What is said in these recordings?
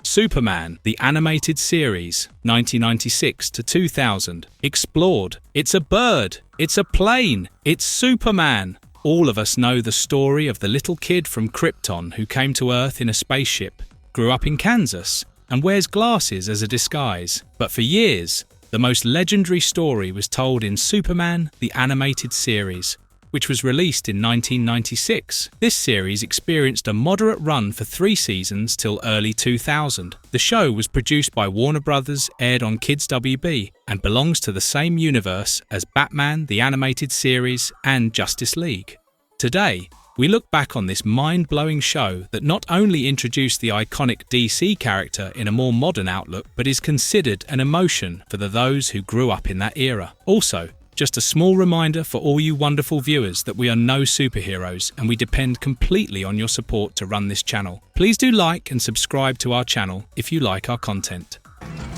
Superman, the animated series, 1996 to 2000, explored. It's a bird, it's a plane, it's Superman. All of us know the story of the little kid from Krypton who came to Earth in a spaceship, grew up in Kansas, and wears glasses as a disguise. But for years, the most legendary story was told in Superman, the animated series, which was released in 1996. This series experienced a moderate run for 3 seasons till early 2000. The show was produced by Warner Brothers, aired on Kids WB, and belongs to the same universe as Batman, the animated series, and Justice League. Today, we look back on this mind-blowing show that not only introduced the iconic DC character in a more modern outlook, but is considered an emotion for those who grew up in that era. Also, just a small reminder for all you wonderful viewers that we are no superheroes and we depend completely on your support to run this channel. Please do like and subscribe to our channel if you like our content.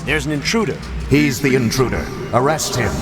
There's an intruder. He's the intruder. Arrest him.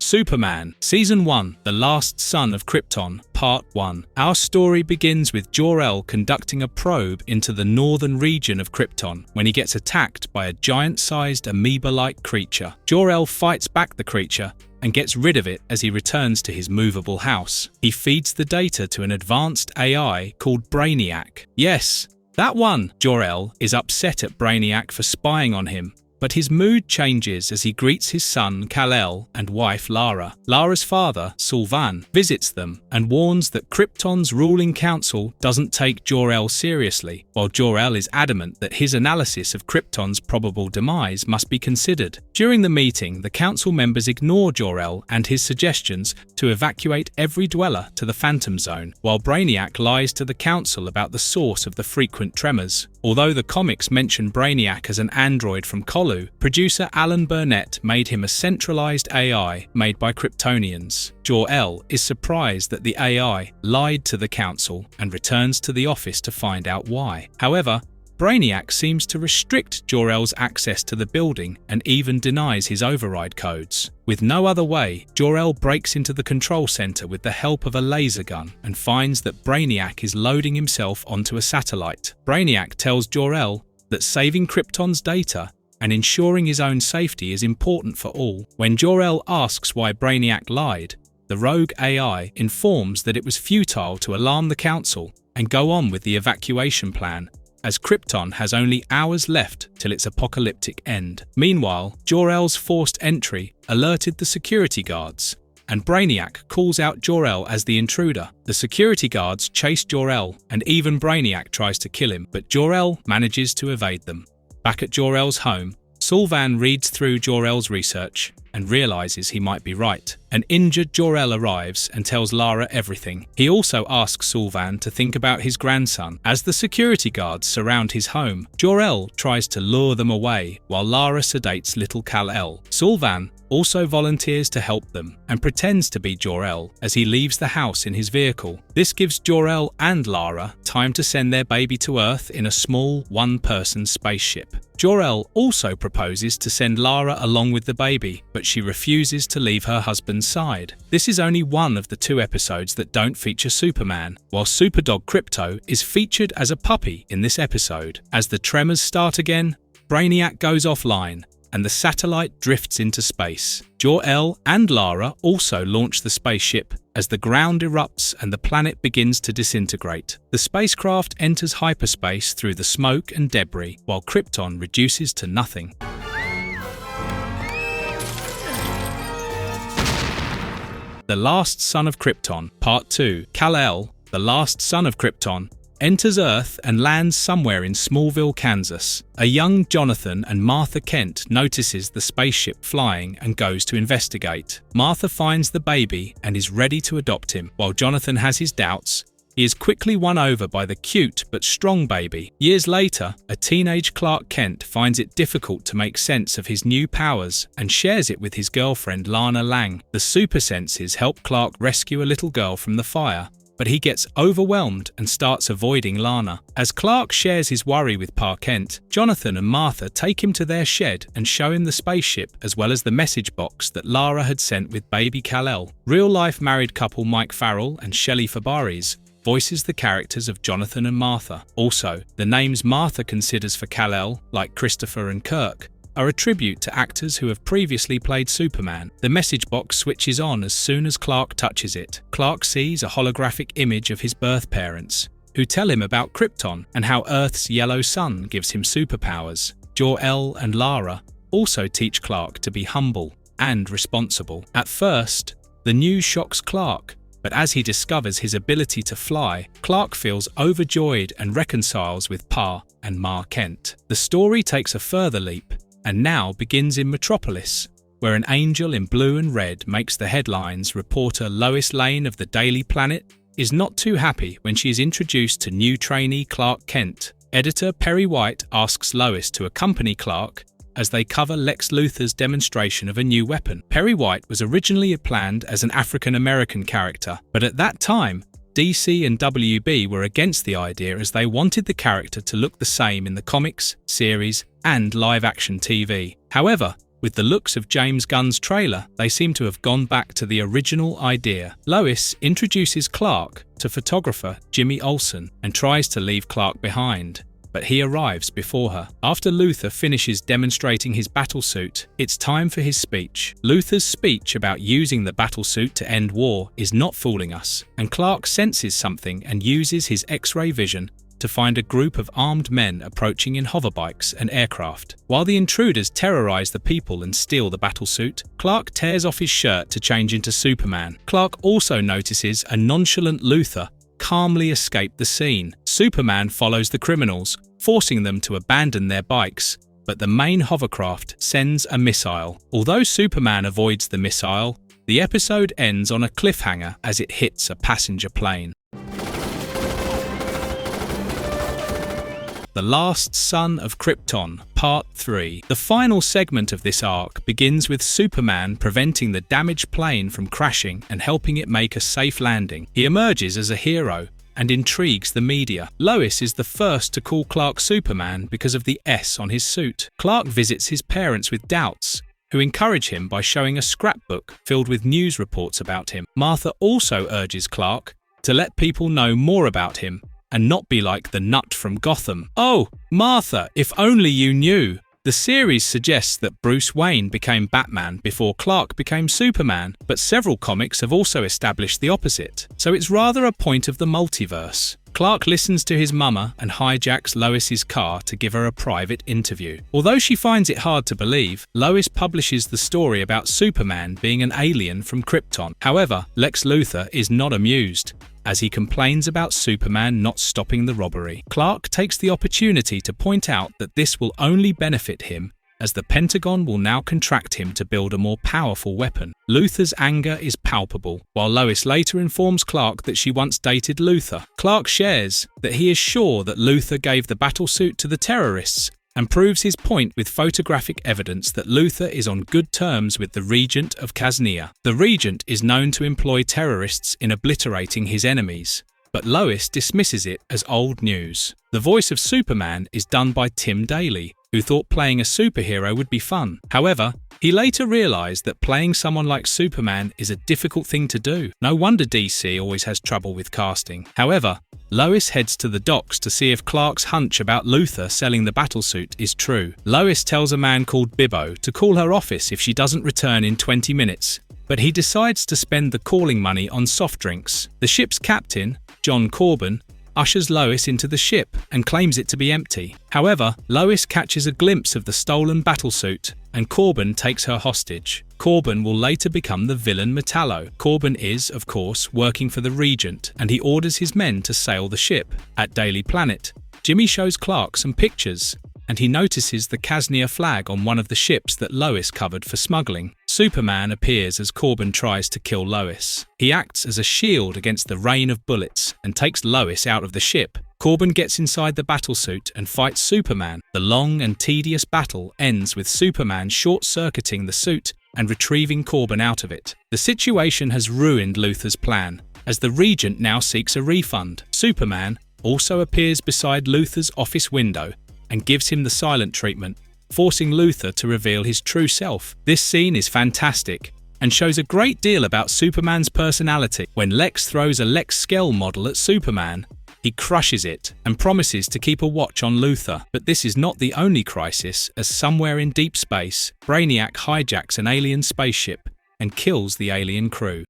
Superman, Season 1, The Last Son of Krypton, Part 1. Our story begins with Jor-El conducting a probe into the northern region of Krypton when he gets attacked by a giant-sized amoeba-like creature. Jor-El fights back the creature and gets rid of it as he returns to his movable house. He feeds the data to an advanced AI called Brainiac. Yes, that one! Jor-El is upset at Brainiac for spying on him, but his mood changes as he greets his son Kal-El and wife Lara. Lara's father, Sylvan, visits them and warns that Krypton's ruling council doesn't take Jor-El seriously, while Jor-El is adamant that his analysis of Krypton's probable demise must be considered. During the meeting, the council members ignore Jor-El and his suggestions to evacuate every dweller to the Phantom Zone, while Brainiac lies to the council about the source of the frequent tremors. Although the comics mention Brainiac as an android from Colu, producer Alan Burnett made him a centralized AI made by Kryptonians. Jor-El is surprised that the AI lied to the council and returns to the office to find out why. However, Brainiac seems to restrict Jor-El's access to the building and even denies his override codes. With no other way, Jor-El breaks into the control center with the help of a laser gun and finds that Brainiac is loading himself onto a satellite. Brainiac tells Jor-El that saving Krypton's data and ensuring his own safety is important for all. When Jor-El asks why Brainiac lied, the rogue AI informs that it was futile to alarm the council and go on with the evacuation plan, as Krypton has only hours left till its apocalyptic end. Meanwhile, Jor-El's forced entry alerted the security guards, and Brainiac calls out Jor-El as the intruder. The security guards chase Jor-El, and even Brainiac tries to kill him, but Jor-El manages to evade them. Back at Jor-El's home, Sylvan reads through Jor-El's research and realizes he might be right. An injured Jor-El arrives and tells Lara everything. He also asks Sylvan to think about his grandson. As the security guards surround his home, Jor-El tries to lure them away while Lara sedates little Kal-El. Sylvan also volunteers to help them and pretends to be Jor-El as he leaves the house in his vehicle. This gives Jor-El and Lara time to send their baby to Earth in a small one-person spaceship. Jor-El also proposes to send Lara along with the baby, but she refuses to leave her husband's side. This is only one of the 2 episodes that don't feature Superman, while Superdog Krypto is featured as a puppy in this episode. As the tremors start again, Brainiac goes offline, and the satellite drifts into space. Jor-El and Lara also launch the spaceship as the ground erupts and the planet begins to disintegrate. The spacecraft enters hyperspace through the smoke and debris, while Krypton reduces to nothing. The Last Son of Krypton, Part 2. Kal-El, the last son of Krypton, enters Earth and lands somewhere in Smallville, Kansas. A young Jonathan and Martha Kent notices the spaceship flying and goes to investigate. Martha finds the baby and is ready to adopt him. While Jonathan has his doubts, he is quickly won over by the cute but strong baby. Years later, a teenage Clark Kent finds it difficult to make sense of his new powers and shares it with his girlfriend Lana Lang. The super senses help Clark rescue a little girl from the fire, but he gets overwhelmed and starts avoiding Lana. As Clark shares his worry with Pa Kent, Jonathan and Martha take him to their shed and show him the spaceship as well as the message box that Lara had sent with baby Kal-El. Real-life married couple Mike Farrell and Shelley Fabares voices the characters of Jonathan and Martha. Also, the names Martha considers for Kal-El, like Christopher and Kirk, are a tribute to actors who have previously played Superman. The message box switches on as soon as Clark touches it. Clark sees a holographic image of his birth parents, who tell him about Krypton and how Earth's yellow sun gives him superpowers. Jor-El and Lara also teach Clark to be humble and responsible. At first, the news shocks Clark, but as he discovers his ability to fly, Clark feels overjoyed and reconciles with Pa and Ma Kent. The story takes a further leap and now begins in Metropolis, where an angel in blue and red makes the headlines. Reporter Lois Lane of the Daily Planet is not too happy when she is introduced to new trainee Clark Kent. Editor Perry White asks Lois to accompany Clark as they cover Lex Luthor's demonstration of a new weapon. Perry White was originally planned as an African-American character, but at that time, DC and WB were against the idea as they wanted the character to look the same in the comics, series, and live-action TV. However, with the looks of James Gunn's trailer, they seem to have gone back to the original idea. Lois introduces Clark to photographer Jimmy Olsen and tries to leave Clark behind, but he arrives before her. After Luthor finishes demonstrating his battlesuit, it's time for his speech. Luthor's speech about using the battlesuit to end war is not fooling us, and Clark senses something and uses his X-ray vision to find a group of armed men approaching in hoverbikes and aircraft. While the intruders terrorize the people and steal the battlesuit, Clark tears off his shirt to change into Superman. Clark also notices a nonchalant Luthor calmly escape the scene. Superman follows the criminals, forcing them to abandon their bikes, but the main hovercraft sends a missile. Although Superman avoids the missile, the episode ends on a cliffhanger as it hits a passenger plane. The Last Son of Krypton, Part 3. The final segment of this arc begins with Superman preventing the damaged plane from crashing and helping it make a safe landing. He emerges as a hero and intrigues the media. Lois is the first to call Clark Superman because of the S on his suit. Clark visits his parents with doubts, who encourage him by showing a scrapbook filled with news reports about him. Martha also urges Clark to let people know more about him and not be like the nut from Gotham. Oh, Martha, if only you knew. The series suggests that Bruce Wayne became Batman before Clark became Superman, but several comics have also established the opposite, so it's rather a point of the multiverse. Clark listens to his mama and hijacks Lois's car to give her a private interview. Although she finds it hard to believe, Lois publishes the story about Superman being an alien from Krypton. However, Lex Luthor is not amused, as he complains about Superman not stopping the robbery. Clark takes the opportunity to point out that this will only benefit him, as the Pentagon will now contract him to build a more powerful weapon. Luthor's anger is palpable, while Lois later informs Clark that she once dated Luthor. Clark shares that he is sure that Luthor gave the battlesuit to the terrorists, and proves his point with photographic evidence that Luthor is on good terms with the Regent of Kaznia. The Regent is known to employ terrorists in obliterating his enemies, but Lois dismisses it as old news. The voice of Superman is done by Tim Daly, who thought playing a superhero would be fun. However, he later realized that playing someone like Superman is a difficult thing to do. No wonder DC always has trouble with casting. However, Lois heads to the docks to see if Clark's hunch about Luthor selling the battlesuit is true. Lois tells a man called Bibbo to call her office if she doesn't return in 20 minutes, but he decides to spend the calling money on soft drinks. The ship's captain, John Corbin, ushers Lois into the ship and claims it to be empty. However, Lois catches a glimpse of the stolen battlesuit, and Corbin takes her hostage. Corbin will later become the villain Metallo. Corbin is, of course, working for the Regent, and he orders his men to sail the ship. At Daily Planet, Jimmy shows Clark some pictures, and he notices the Kaznia flag on one of the ships that Lois covered for smuggling. Superman appears as Corbin tries to kill Lois. He acts as a shield against the rain of bullets and takes Lois out of the ship. Corbin gets inside the battlesuit and fights Superman. The long and tedious battle ends with Superman short-circuiting the suit and retrieving Corbin out of it. The situation has ruined Luthor's plan, as the Regent now seeks a refund. Superman also appears beside Luthor's office window and gives him the silent treatment, forcing Luthor to reveal his true self. This scene is fantastic, and shows a great deal about Superman's personality. When Lex throws a Lex Skell model at Superman, he crushes it and promises to keep a watch on Luthor. But this is not the only crisis, as somewhere in deep space, Brainiac hijacks an alien spaceship and kills the alien crew.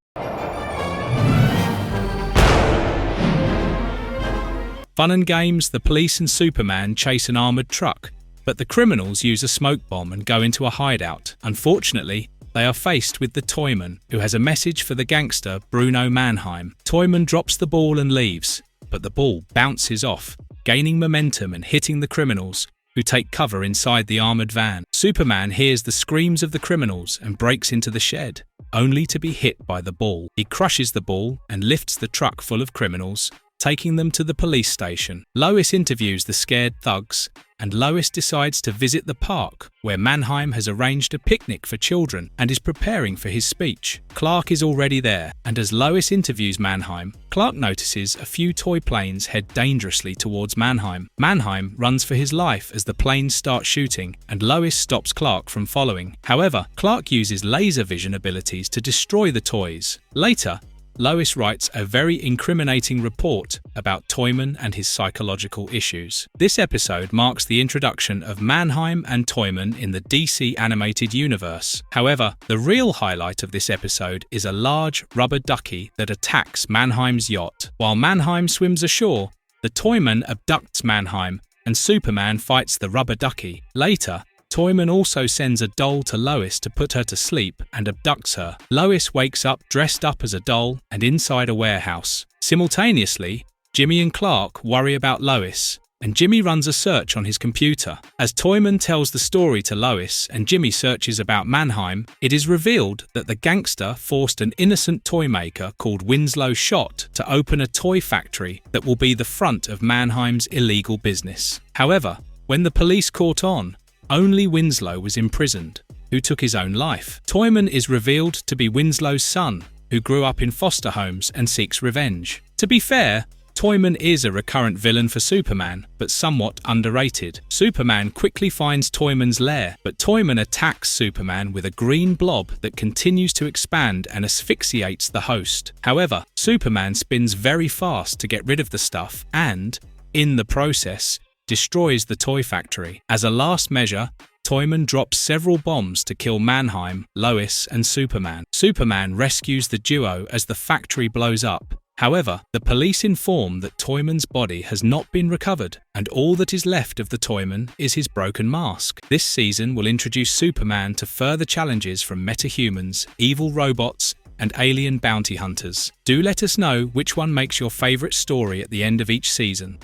Fun and games, the police and Superman chase an armoured truck, but the criminals use a smoke bomb and go into a hideout. Unfortunately, they are faced with the Toyman, who has a message for the gangster Bruno Mannheim. Toyman drops the ball and leaves, but the ball bounces off, gaining momentum and hitting the criminals, who take cover inside the armoured van. Superman hears the screams of the criminals and breaks into the shed, only to be hit by the ball. He crushes the ball and lifts the truck full of criminals, taking them to the police station. Lois interviews the scared thugs, and Lois decides to visit the park, where Mannheim has arranged a picnic for children and is preparing for his speech. Clark is already there, and as Lois interviews Mannheim, Clark notices a few toy planes head dangerously towards Mannheim. Mannheim runs for his life as the planes start shooting, and Lois stops Clark from following. However, Clark uses laser vision abilities to destroy the toys. Later, Lois writes a very incriminating report about Toyman and his psychological issues. This episode marks the introduction of Mannheim and Toyman in the DC animated universe. However, the real highlight of this episode is a large rubber ducky that attacks Mannheim's yacht. While Mannheim swims ashore, the Toyman abducts Mannheim and Superman fights the rubber ducky. Later, Toyman also sends a doll to Lois to put her to sleep and abducts her. Lois wakes up dressed up as a doll and inside a warehouse. Simultaneously, Jimmy and Clark worry about Lois, and Jimmy runs a search on his computer. As Toyman tells the story to Lois and Jimmy searches about Mannheim, it is revealed that the gangster forced an innocent toy maker called Winslow Schott to open a toy factory that will be the front of Mannheim's illegal business. However, when the police caught on, only Winslow was imprisoned, who took his own life. Toyman is revealed to be Winslow's son, who grew up in foster homes and seeks revenge. To be fair, Toyman is a recurrent villain for Superman, but somewhat underrated. Superman quickly finds Toyman's lair, but Toyman attacks Superman with a green blob that continues to expand and asphyxiates the host. However, Superman spins very fast to get rid of the stuff and, in the process, destroys the toy factory. As a last measure, Toyman drops several bombs to kill Mannheim, Lois, and Superman. Superman rescues the duo as the factory blows up. However, the police inform that Toyman's body has not been recovered, and all that is left of the Toyman is his broken mask. This season will introduce Superman to further challenges from metahumans, evil robots, and alien bounty hunters. Do let us know which one makes your favourite story at the end of each season.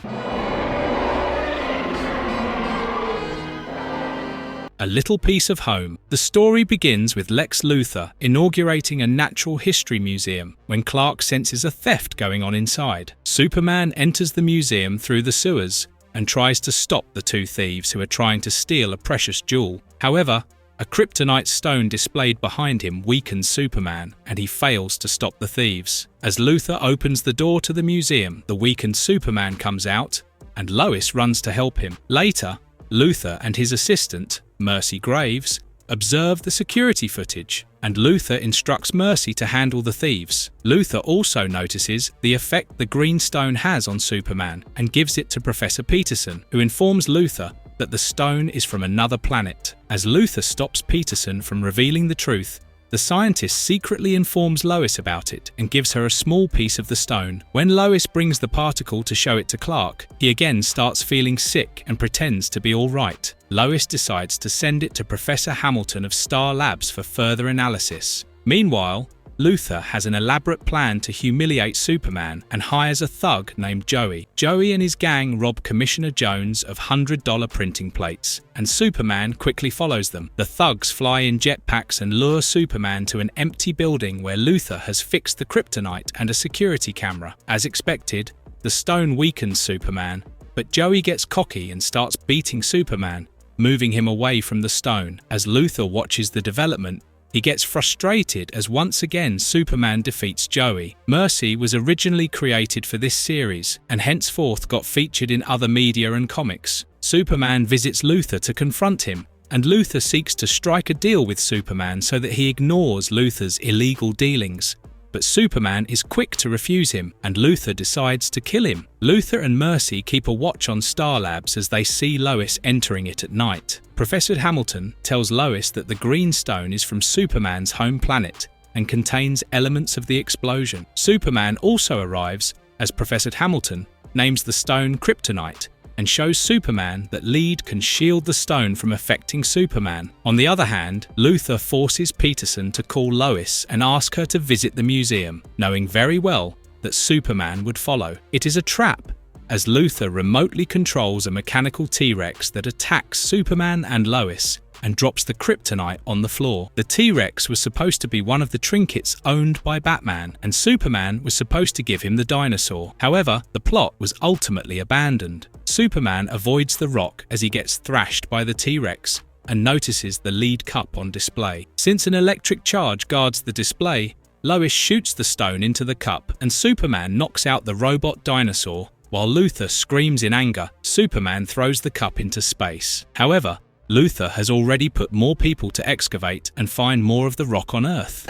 A Little Piece of Home. The story begins with Lex Luthor inaugurating a natural history museum when Clark senses a theft going on inside. Superman enters the museum through the sewers and tries to stop the two thieves who are trying to steal a precious jewel. However, a kryptonite stone displayed behind him weakens Superman, and he fails to stop the thieves. As Luthor opens the door to the museum, the weakened Superman comes out, and Lois runs to help him. Later, Luthor and his assistant, Mercy Graves, observe the security footage, and Luthor instructs Mercy to handle the thieves. Luthor also notices the effect the green stone has on Superman and gives it to Professor Peterson, who informs Luthor that the stone is from another planet. As Luthor stops Peterson from revealing the truth, the scientist secretly informs Lois about it and gives her a small piece of the stone. When Lois brings the particle to show it to Clark, he again starts feeling sick and pretends to be all right. Lois decides to send it to Professor Hamilton of Star Labs for further analysis. Meanwhile, Luthor has an elaborate plan to humiliate Superman and hires a thug named Joey. Joey and his gang rob Commissioner Jones of $100 printing plates, and Superman quickly follows them. The thugs fly in jetpacks and lure Superman to an empty building where Luthor has fixed the kryptonite and a security camera. As expected, the stone weakens Superman, but Joey gets cocky and starts beating Superman, moving him away from the stone. As Luthor watches the development, he gets frustrated as once again Superman defeats Joey. Mercy was originally created for this series and henceforth got featured in other media and comics. Superman visits Luthor to confront him, and Luthor seeks to strike a deal with Superman so that he ignores Luthor's illegal dealings. But Superman is quick to refuse him, and Luthor decides to kill him. Luthor and Mercy keep a watch on Star Labs as they see Lois entering it at night. Professor Hamilton tells Lois that the Green Stone is from Superman's home planet and contains elements of the explosion. Superman also arrives as Professor Hamilton names the stone Kryptonite and shows Superman that Lead can shield the stone from affecting Superman. On the other hand, Luthor forces Peterson to call Lois and ask her to visit the museum, knowing very well that Superman would follow. It is a trap, as Luthor remotely controls a mechanical T-Rex that attacks Superman and Lois and drops the kryptonite on the floor. The T-Rex was supposed to be one of the trinkets owned by Batman, and Superman was supposed to give him the dinosaur. However, the plot was ultimately abandoned. Superman avoids the rock as he gets thrashed by the T-Rex and notices the Lead cup on display. Since an electric charge guards the display, Lois shoots the stone into the cup and Superman knocks out the robot dinosaur. While Luthor screams in anger, Superman throws the cup into space. However, Luthor has already put more people to excavate and find more of the rock on Earth.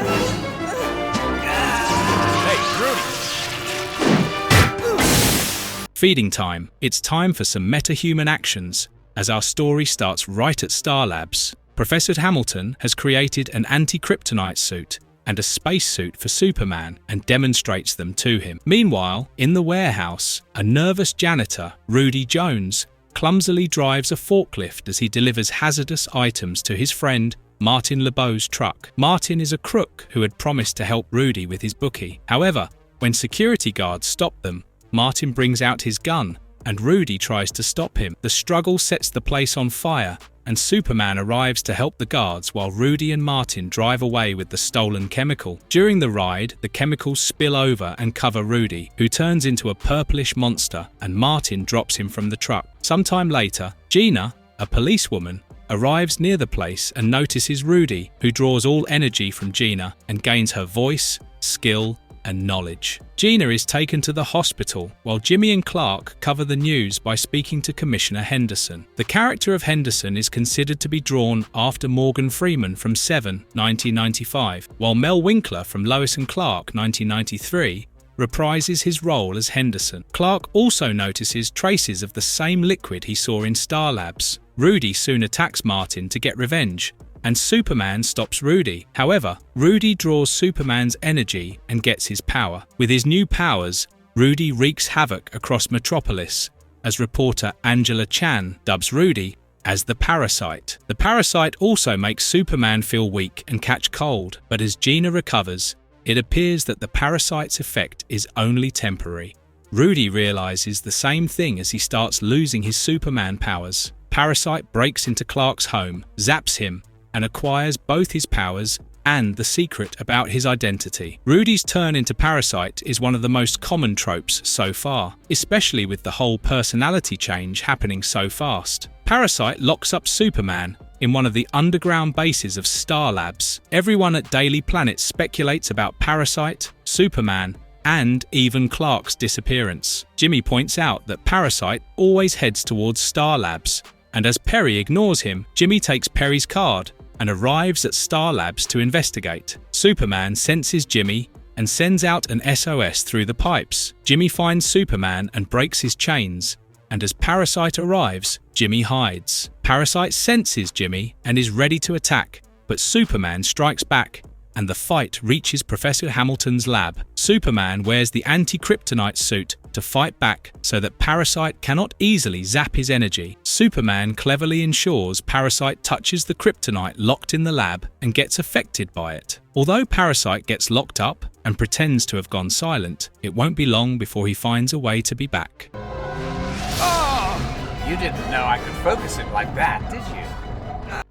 Feeding time. It's time for some meta-human actions, as our story starts right at Star Labs. Professor Hamilton has created an anti-kryptonite suit and a spacesuit for Superman and demonstrates them to him. Meanwhile, in the warehouse, a nervous janitor, Rudy Jones, clumsily drives a forklift as he delivers hazardous items to his friend Martin LeBeau's truck. Martin is a crook who had promised to help Rudy with his bookie. However, when security guards stop them, Martin brings out his gun and Rudy tries to stop him. The struggle sets the place on fire and Superman arrives to help the guards while Rudy and Martin drive away with the stolen chemical. During the ride, the chemicals spill over and cover Rudy, who turns into a purplish monster, and Martin drops him from the truck. Sometime later, Gina, a policewoman, arrives near the place and notices Rudy, who draws all energy from Gina and gains her voice, skill, and knowledge. Gina is taken to the hospital while Jimmy and Clark cover the news by speaking to Commissioner Henderson. The character of Henderson is considered to be drawn after Morgan Freeman from Seven, 1995, while Mel Winkler from Lois and Clark, 1993, reprises his role as Henderson. Clark also notices traces of the same liquid he saw in Star Labs. Rudy soon attacks Martin to get revenge, and Superman stops Rudy. However, Rudy draws Superman's energy and gets his power. With his new powers, Rudy wreaks havoc across Metropolis, as reporter Angela Chan dubs Rudy as the Parasite. The Parasite also makes Superman feel weak and catch cold, but as Gina recovers, it appears that the Parasite's effect is only temporary. Rudy realizes the same thing as he starts losing his Superman powers. Parasite breaks into Clark's home, zaps him, and acquires both his powers and the secret about his identity. Rudy's turn into Parasite is one of the most common tropes so far, especially with the whole personality change happening so fast. Parasite locks up Superman in one of the underground bases of Star Labs. Everyone at Daily Planet speculates about Parasite, Superman, and even Clark's disappearance. Jimmy points out that Parasite always heads towards Star Labs, and as Perry ignores him, Jimmy takes Perry's card and arrives at Star Labs to investigate. Superman senses Jimmy and sends out an SOS through the pipes. Jimmy finds Superman and breaks his chains, and as Parasite arrives, Jimmy hides. Parasite senses Jimmy and is ready to attack, but Superman strikes back, and the fight reaches Professor Hamilton's lab. Superman wears the anti-kryptonite suit to fight back so that Parasite cannot easily zap his energy. Superman cleverly ensures Parasite touches the kryptonite locked in the lab and gets affected by it. Although Parasite gets locked up and pretends to have gone silent, it won't be long before he finds a way to be back. Oh, you didn't know I could focus it like that, did you?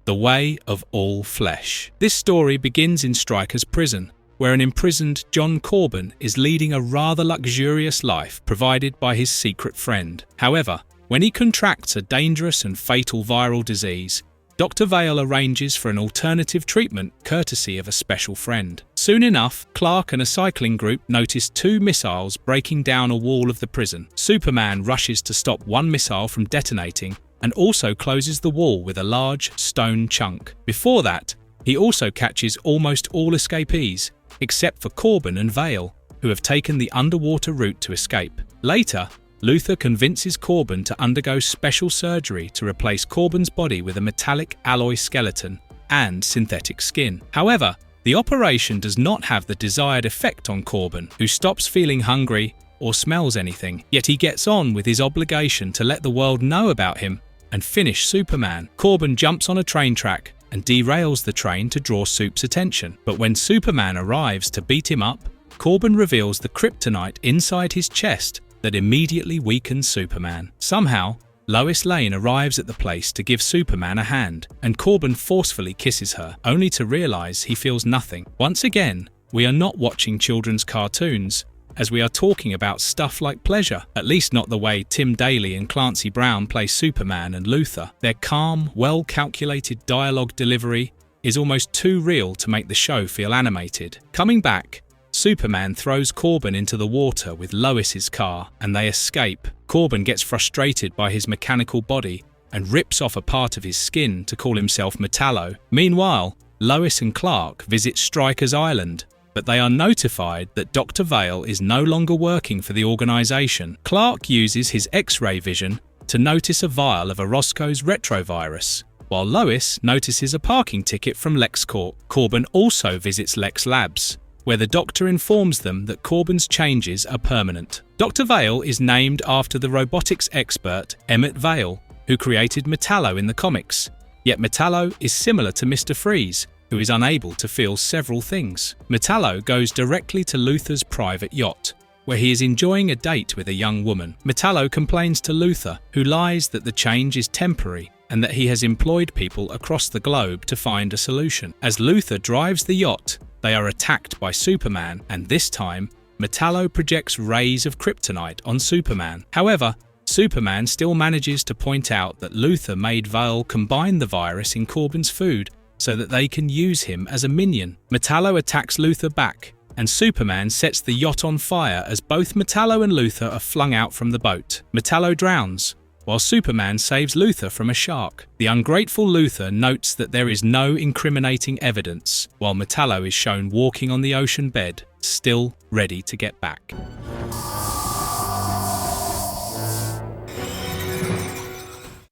The Way of All Flesh. This story begins in Stryker's prison, where an imprisoned John Corbin is leading a rather luxurious life provided by his secret friend. However, when he contracts a dangerous and fatal viral disease, Dr. Vale arranges for an alternative treatment courtesy of a special friend. Soon enough, Clark and a cycling group notice two missiles breaking down a wall of the prison. Superman rushes to stop one missile from detonating and also closes the wall with a large stone chunk. Before that, he also catches almost all escapees, except for Corbin and Vale, who have taken the underwater route to escape. Later, Luther convinces Corbin to undergo special surgery to replace Corbin's body with a metallic alloy skeleton and synthetic skin. However, the operation does not have the desired effect on Corbin, who stops feeling hungry or smells anything, yet he gets on with his obligation to let the world know about him and finish Superman. Corbin jumps on a train track and derails the train to draw Soup's attention, but when Superman arrives to beat him up, Corbin reveals the kryptonite inside his chest that immediately weakens Superman. Somehow, Lois Lane arrives at the place to give Superman a hand, and Corbin forcefully kisses her, only to realize he feels nothing. Once again, we are not watching children's cartoons, as we are talking about stuff like pleasure, at least not the way Tim Daly and Clancy Brown play Superman and Luther. Their calm, well-calculated dialogue delivery is almost too real to make the show feel animated. Coming back, Superman throws Corbin into the water with Lois's car, and they escape. Corbin gets frustrated by his mechanical body and rips off a part of his skin to call himself Metallo. Meanwhile, Lois and Clark visit Stryker's Island, but they are notified that Dr. Vale is no longer working for the organization. Clark uses his X-ray vision to notice a vial of Orozco's retrovirus, while Lois notices a parking ticket from LexCorp. Corbin also visits Lex Labs, where the doctor informs them that Corbin's changes are permanent. Dr. Vale is named after the robotics expert Emmett Vale, who created Metallo in the comics, yet Metallo is similar to Mr. Freeze, who is unable to feel several things. Metallo goes directly to Luther's private yacht, where he is enjoying a date with a young woman. Metallo complains to Luther, who lies that the change is temporary and that he has employed people across the globe to find a solution. As Luther drives the yacht, they are attacked by Superman, and this time, Metallo projects rays of kryptonite on Superman. However, Superman still manages to point out that Luther made Vale combine the virus in Corbin's food so that they can use him as a minion. Metallo attacks Luther back, and Superman sets the yacht on fire as both Metallo and Luther are flung out from the boat. Metallo drowns, while Superman saves Luther from a shark. The ungrateful Luther notes that there is no incriminating evidence, while Metallo is shown walking on the ocean bed, still ready to get back.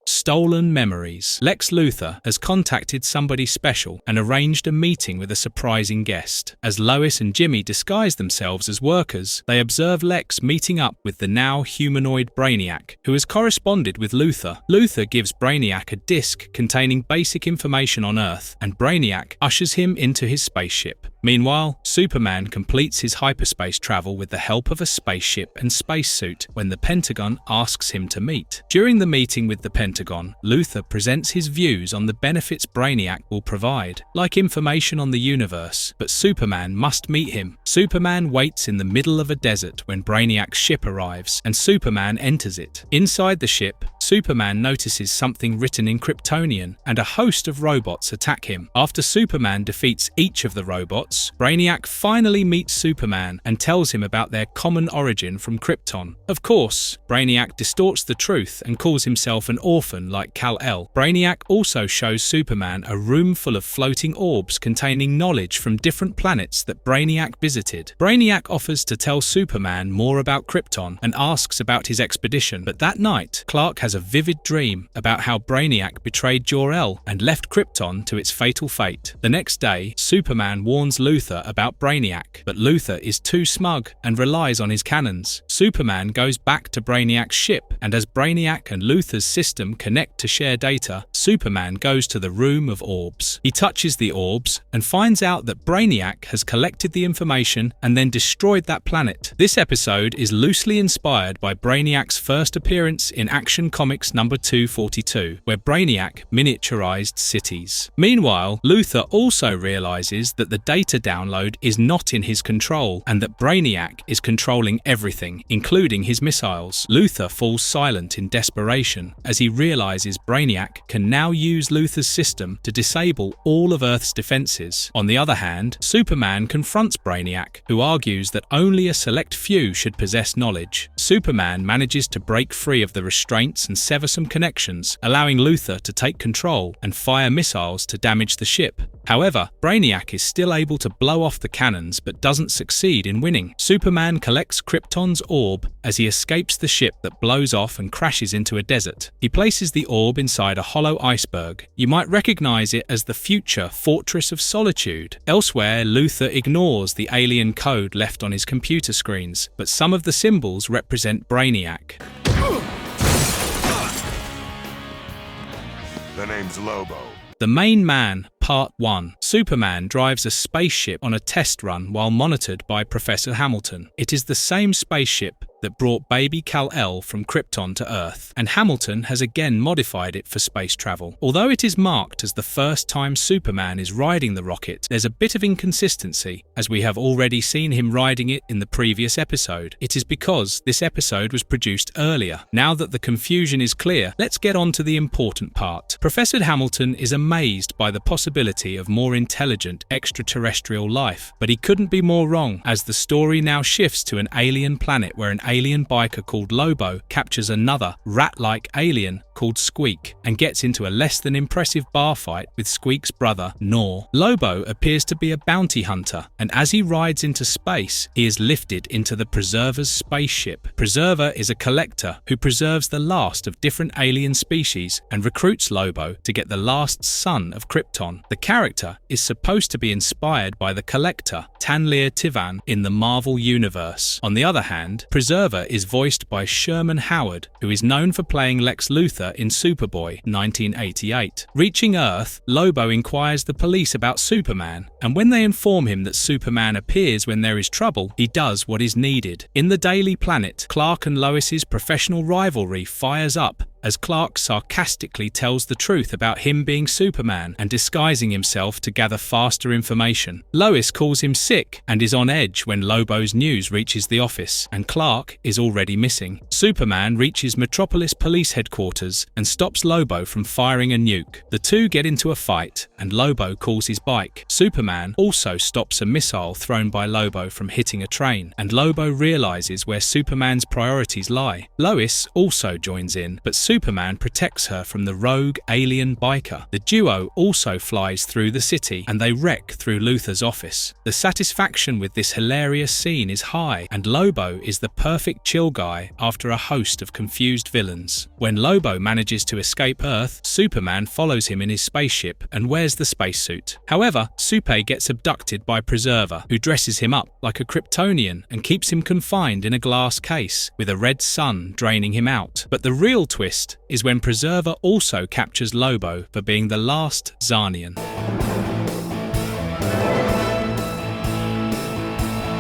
Stolen memories. Lex Luthor has contacted somebody special and arranged a meeting with a surprising guest. As Lois and Jimmy disguise themselves as workers, they observe Lex meeting up with the now humanoid Brainiac, who has corresponded with Luthor. Luthor gives Brainiac a disc containing basic information on Earth, and Brainiac ushers him into his spaceship. Meanwhile, Superman completes his hyperspace travel with the help of a spaceship and spacesuit when the Pentagon asks him to meet. During the meeting with the Pentagon, Luthor presents his views on the benefits Brainiac will provide, like information on the universe, but Superman must meet him. Superman waits in the middle of a desert when Brainiac's ship arrives, and Superman enters it. Inside the ship, Superman notices something written in Kryptonian, and a host of robots attack him. After Superman defeats each of the robots, Brainiac finally meets Superman and tells him about their common origin from Krypton. Of course, Brainiac distorts the truth and calls himself an orphan like Kal-El. Brainiac also shows Superman a room full of floating orbs containing knowledge from different planets that Brainiac visited. Brainiac offers to tell Superman more about Krypton and asks about his expedition, but that night, Clark has a vivid dream about how Brainiac betrayed Jor-El and left Krypton to its fatal fate. The next day, Superman warns Luthor about Brainiac, but Luthor is too smug and relies on his cannons. Superman goes back to Brainiac's ship, and as Brainiac and Luthor's system connect to share data, Superman goes to the Room of Orbs. He touches the orbs and finds out that Brainiac has collected the information and then destroyed that planet. This episode is loosely inspired by Brainiac's first appearance in Action Comics number 242, where Brainiac miniaturized cities. Meanwhile, Luthor also realizes that the data data download is not in his control and that Brainiac is controlling everything, including his missiles. Luthor falls silent in desperation as he realizes Brainiac can now use Luthor's system to disable all of Earth's defenses. On the other hand, Superman confronts Brainiac, who argues that only a select few should possess knowledge. Superman manages to break free of the restraints and sever some connections, allowing Luthor to take control and fire missiles to damage the ship. However, Brainiac is still able to blow off the cannons but doesn't succeed in winning. Superman collects Krypton's orb as he escapes the ship that blows off and crashes into a desert. He places the orb inside a hollow iceberg. You might recognize it as the future Fortress of Solitude. Elsewhere, Luthor ignores the alien code left on his computer screens, but some of the symbols represent Brainiac. The name's Lobo. The Main Man, Part 1. Superman drives a spaceship on a test run while monitored by Professor Hamilton. It is the same spaceship that brought baby Kal-El from Krypton to Earth, and Hamilton has again modified it for space travel. Although it is marked as the first time Superman is riding the rocket, there's a bit of inconsistency, as we have already seen him riding it in the previous episode. It is because this episode was produced earlier. Now that the confusion is clear, let's get on to the important part. Professor Hamilton is amazed by the possibility of more intelligent extraterrestrial life, but he couldn't be more wrong, as the story now shifts to an alien planet where an alien biker called Lobo captures another rat-like alien called Squeak and gets into a less than impressive bar fight with Squeak's brother, Nor. Lobo appears to be a bounty hunter, and as he rides into space, he is lifted into the Preserver's spaceship. Preserver is a collector who preserves the last of different alien species and recruits Lobo to get the last son of Krypton. The character is supposed to be inspired by the Collector, Tanlir Tivan, in the Marvel Universe. On the other hand, Preserver is voiced by Sherman Howard, who is known for playing Lex Luthor in Superboy 1988. Reaching Earth, Lobo inquires the police about Superman, and when they inform him that Superman appears when there is trouble, he does what is needed. In the Daily Planet, Clark and Lois's professional rivalry fires up as Clark sarcastically tells the truth about him being Superman and disguising himself to gather faster information. Lois calls him sick and is on edge when Lobo's news reaches the office, and Clark is already missing. Superman reaches Metropolis Police Headquarters and stops Lobo from firing a nuke. The two get into a fight, and Lobo calls his bike. Superman also stops a missile thrown by Lobo from hitting a train, and Lobo realizes where Superman's priorities lie. Lois also joins in, but Superman protects her from the rogue alien biker. The duo also flies through the city, and they wreck through Luthor's office. The satisfaction with this hilarious scene is high, and Lobo is the perfect chill guy after a host of confused villains. When Lobo manages to escape Earth, Superman follows him in his spaceship and wears the spacesuit. However, Supe gets abducted by Preserver, who dresses him up like a Kryptonian and keeps him confined in a glass case, with a red sun draining him out. But the real twist is when Preserver also captures Lobo for being the last Zarnian.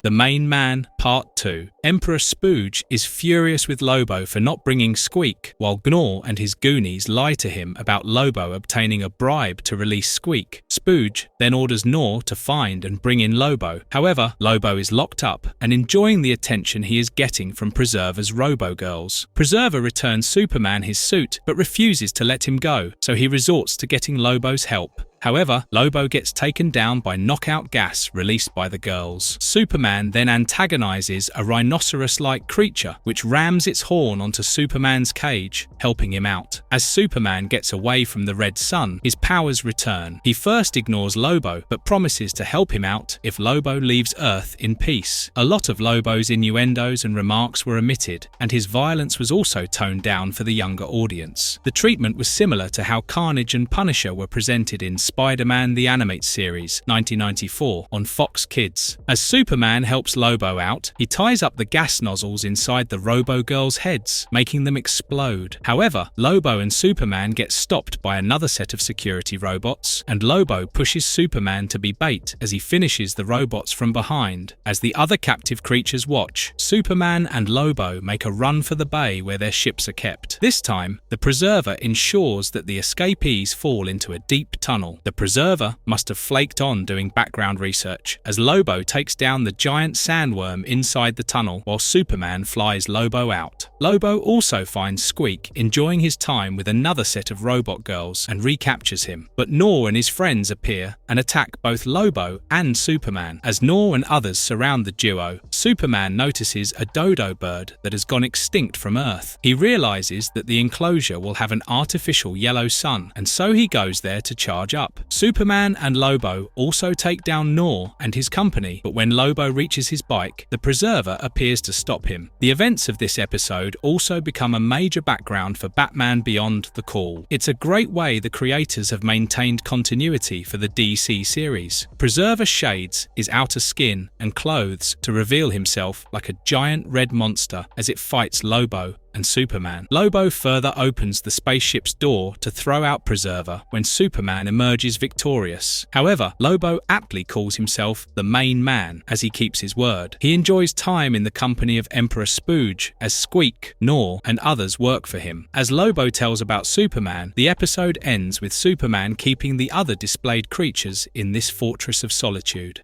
The Main Man, Part 2. Emperor Scrooge is furious with Lobo for not bringing Squeak, while Gnor and his Goonies lie to him about Lobo obtaining a bribe to release Squeak. Scrooge then orders Gnor to find and bring in Lobo. However, Lobo is locked up and enjoying the attention he is getting from Preserver's Robo-Girls. Preserver returns Superman his suit but refuses to let him go, so he resorts to getting Lobo's help. However, Lobo gets taken down by knockout gas released by the girls. Superman then antagonizes a rhinoceros-like creature, which rams its horn onto Superman's cage, helping him out. As Superman gets away from the red sun, his powers return. He first ignores Lobo, but promises to help him out if Lobo leaves Earth in peace. A lot of Lobo's innuendos and remarks were omitted, and his violence was also toned down for the younger audience. The treatment was similar to how Carnage and Punisher were presented in Spider-Man the Animate Series, 1994, on Fox Kids. As Superman helps Lobo out, he ties up the gas nozzles inside the Robo-Girls' heads, making them explode. However, Lobo and Superman get stopped by another set of security robots, and Lobo pushes Superman to be bait as he finishes the robots from behind. As the other captive creatures watch, Superman and Lobo make a run for the bay where their ships are kept. This time, the Preserver ensures that the escapees fall into a deep tunnel. tunnel. The Preserver must have flaked on doing background research, as Lobo takes down the giant sandworm inside the tunnel while Superman flies Lobo out. Lobo also finds Squeak enjoying his time with another set of robot girls and recaptures him. But Nor and his friends appear and attack both Lobo and Superman. As Nor and others surround the duo, Superman notices a dodo bird that has gone extinct from Earth. He realizes that the enclosure will have an artificial yellow sun, and so he goes there to charge up. Superman and Lobo also take down Nor and his company, but when Lobo reaches his bike, the Preserver appears to stop him. The events of this episode also become a major background for Batman Beyond the Call. It's a great way the creators have maintained continuity for the DC series. Preserver shades his outer skin and clothes to reveal himself like a giant red monster as it fights Lobo and Superman. Lobo further opens the spaceship's door to throw out Preserver when Superman emerges victorious. However, Lobo aptly calls himself the main man as he keeps his word. He enjoys time in the company of Emperor Spooge as Squeak, Nor, and others work for him. As Lobo tells about Superman, the episode ends with Superman keeping the other displayed creatures in this fortress of solitude.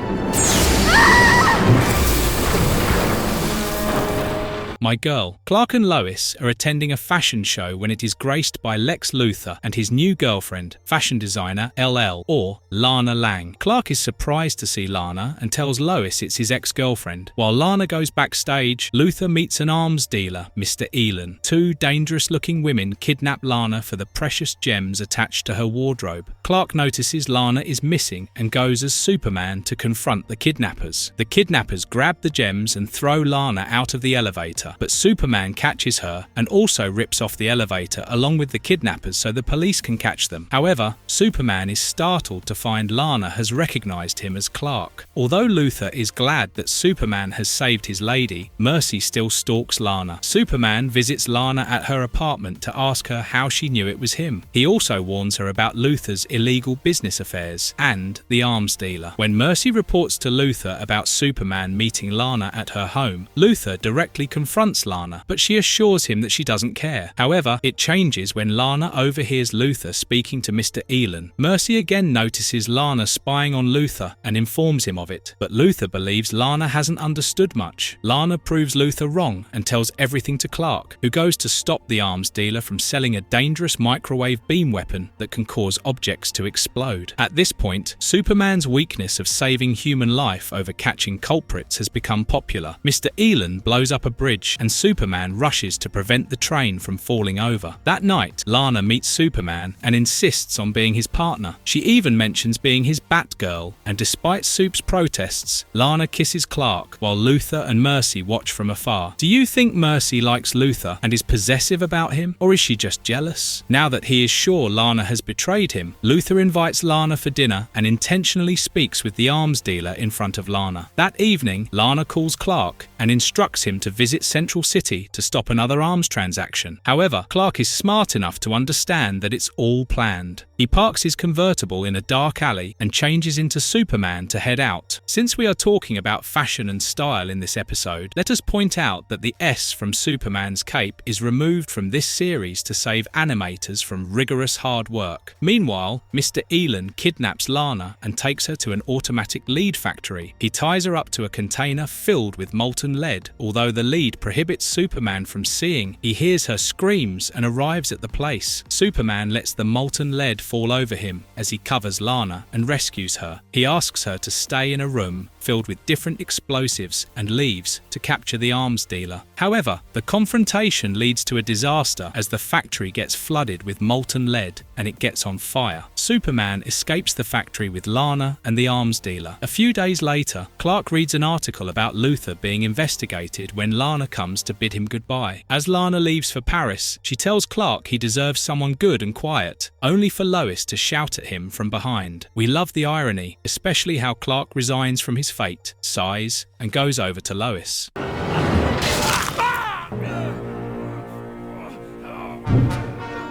My Girl. Clark and Lois are attending a fashion show when it is graced by Lex Luthor and his new girlfriend, fashion designer LL, or Lana Lang. Clark is surprised to see Lana and tells Lois it's his ex-girlfriend. While Lana goes backstage, Luthor meets an arms dealer, Mr. Elon. Two dangerous-looking women kidnap Lana for the precious gems attached to her wardrobe. Clark notices Lana is missing and goes as Superman to confront the kidnappers. The kidnappers grab the gems and throw Lana out of the elevator, but Superman catches her and also rips off the elevator along with the kidnappers so the police can catch them. However, Superman is startled to find Lana has recognized him as Clark. Although Luthor is glad that Superman has saved his lady, Mercy still stalks Lana. Superman visits Lana at her apartment to ask her how she knew it was him. He also warns her about Luthor's illegal business affairs and the arms dealer. When Mercy reports to Luthor about Superman meeting Lana at her home, Luthor directly confronts Lana, but she assures him that she doesn't care. However, it changes when Lana overhears Luthor speaking to Mr. Elon. Mercy again notices Lana spying on Luthor and informs him of it, but Luthor believes Lana hasn't understood much. Lana proves Luthor wrong and tells everything to Clark, who goes to stop the arms dealer from selling a dangerous microwave beam weapon that can cause objects to explode. At this point, Superman's weakness of saving human life over catching culprits has become popular. Mr. Elon blows up a bridge and Superman rushes to prevent the train from falling over. That night, Lana meets Superman and insists on being his partner. She even mentions being his Batgirl, and despite Soup's protests, Lana kisses Clark while Luthor and Mercy watch from afar. Do you think Mercy likes Luthor and is possessive about him, or is she just jealous? Now that he is sure Lana has betrayed him, Luthor invites Lana for dinner and intentionally speaks with the arms dealer in front of Lana. That evening, Lana calls Clark and instructs him to visit Central City to stop another arms transaction. However, Clark is smart enough to understand that it's all planned. He parks his convertible in a dark alley and changes into Superman to head out. Since we are talking about fashion and style in this episode, let us point out that the S from Superman's cape is removed from this series to save animators from rigorous hard work. Meanwhile, Mr. Elon kidnaps Lana and takes her to an automatic lead factory. He ties her up to a container filled with molten lead. Although the lead prohibits Superman from seeing, he hears her screams and arrives at the place. Superman lets the molten lead fall over him as he covers Lana and rescues her. He asks her to stay in a room filled with different explosives and leaves to capture the arms dealer. However, the confrontation leads to a disaster as the factory gets flooded with molten lead and it gets on fire. Superman escapes the factory with Lana and the arms dealer. A few days later, Clark reads an article about Luthor being investigated when Lana comes to bid him goodbye. As Lana leaves for Paris, she tells Clark he deserves someone good and quiet, only for Lois to shout at him from behind. We love the irony, especially how Clark resigns from his fate, sighs, and goes over to Lois.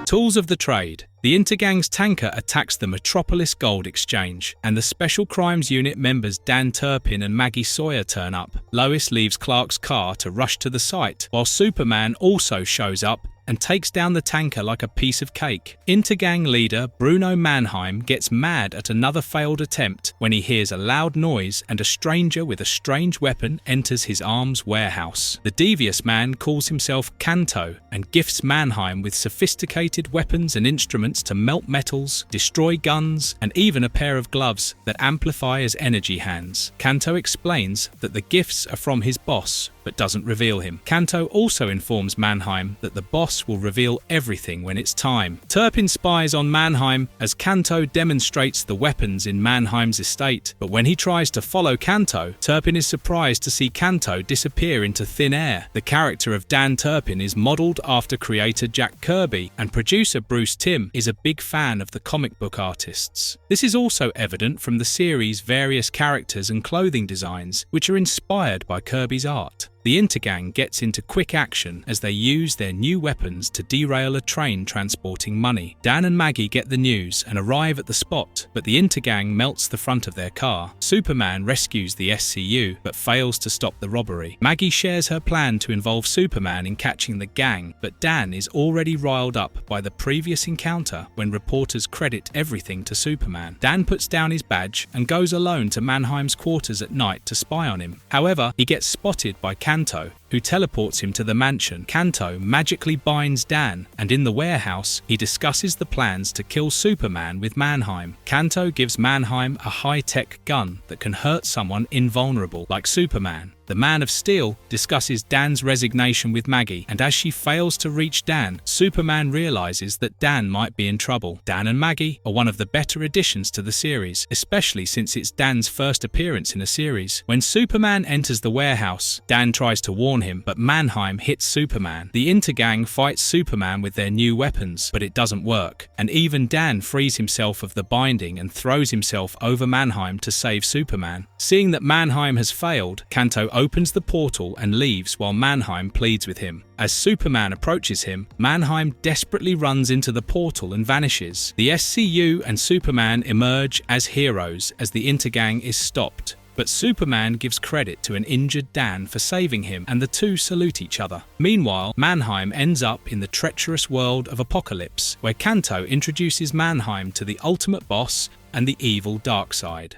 Tools of the trade. The Intergang's tanker attacks the Metropolis Gold Exchange, and the Special Crimes Unit members Dan Turpin and Maggie Sawyer turn up. Lois leaves Clark's car to rush to the site, while Superman also shows up and takes down the tanker like a piece of cake. Intergang leader Bruno Mannheim gets mad at another failed attempt when he hears a loud noise and a stranger with a strange weapon enters his arms warehouse. The devious man calls himself Kanto and gifts Mannheim with sophisticated weapons and instruments to melt metals, destroy guns, and even a pair of gloves that amplify as energy hands. Kanto explains that the gifts are from his boss, but doesn't reveal him. Kanto also informs Mannheim that the boss will reveal everything when it's time. Turpin spies on Mannheim as Kanto demonstrates the weapons in Mannheim's estate, but when he tries to follow Kanto, Turpin is surprised to see Kanto disappear into thin air. The character of Dan Turpin is modelled after creator Jack Kirby, and producer Bruce Timm is a big fan of the comic book artists. This is also evident from the series' various characters and clothing designs, which are inspired by Kirby's art. The Intergang gets into quick action as they use their new weapons to derail a train transporting money. Dan and Maggie get the news and arrive at the spot, but the Intergang melts the front of their car. Superman rescues the SCU, but fails to stop the robbery. Maggie shares her plan to involve Superman in catching the gang, but Dan is already riled up by the previous encounter when reporters credit everything to Superman. Dan puts down his badge and goes alone to Mannheim's quarters at night to spy on him. However, he gets spotted by Kanto, who teleports him to the mansion. Kanto magically binds Dan, and in the warehouse, he discusses the plans to kill Superman with Mannheim. Kanto gives Mannheim a high-tech gun that can hurt someone invulnerable, like Superman. The Man of Steel discusses Dan's resignation with Maggie, and as she fails to reach Dan, Superman realizes that Dan might be in trouble. Dan and Maggie are one of the better additions to the series, especially since it's Dan's first appearance in a series. When Superman enters the warehouse, Dan tries to warn him, but Mannheim hits Superman. The Intergang fights Superman with their new weapons, but it doesn't work, and even Dan frees himself of the binding and throws himself over Mannheim to save Superman. Seeing that Mannheim has failed, Kanto opens the portal and leaves while Mannheim pleads with him. As Superman approaches him, Mannheim desperately runs into the portal and vanishes. The SCU and Superman emerge as heroes as the Intergang is stopped. But Superman gives credit to an injured Dan for saving him, and the two salute each other. Meanwhile, Mannheim ends up in the treacherous world of Apocalypse, where Kanto introduces Mannheim to the ultimate boss and the evil Darkseid.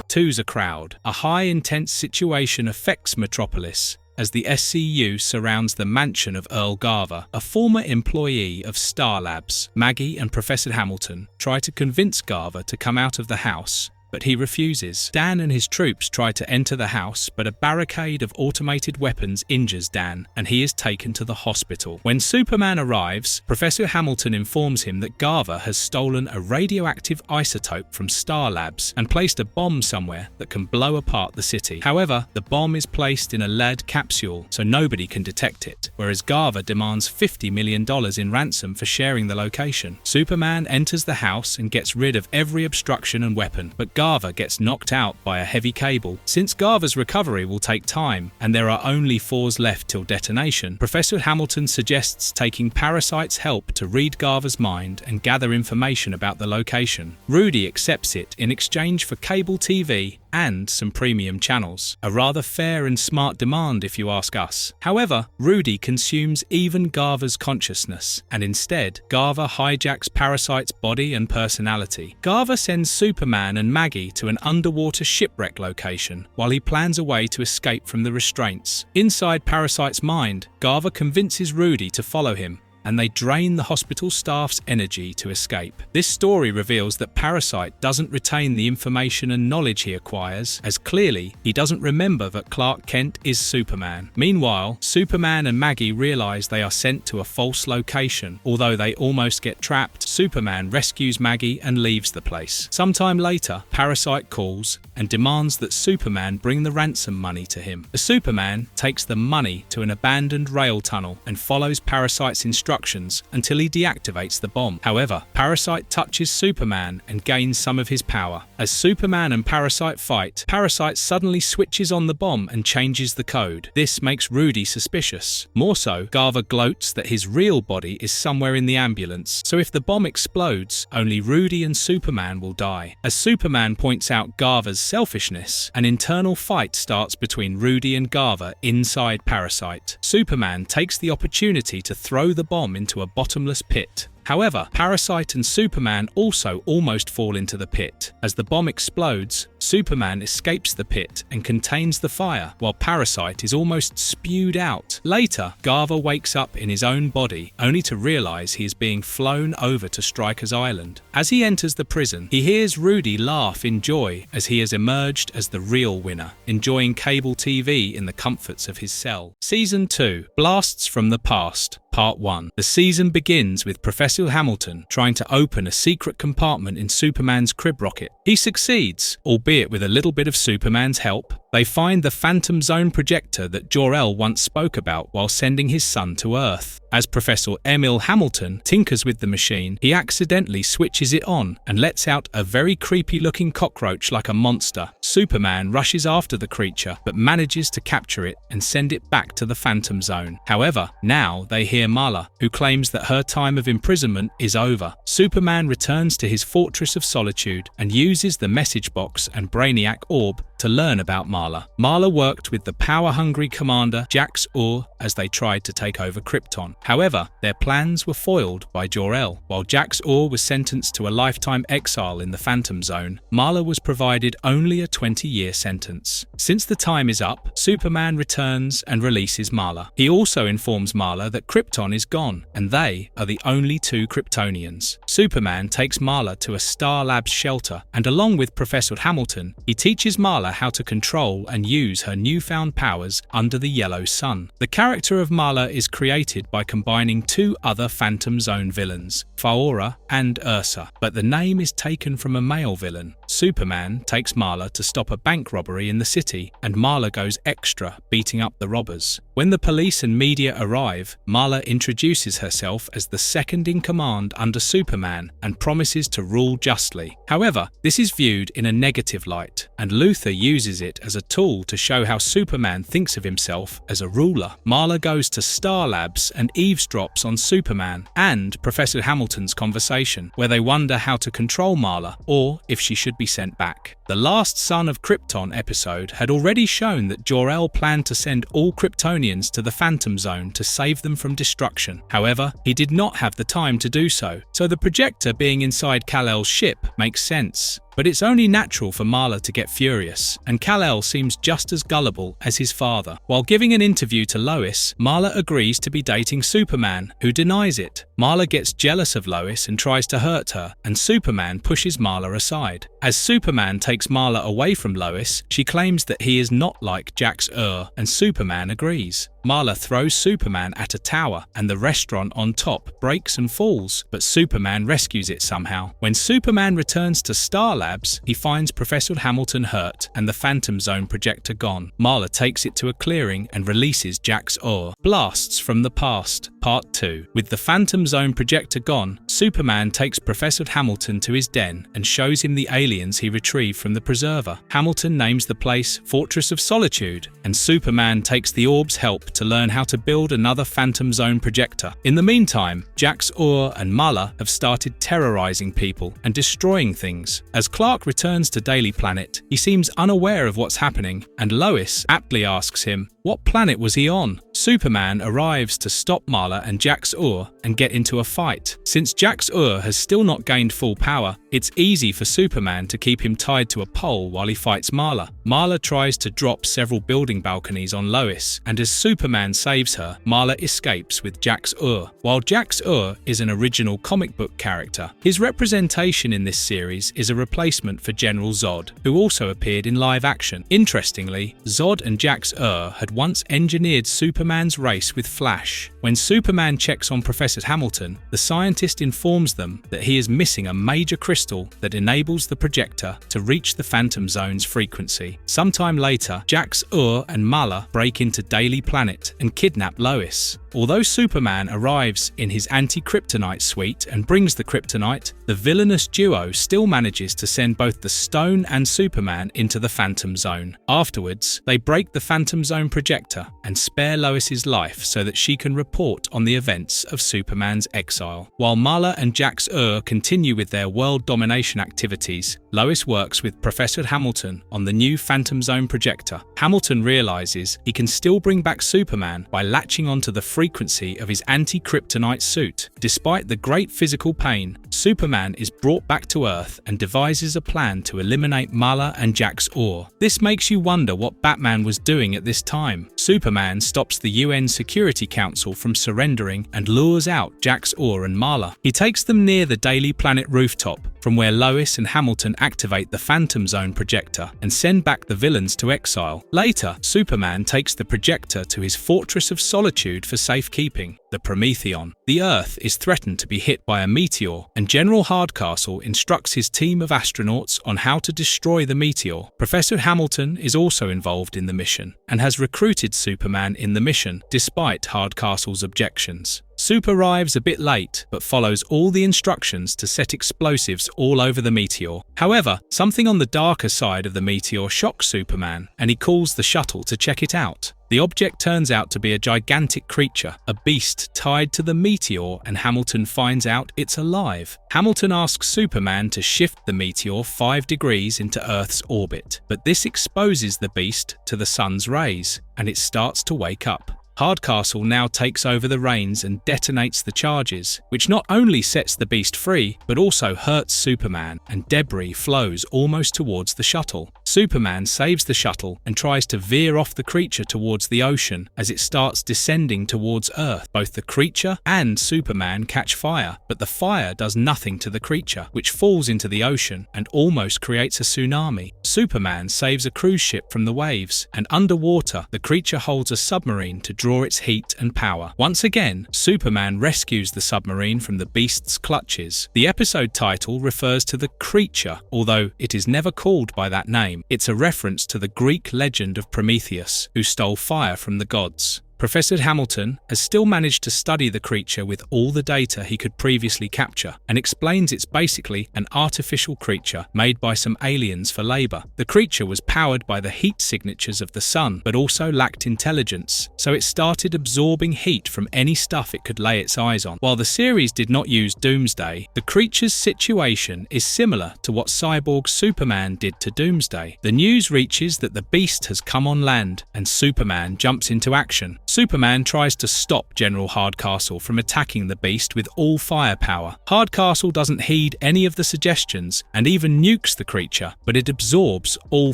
Two's a crowd. A high-intense situation affects Metropolis as the SCU surrounds the mansion of Earl Garver, a former employee of Star Labs. Maggie and Professor Hamilton try to convince Garver to come out of the house, but he refuses. Dan and his troops try to enter the house, but a barricade of automated weapons injures Dan, and he is taken to the hospital. When Superman arrives, Professor Hamilton informs him that Garver has stolen a radioactive isotope from Star Labs and placed a bomb somewhere that can blow apart the city. However, the bomb is placed in a lead capsule, so nobody can detect it, whereas Garver demands $50 million in ransom for sharing the location. Superman enters the house and gets rid of every obstruction and weapon, but Garver gets knocked out by a heavy cable. Since Garver's recovery will take time, and there are only 4s left till detonation, Professor Hamilton suggests taking Parasite's help to read Garver's mind and gather information about the location. Rudy accepts it in exchange for cable TV and some premium channels. A rather fair and smart demand if you ask us. However, Rudy consumes even Garver's consciousness, and instead, Garver hijacks Parasite's body and personality. Garver sends Superman and Maggie to an underwater shipwreck location, while he plans a way to escape from the restraints. Inside Parasite's mind, Garver convinces Rudy to follow him, and they drain the hospital staff's energy to escape. This story reveals that Parasite doesn't retain the information and knowledge he acquires, as clearly he doesn't remember that Clark Kent is Superman. Meanwhile, Superman and Maggie realize they are sent to a false location. Although they almost get trapped, Superman rescues Maggie and leaves the place. Sometime later, Parasite calls and demands that Superman bring the ransom money to him. The Superman takes the money to an abandoned rail tunnel and follows Parasite's instructions instructions until he deactivates the bomb. However, Parasite touches Superman and gains some of his power. As Superman and Parasite fight, Parasite suddenly switches on the bomb and changes the code. This makes Rudy suspicious. More so, Garver gloats that his real body is somewhere in the ambulance, so if the bomb explodes, only Rudy and Superman will die. As Superman points out Garver's selfishness, an internal fight starts between Rudy and Garver inside Parasite. Superman takes the opportunity to throw the bomb into a bottomless pit. However, Parasite and Superman also almost fall into the pit. As the bomb explodes, Superman escapes the pit and contains the fire, while Parasite is almost spewed out. Later, Garver wakes up in his own body, only to realize he is being flown over to Stryker's Island. As he enters the prison, he hears Rudy laugh in joy as he has emerged as the real winner, enjoying cable TV in the comforts of his cell. Season 2, Blasts from the Past. Part 1. The season begins with Professor Hamilton trying to open a secret compartment in Superman's crib rocket. He succeeds, albeit with a little bit of Superman's help. They find the Phantom Zone projector that Jor-El once spoke about while sending his son to Earth. As Professor Emil Hamilton tinkers with the machine, he accidentally switches it on and lets out a very creepy-looking cockroach like a monster. Superman rushes after the creature, but manages to capture it and send it back to the Phantom Zone. However, now they hear Marla, who claims that her time of imprisonment is over. Superman returns to his Fortress of Solitude and uses the message box and Brainiac orb to learn about Marla. Marla worked with the power-hungry commander Jax Ur as they tried to take over Krypton. However, their plans were foiled by Jor-El. While Jax Ur was sentenced to a lifetime exile in the Phantom Zone, Marla was provided only a 20-year sentence. Since the time is up, Superman returns and releases Marla. He also informs Marla that Krypton is gone, and they are the only two Kryptonians. Superman takes Marla to a Star Labs shelter, and along with Professor Hamilton, he teaches Marla how to control and use her newfound powers under the yellow sun. The character of Marla is created by combining two other Phantom Zone villains, Faora and Ursa, but the name is taken from a male villain. Superman takes Marla to stop a bank robbery in the city, and Marla goes extra, beating up the robbers. When the police and media arrive, Marla introduces herself as the second in command under Superman and promises to rule justly. However, this is viewed in a negative light, and Luthor uses it as a tool to show how Superman thinks of himself as a ruler. Marla goes to Star Labs and eavesdrops on Superman and Professor Hamilton's conversation, where they wonder how to control Marla or if she should be sent back. The Last Son of Krypton episode had already shown that Jor-El planned to send all Kryptonians to the Phantom Zone to save them from destruction. However, he did not have the time to do so the projector being inside Kal-El's ship makes sense. But it's only natural for Marla to get furious, and Kal-El seems just as gullible as his father. While giving an interview to Lois, Marla agrees to be dating Superman, who denies it. Marla gets jealous of Lois and tries to hurt her, and Superman pushes Marla aside. As Superman takes Marla away from Lois, she claims that he is not like Jax Ur, and Superman agrees. Marla throws Superman at a tower, and the restaurant on top breaks and falls, but Superman rescues it somehow. When Superman returns to Star Labs, he finds Professor Hamilton hurt and the Phantom Zone projector gone. Marla takes it to a clearing and releases Jax Ur. Blasts from the Past, Part 2. With the Phantom Zone projector gone, Superman takes Professor Hamilton to his den and shows him the aliens he retrieved from the Preserver. Hamilton names the place Fortress of Solitude, and Superman takes the orb's help to learn how to build another Phantom Zone projector. In the meantime, Jax Ur and Marla have started terrorizing people and destroying things. As Clark returns to Daily Planet, he seems unaware of what's happening, and Lois aptly asks him, what planet was he on? Superman arrives to stop Marla and Jax Ur and get into a fight. Since Jax Ur has still not gained full power, it's easy for Superman to keep him tied to a pole while he fights Marla. Marla tries to drop several building balconies on Lois, and as Superman saves her, Marla escapes with Jax Ur. While Jax Ur is an original comic book character, his representation in this series is a replacement for General Zod, who also appeared in live action. Interestingly, Zod and Jax Ur had once engineered Superman Superman's race with Flash. When Superman checks on Professor Hamilton, the scientist informs them that he is missing a major crystal that enables the projector to reach the Phantom Zone's frequency. Sometime later, Jax-Ur and Mala break into Daily Planet and kidnap Lois. Although Superman arrives in his anti-kryptonite suite and brings the kryptonite, the villainous duo still manages to send both the Stone and Superman into the Phantom Zone. Afterwards, they break the Phantom Zone projector and spare Lois's life so that she can report on the events of Superman's exile. While Mala and Jax-Ur continue with their world domination activities, Lois works with Professor Hamilton on the new Phantom Zone projector. Hamilton realizes he can still bring back Superman by latching onto the frequency of his anti-kryptonite suit. Despite the great physical pain, Superman is brought back to Earth and devises a plan to eliminate Mala and Jax-Ur. This makes you wonder what Batman was doing at this time. Superman stops the UN Security Council from surrendering and lures out Jax-Ur and Mala. He takes them near the Daily Planet rooftop, from where Lois and Hamilton activate the Phantom Zone projector and send back the villains to exile. Later, Superman takes the projector to his Fortress of Solitude for safekeeping, the Prometheon. The Earth is threatened to be hit by a meteor, and General Hardcastle instructs his team of astronauts on how to destroy the meteor. Professor Hamilton is also involved in the mission, and has recruited Superman in the mission, despite Hardcastle's objections. Soup arrives a bit late, but follows all the instructions to set explosives all over the meteor. However, something on the darker side of the meteor shocks Superman, and he calls the shuttle to check it out. The object turns out to be a gigantic creature, a beast tied to the meteor, and Hamilton finds out it's alive. Hamilton asks Superman to shift the meteor 5 degrees into Earth's orbit, but this exposes the beast to the sun's rays, and it starts to wake up. Hardcastle now takes over the reins and detonates the charges, which not only sets the beast free, but also hurts Superman, and debris flows almost towards the shuttle. Superman saves the shuttle and tries to veer off the creature towards the ocean as it starts descending towards Earth. Both the creature and Superman catch fire, but the fire does nothing to the creature, which falls into the ocean and almost creates a tsunami. Superman saves a cruise ship from the waves, and underwater, the creature holds a submarine to draw its heat and power. Once again, Superman rescues the submarine from the beast's clutches. The episode title refers to the creature, although it is never called by that name. It's a reference to the Greek legend of Prometheus, who stole fire from the gods. Professor Hamilton has still managed to study the creature with all the data he could previously capture, and explains it's basically an artificial creature made by some aliens for labor. The creature was powered by the heat signatures of the sun, but also lacked intelligence, so it started absorbing heat from any stuff it could lay its eyes on. While the series did not use Doomsday, the creature's situation is similar to what cyborg Superman did to Doomsday. The news reaches that the beast has come on land, and Superman jumps into action. Superman tries to stop General Hardcastle from attacking the beast with all firepower. Hardcastle doesn't heed any of the suggestions and even nukes the creature, but it absorbs all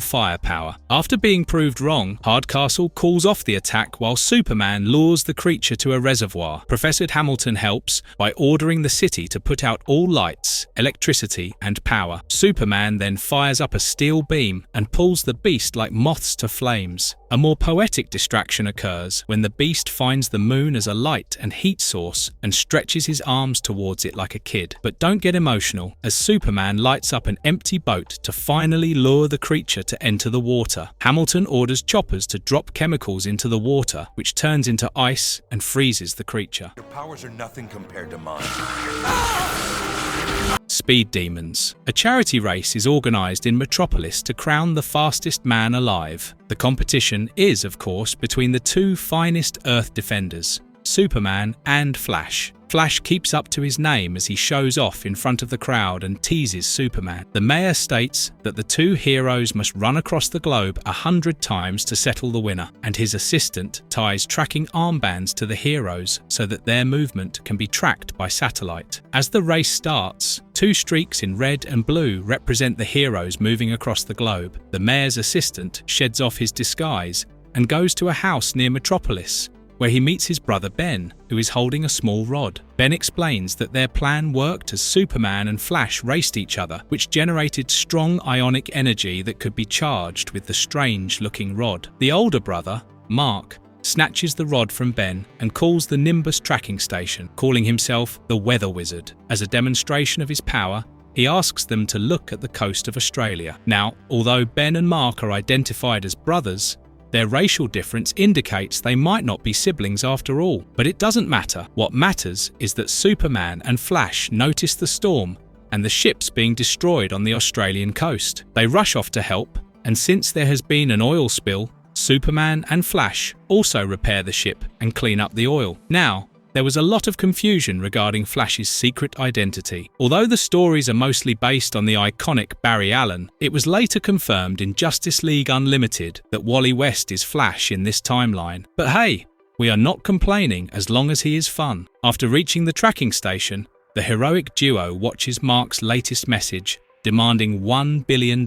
firepower. After being proved wrong, Hardcastle calls off the attack while Superman lures the creature to a reservoir. Professor Hamilton helps by ordering the city to put out all lights, electricity, and power. Superman then fires up a steel beam and pulls the beast like moths to flames. A more poetic distraction occurs when the beast finds the moon as a light and heat source and stretches his arms towards it like a kid. But don't get emotional, as Superman lights up an empty boat to finally lure the creature to enter the water. Hamilton orders choppers to drop chemicals into the water, which turns into ice and freezes the creature. Your powers are nothing compared to mine. Speed Demons. A charity race is organised in Metropolis to crown the fastest man alive. The competition is, of course, between the two finest Earth defenders, Superman and Flash. Flash keeps up to his name as he shows off in front of the crowd and teases Superman. The mayor states that the two heroes must run across the globe 100 times to settle the winner, and his assistant ties tracking armbands to the heroes so that their movement can be tracked by satellite. As the race starts, two streaks in red and blue represent the heroes moving across the globe. The mayor's assistant sheds off his disguise and goes to a house near Metropolis, where he meets his brother Ben, who is holding a small rod. Ben explains that their plan worked as Superman and Flash raced each other, which generated strong ionic energy that could be charged with the strange-looking rod. The older brother, Mark, snatches the rod from Ben and calls the Nimbus tracking station, calling himself the Weather Wizard. As a demonstration of his power, he asks them to look at the coast of Australia. Now, although Ben and Mark are identified as brothers, their racial difference indicates they might not be siblings after all. But it doesn't matter. What matters is that Superman and Flash notice the storm and the ships being destroyed on the Australian coast. They rush off to help, and since there has been an oil spill, Superman and Flash also repair the ship and clean up the oil. Now, there was a lot of confusion regarding Flash's secret identity. Although the stories are mostly based on the iconic Barry Allen, it was later confirmed in Justice League Unlimited that Wally West is Flash in this timeline. But hey, we are not complaining as long as he is fun. After reaching the tracking station, the heroic duo watches Mark's latest message, demanding $1 billion.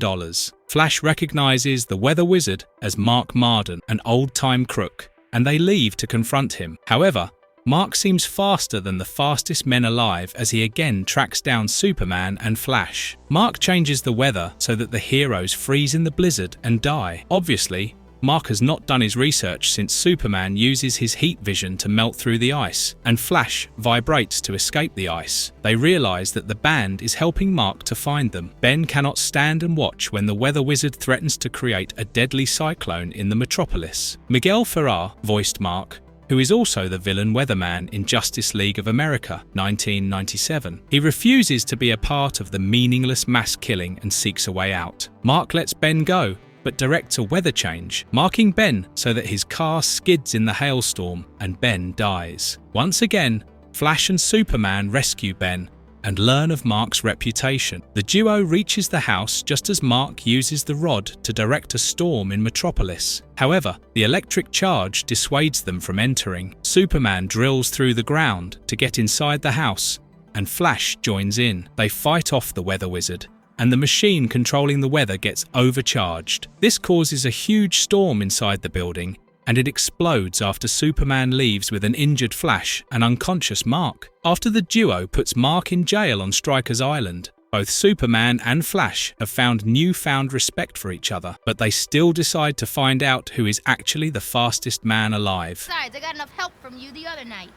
Flash recognizes the Weather Wizard as Mark Marden, an old-time crook, and they leave to confront him. However, Mark seems faster than the fastest men alive as he again tracks down Superman and Flash. Mark changes the weather so that the heroes freeze in the blizzard and die. Obviously, Mark has not done his research since Superman uses his heat vision to melt through the ice, and Flash vibrates to escape the ice. They realize that the band is helping Mark to find them. Ben cannot stand and watch when the Weather Wizard threatens to create a deadly cyclone in the metropolis. Miguel Ferrer voiced Mark, who is also the villain Weatherman in Justice League of America, 1997. He refuses to be a part of the meaningless mass killing and seeks a way out. Mark lets Ben go, but directs a weather change, marking Ben so that his car skids in the hailstorm and Ben dies. Once again, Flash and Superman rescue Ben and learn of Mark's reputation. The duo reaches the house just as Mark uses the rod to direct a storm in Metropolis. However, the electric charge dissuades them from entering. Superman drills through the ground to get inside the house, and Flash joins in. They fight off the Weather Wizard, and the machine controlling the weather gets overcharged. This causes a huge storm inside the building, and it explodes after Superman leaves with an injured Flash and unconscious Mark. After the duo puts Mark in jail on Stryker's Island, both Superman and Flash have found newfound respect for each other, but they still decide to find out who is actually the fastest man alive. Besides, I got enough help from you the other night.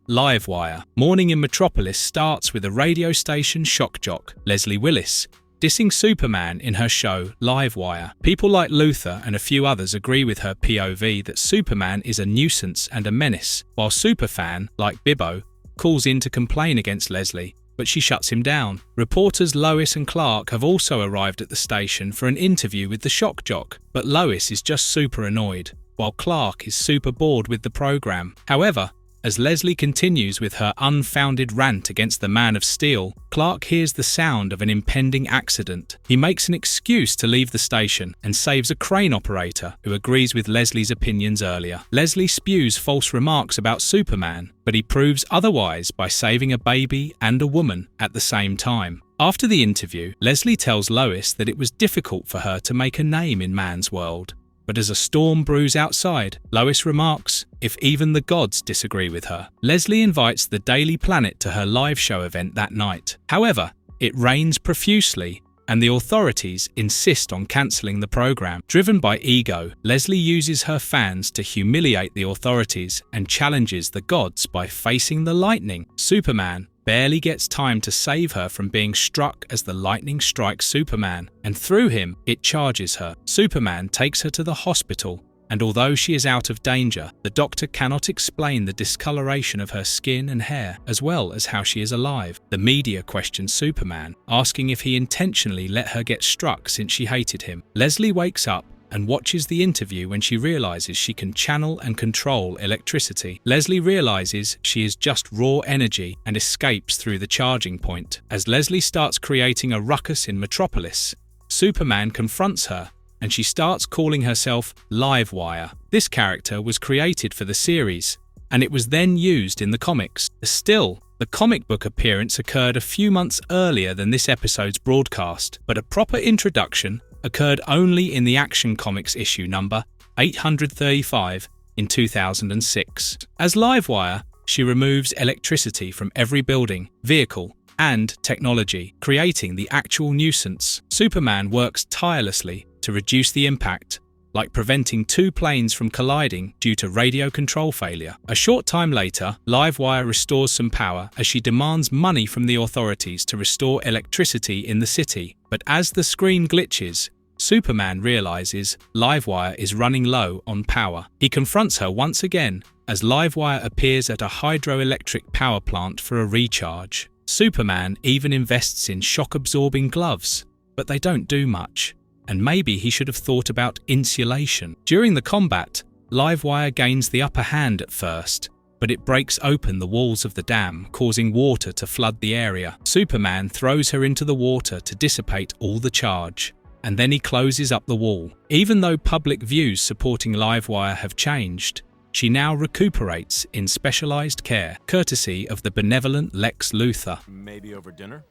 Livewire. Morning in Metropolis starts with a radio station shock jock, Leslie Willis, dissing Superman in her show Livewire. People like Luther and a few others agree with her POV that Superman is a nuisance and a menace, while Superfan, like Bibbo, calls in to complain against Leslie, but she shuts him down. Reporters Lois and Clark have also arrived at the station for an interview with the shock jock, but Lois is just super annoyed, while Clark is super bored with the program. However, as Leslie continues with her unfounded rant against the Man of Steel, Clark hears the sound of an impending accident. He makes an excuse to leave the station and saves a crane operator who agrees with Leslie's opinions earlier. Leslie spews false remarks about Superman, but he proves otherwise by saving a baby and a woman at the same time. After the interview, Leslie tells Lois that it was difficult for her to make a name in man's world. But as a storm brews outside, Lois remarks, if even the gods disagree with her. Leslie invites the Daily Planet to her live show event that night. However, it rains profusely, and the authorities insist on cancelling the program. Driven by ego, Leslie uses her fans to humiliate the authorities and challenges the gods by facing the lightning. Superman barely gets time to save her from being struck as the lightning strikes Superman, and through him, it charges her. Superman takes her to the hospital, and although she is out of danger, the doctor cannot explain the discoloration of her skin and hair, as well as how she is alive. The media questions Superman, asking if he intentionally let her get struck since she hated him. Leslie wakes up and watches the interview when she realizes she can channel and control electricity. Leslie realizes she is just raw energy and escapes through the charging point. As Leslie starts creating a ruckus in Metropolis, Superman confronts her and she starts calling herself Livewire. This character was created for the series, and it was then used in the comics. Still, the comic book appearance occurred a few months earlier than this episode's broadcast, but a proper introduction occurred only in the Action Comics issue number 835 in 2006. As Livewire, she removes electricity from every building, vehicle, and technology, creating the actual nuisance. Superman works tirelessly to reduce the impact, like preventing two planes from colliding due to radio control failure. A short time later, Livewire restores some power as she demands money from the authorities to restore electricity in the city. But as the screen glitches, Superman realizes Livewire is running low on power. He confronts her once again as Livewire appears at a hydroelectric power plant for a recharge. Superman even invests in shock-absorbing gloves, but they don't do much, and maybe he should have thought about insulation. During the combat, Livewire gains the upper hand at first, but it breaks open the walls of the dam, causing water to flood the area. Superman throws her into the water to dissipate all the charge, and then he closes up the wall. Even though public views supporting Livewire have changed, she now recuperates in specialized care, courtesy of the benevolent Lex Luthor. Maybe over dinner?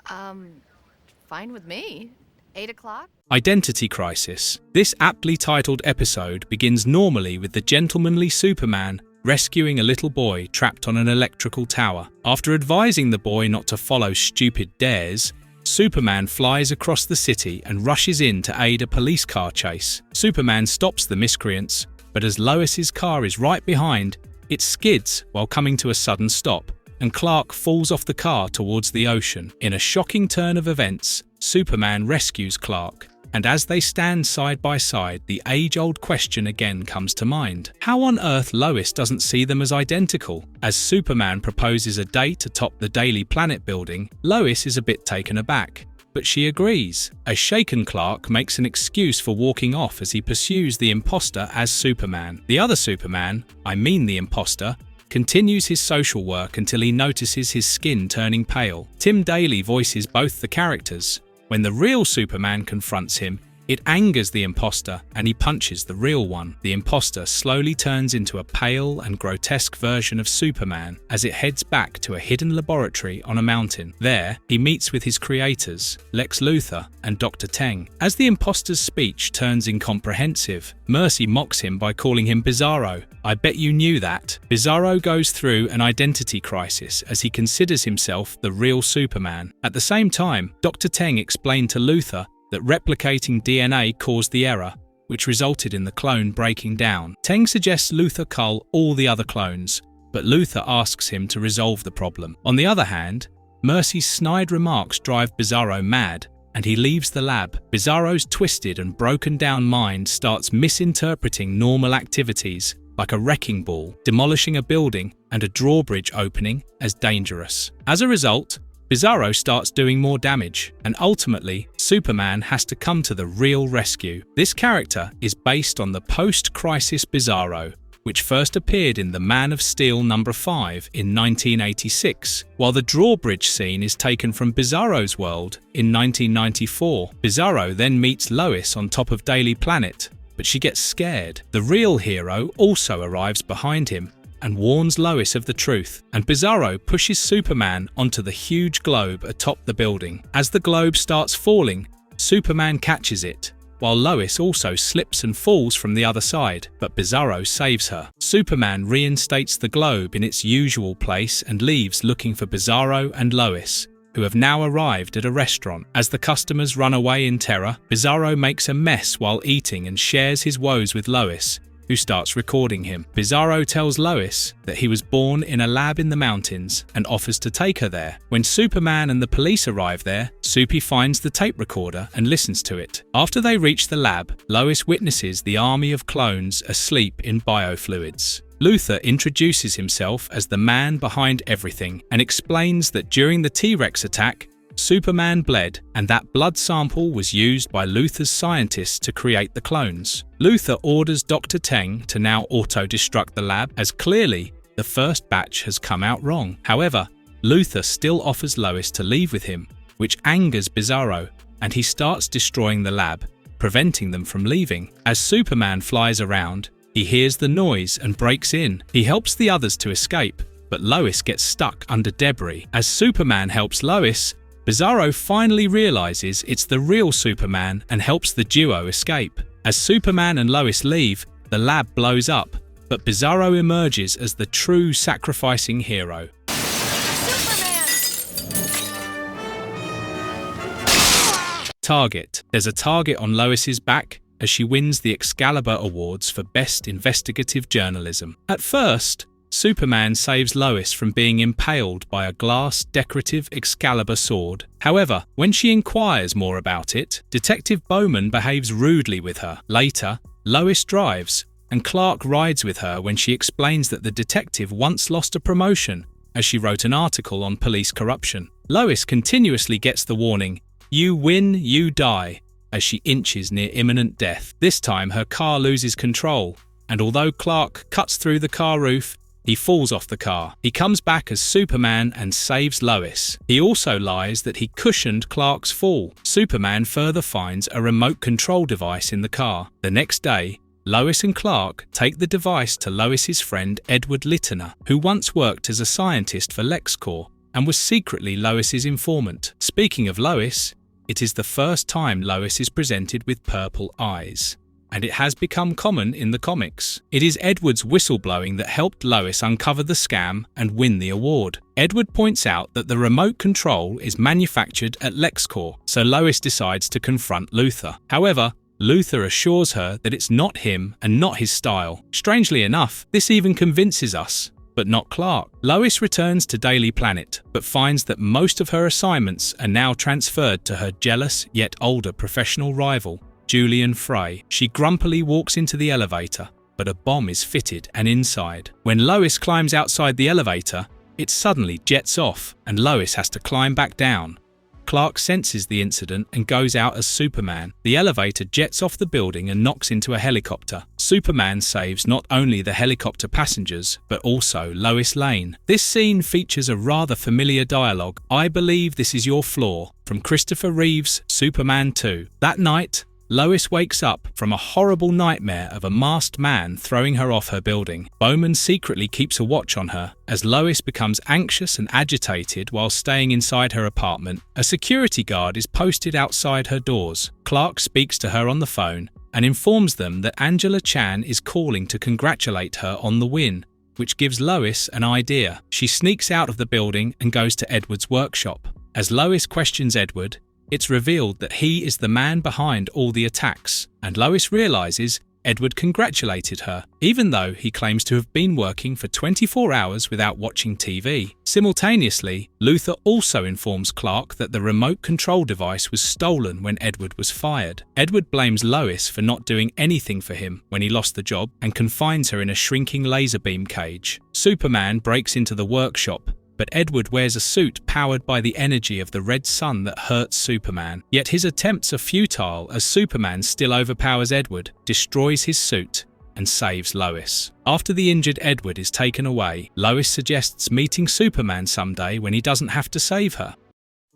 Fine with me. 8 o'clock? Identity Crisis. This aptly titled episode begins normally with the gentlemanly Superman rescuing a little boy trapped on an electrical tower. After advising the boy not to follow stupid dares, Superman flies across the city and rushes in to aid a police car chase. Superman stops the miscreants, but as Lois's car is right behind, it skids while coming to a sudden stop, and Clark falls off the car towards the ocean. In a shocking turn of events, Superman rescues Clark, and as they stand side by side, the age-old question again comes to mind. How on earth Lois doesn't see them as identical? As Superman proposes a date atop the Daily Planet building, Lois is a bit taken aback, but she agrees. A shaken Clark makes an excuse for walking off as he pursues the imposter as Superman. The other Superman, the imposter, continues his social work until he notices his skin turning pale. Tim Daly voices both the characters. When the real Superman confronts him, it angers the imposter and he punches the real one. The imposter slowly turns into a pale and grotesque version of Superman as it heads back to a hidden laboratory on a mountain. There, he meets with his creators, Lex Luthor and Dr. Teng. As the imposter's speech turns incomprehensive, Mercy mocks him by calling him Bizarro. I bet you knew that. Bizarro goes through an identity crisis as he considers himself the real Superman. At the same time, Dr. Teng explained to Luthor that replicating DNA caused the error, which resulted in the clone breaking down. Teng suggests Luthor cull all the other clones, but Luthor asks him to resolve the problem. On the other hand, Mercy's snide remarks drive Bizarro mad, and he leaves the lab. Bizarro's twisted and broken down mind starts misinterpreting normal activities, like a wrecking ball, demolishing a building, and a drawbridge opening, as dangerous. As a result, Bizarro starts doing more damage, and ultimately, Superman has to come to the real rescue. This character is based on the post-crisis Bizarro, which first appeared in The Man of Steel #5 in 1986, while the drawbridge scene is taken from Bizarro's world in 1994. Bizarro then meets Lois on top of Daily Planet, but she gets scared. The real hero also arrives behind him and warns Lois of the truth, and Bizarro pushes Superman onto the huge globe atop the building. As the globe starts falling, Superman catches it, while Lois also slips and falls from the other side, but Bizarro saves her. Superman reinstates the globe in its usual place and leaves looking for Bizarro and Lois, who have now arrived at a restaurant. As the customers run away in terror, Bizarro makes a mess while eating and shares his woes with Lois, who starts recording him. Bizarro tells Lois that he was born in a lab in the mountains and offers to take her there. When Superman and the police arrive there, Soupy finds the tape recorder and listens to it. After they reach the lab, Lois witnesses the army of clones asleep in biofluids. Luthor introduces himself as the man behind everything and explains that during the T-Rex attack, Superman bled, and that blood sample was used by Luthor's scientists to create the clones. Luthor orders Dr. Teng to now auto-destruct the lab, as clearly the first batch has come out wrong. However, Luthor still offers Lois to leave with him, which angers Bizarro, and he starts destroying the lab, preventing them from leaving. As Superman flies around, he hears the noise and breaks in. He helps the others to escape, but Lois gets stuck under debris. As Superman helps Lois, Bizarro finally realizes it's the real Superman and helps the duo escape. As Superman and Lois leave, the lab blows up, but Bizarro emerges as the true sacrificing hero. Target. There's a target on Lois's back, as she wins the Excalibur Awards for Best Investigative Journalism. At first, Superman saves Lois from being impaled by a glass decorative Excalibur sword. However, when she inquires more about it, Detective Bowman behaves rudely with her. Later, Lois drives, and Clark rides with her when she explains that the detective once lost a promotion as she wrote an article on police corruption. Lois continuously gets the warning, "You win, you die," as she inches near imminent death. This time her car loses control, and although Clark cuts through the car roof, he falls off the car. He comes back as Superman and saves Lois. He also lies that he cushioned Clark's fall. Superman further finds a remote control device in the car. The next day, Lois and Clark take the device to Lois's friend Edward Littner, who once worked as a scientist for LexCorp and was secretly Lois's informant. Speaking of Lois, it is the first time Lois is presented with purple eyes, and it has become common in the comics. It is Edward's whistleblowing that helped Lois uncover the scam and win the award. Edward points out that the remote control is manufactured at LexCorp, so Lois decides to confront Luthor. However, Luthor assures her that it's not him and not his style. Strangely enough, this even convinces us, but not Clark. Lois returns to Daily Planet, but finds that most of her assignments are now transferred to her jealous yet older professional rival, Julian Frey. She grumpily walks into the elevator, but a bomb is fitted and inside. When Lois climbs outside the elevator, it suddenly jets off, and Lois has to climb back down. Clark senses the incident and goes out as Superman. The elevator jets off the building and knocks into a helicopter. Superman saves not only the helicopter passengers, but also Lois Lane. This scene features a rather familiar dialogue, "I believe this is your flaw," from Christopher Reeve's Superman 2. That night, Lois wakes up from a horrible nightmare of a masked man throwing her off her building. Bowman secretly keeps a watch on her. As Lois becomes anxious and agitated while staying inside her apartment, a security guard is posted outside her doors. Clark speaks to her on the phone and informs them that Angela Chan is calling to congratulate her on the win, which gives Lois an idea. She sneaks out of the building and goes to Edward's workshop. As Lois questions Edward, it's revealed that he is the man behind all the attacks, and Lois realizes Edward congratulated her, even though he claims to have been working for 24 hours without watching TV. Simultaneously, Luthor also informs Clark that the remote control device was stolen when Edward was fired. Edward blames Lois for not doing anything for him when he lost the job and confines her in a shrinking laser beam cage. Superman breaks into the workshop, but Edward wears a suit powered by the energy of the red sun that hurts Superman. Yet his attempts are futile as Superman still overpowers Edward, destroys his suit, and saves Lois. After the injured Edward is taken away, Lois suggests meeting Superman someday when he doesn't have to save her.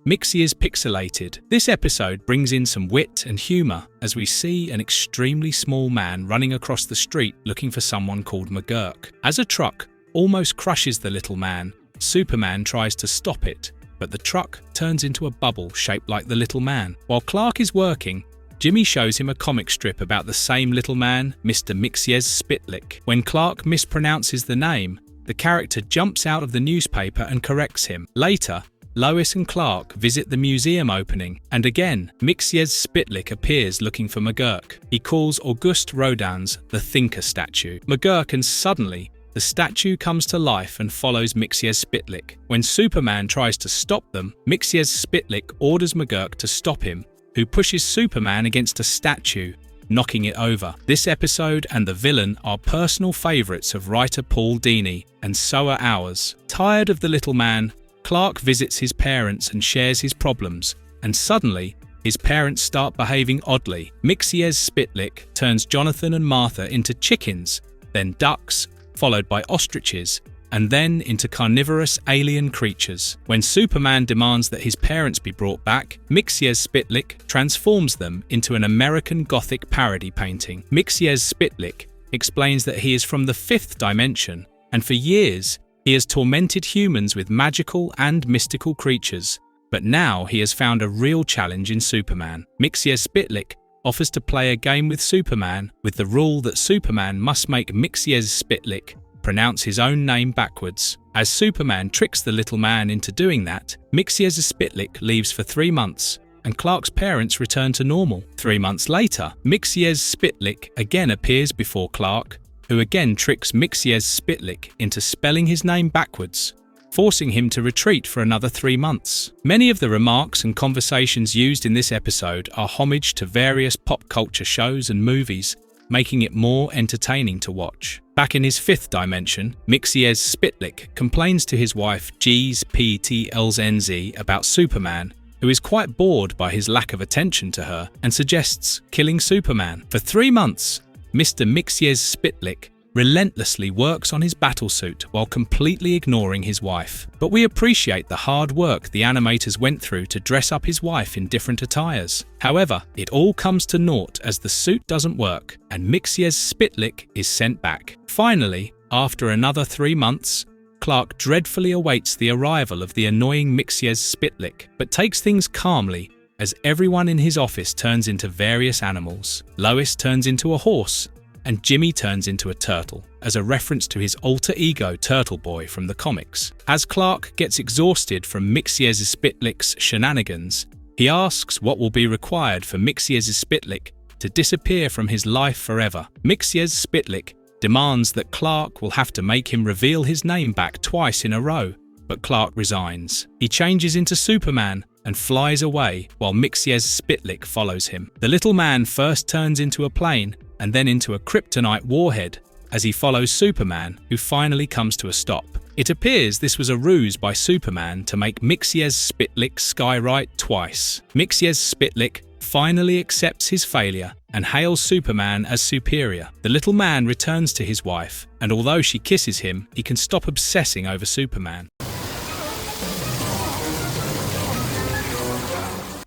Mixier's Pixelated. This episode brings in some wit and humour as we see an extremely small man running across the street looking for someone called McGurk. As a truck almost crushes the little man, Superman tries to stop it, but the truck turns into a bubble shaped like the little man. While Clark is working, Jimmy shows him a comic strip about the same little man, Mr. Mixiez Spitlick. When Clark mispronounces the name, the character jumps out of the newspaper and corrects him. Later, Lois and Clark visit the museum opening, and again, Mixiez Spitlick appears looking for McGurk. He calls Auguste Rodin's The Thinker statue McGurk, and suddenly, the statue comes to life and follows Mixiez Spitlick. When Superman tries to stop them, Mixiez Spitlick orders McGurk to stop him, who pushes Superman against a statue, knocking it over. This episode and the villain are personal favourites of writer Paul Dini, and so are ours. Tired of the little man, Clark visits his parents and shares his problems, and suddenly, his parents start behaving oddly. Mixiez Spitlick turns Jonathan and Martha into chickens, then ducks, followed by ostriches, and then into carnivorous alien creatures. When Superman demands that his parents be brought back, Mixiez Spitlick transforms them into an American Gothic parody painting. Mixiez Spitlick explains that he is from the 5th dimension, and for years he has tormented humans with magical and mystical creatures, but now he has found a real challenge in Superman. Mixiez Spitlick offers to play a game with Superman with the rule that Superman must make Mixiez Spitlick pronounce his own name backwards. As Superman tricks the little man into doing that, Mixiez Spitlick leaves for 3 months and Clark's parents return to normal. 3 months later, Mxyzptlk again appears before Clark, who again tricks Mxyzptlk into spelling his name backwards, forcing him to retreat for another 3 months. Many of the remarks and conversations used in this episode are homage to various pop culture shows and movies, making it more entertaining to watch. Back in his fifth dimension, Mxyzptlk complains to his wife Gzptlznz about Superman, who is quite bored by his lack of attention to her and suggests killing Superman. For 3 months, Mr. Mxyzptlk relentlessly works on his battlesuit while completely ignoring his wife. But we appreciate the hard work the animators went through to dress up his wife in different attires. However, it all comes to naught as the suit doesn't work and Mxyzptlk is sent back. Finally, after another 3 months, Clark dreadfully awaits the arrival of the annoying Mxyzptlk, but takes things calmly as everyone in his office turns into various animals. Lois turns into a horse, and Jimmy turns into a turtle, as a reference to his alter ego Turtle Boy from the comics. As Clark gets exhausted from Mxyzptlk's shenanigans, he asks what will be required for Mxyzptlk to disappear from his life forever. Mxyzptlk demands that Clark will have to make him reveal his name back twice in a row, but Clark resigns. He changes into Superman and flies away while Mxyzptlk follows him. The little man first turns into a plane and then into a kryptonite warhead as he follows Superman, who finally comes to a stop. It appears this was a ruse by Superman to make Mxyzptlk skywrite twice. Mxyzptlk finally accepts his failure and hails Superman as superior. The little man returns to his wife, and although she kisses him, he can stop obsessing over Superman.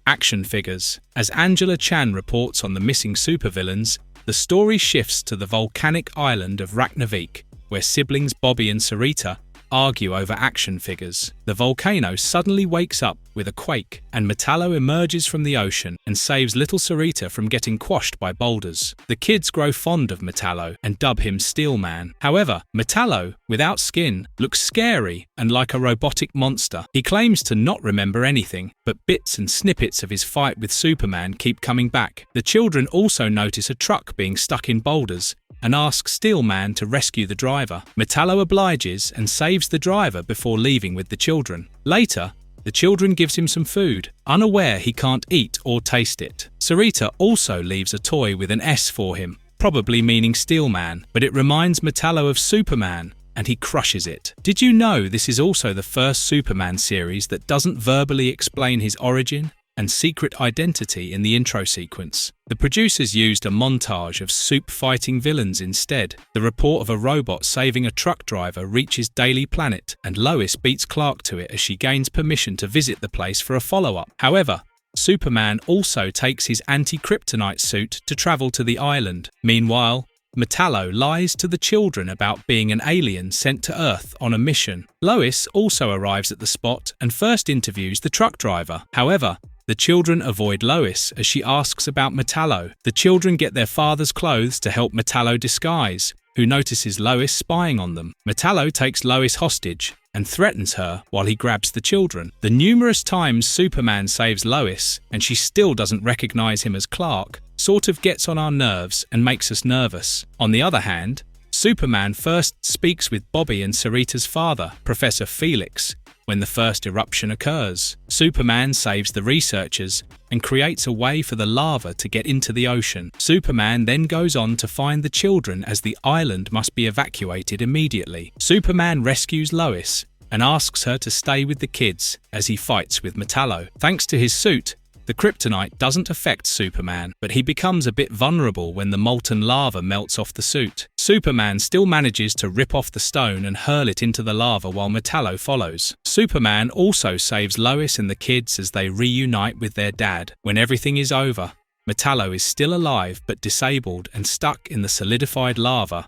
Action figures. As Angela Chan reports on the missing supervillains, the story shifts to the volcanic island of Raknavik, where siblings Bobby and Sarita argue over action figures. The volcano suddenly wakes up with a quake, and Metallo emerges from the ocean and saves little Sarita from getting quashed by boulders. The kids grow fond of Metallo and dub him Steel Man. However, Metallo, without skin, looks scary and like a robotic monster. He claims to not remember anything, but bits and snippets of his fight with Superman keep coming back. The children also notice a truck being stuck in boulders and ask Steel Man to rescue the driver. Metallo obliges and saves the driver before leaving with the children. Later, the children gives him some food, unaware he can't eat or taste it. Sarita also leaves a toy with an S for him, probably meaning Steel Man, but it reminds Metallo of Superman, and he crushes it. Did you know this is also the first Superman series that doesn't verbally explain his origin and secret identity in the intro sequence? The producers used a montage of soup-fighting villains instead. The report of a robot saving a truck driver reaches Daily Planet, and Lois beats Clark to it as she gains permission to visit the place for a follow-up. However, Superman also takes his anti-kryptonite suit to travel to the island. Meanwhile, Metallo lies to the children about being an alien sent to Earth on a mission. Lois also arrives at the spot and first interviews the truck driver. However, the children avoid Lois as she asks about Metallo. The children get their father's clothes to help Metallo disguise, who notices Lois spying on them. Metallo takes Lois hostage and threatens her while he grabs the children. The numerous times Superman saves Lois and she still doesn't recognize him as Clark sort of gets on our nerves and makes us nervous. On the other hand, Superman first speaks with Bobby and Sarita's father, Professor Felix, when the first eruption occurs. Superman saves the researchers and creates a way for the lava to get into the ocean. Superman then goes on to find the children as the island must be evacuated immediately. Superman rescues Lois and asks her to stay with the kids as he fights with Metallo. Thanks to his suit, the kryptonite doesn't affect Superman, but he becomes a bit vulnerable when the molten lava melts off the suit. Superman still manages to rip off the stone and hurl it into the lava while Metallo follows. Superman also saves Lois and the kids as they reunite with their dad. When everything is over, Metallo is still alive but disabled and stuck in the solidified lava.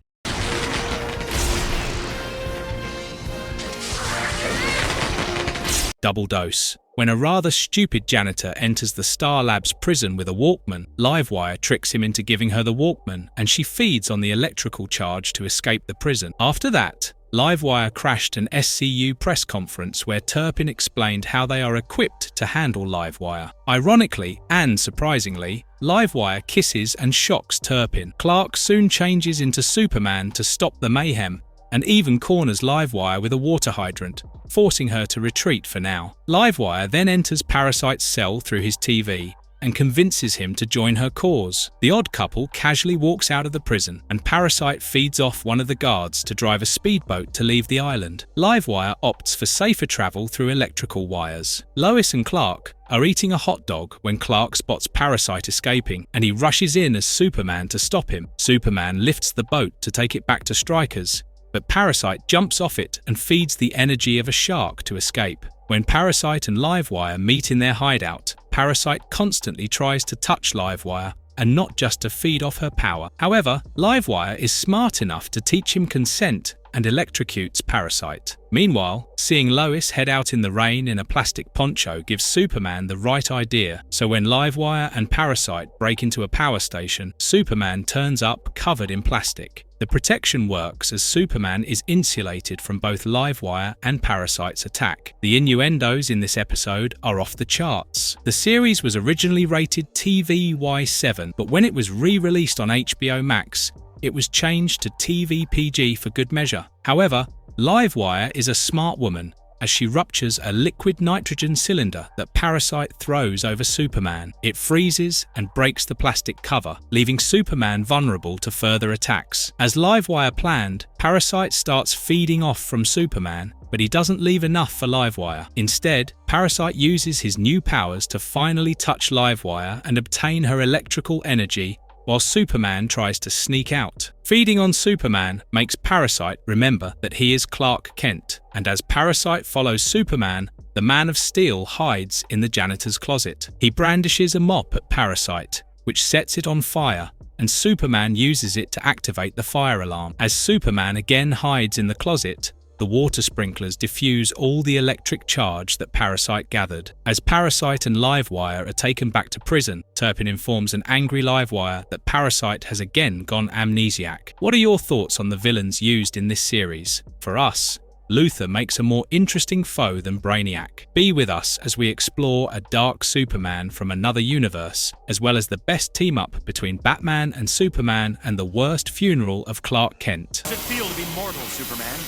Double dose. When a rather stupid janitor enters the Star Labs prison with a Walkman, Livewire tricks him into giving her the Walkman, and she feeds on the electrical charge to escape the prison. After that, Livewire crashed an SCU press conference where Turpin explained how they are equipped to handle Livewire. Ironically, and surprisingly, Livewire kisses and shocks Turpin. Clark soon changes into Superman to stop the mayhem, and even corners Livewire with a water hydrant, forcing her to retreat for now. Livewire then enters Parasite's cell through his TV and convinces him to join her cause. The odd couple casually walks out of the prison, and Parasite feeds off one of the guards to drive a speedboat to leave the island. Livewire opts for safer travel through electrical wires. Lois and Clark are eating a hot dog when Clark spots Parasite escaping, and he rushes in as Superman to stop him. Superman lifts the boat to take it back to Strikers, but Parasite jumps off it and feeds the energy of a shark to escape. When Parasite and Livewire meet in their hideout, Parasite constantly tries to touch Livewire and not just to feed off her power. However, Livewire is smart enough to teach him consent and electrocutes Parasite. Meanwhile, seeing Lois head out in the rain in a plastic poncho gives Superman the right idea, so when Livewire and Parasite break into a power station, Superman turns up covered in plastic. The protection works as Superman is insulated from both Livewire and Parasite's attack. The innuendos in this episode are off the charts. The series was originally rated TVY7, but when it was re-released on HBO Max, it was changed to TV PG for good measure. However, Livewire is a smart woman, as she ruptures a liquid nitrogen cylinder that Parasite throws over Superman. It freezes and breaks the plastic cover, leaving Superman vulnerable to further attacks. As Livewire planned, Parasite starts feeding off from Superman, but he doesn't leave enough for Livewire. Instead, Parasite uses his new powers to finally touch Livewire and obtain her electrical energy, while Superman tries to sneak out. Feeding on Superman makes Parasite remember that he is Clark Kent, and as Parasite follows Superman, the Man of Steel hides in the janitor's closet. He brandishes a mop at Parasite, which sets it on fire, and Superman uses it to activate the fire alarm. As Superman again hides in the closet, the water sprinklers diffuse all the electric charge that Parasite gathered. As Parasite and Livewire are taken back to prison, Turpin informs an angry Livewire that Parasite has again gone amnesiac. What are your thoughts on the villains used in this series? For us, Luthor makes a more interesting foe than Brainiac. Be with us as we explore a dark Superman from another universe, as well as the best team-up between Batman and Superman and the worst funeral of Clark Kent. Does it feel to be mortal, Superman?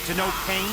To know pain?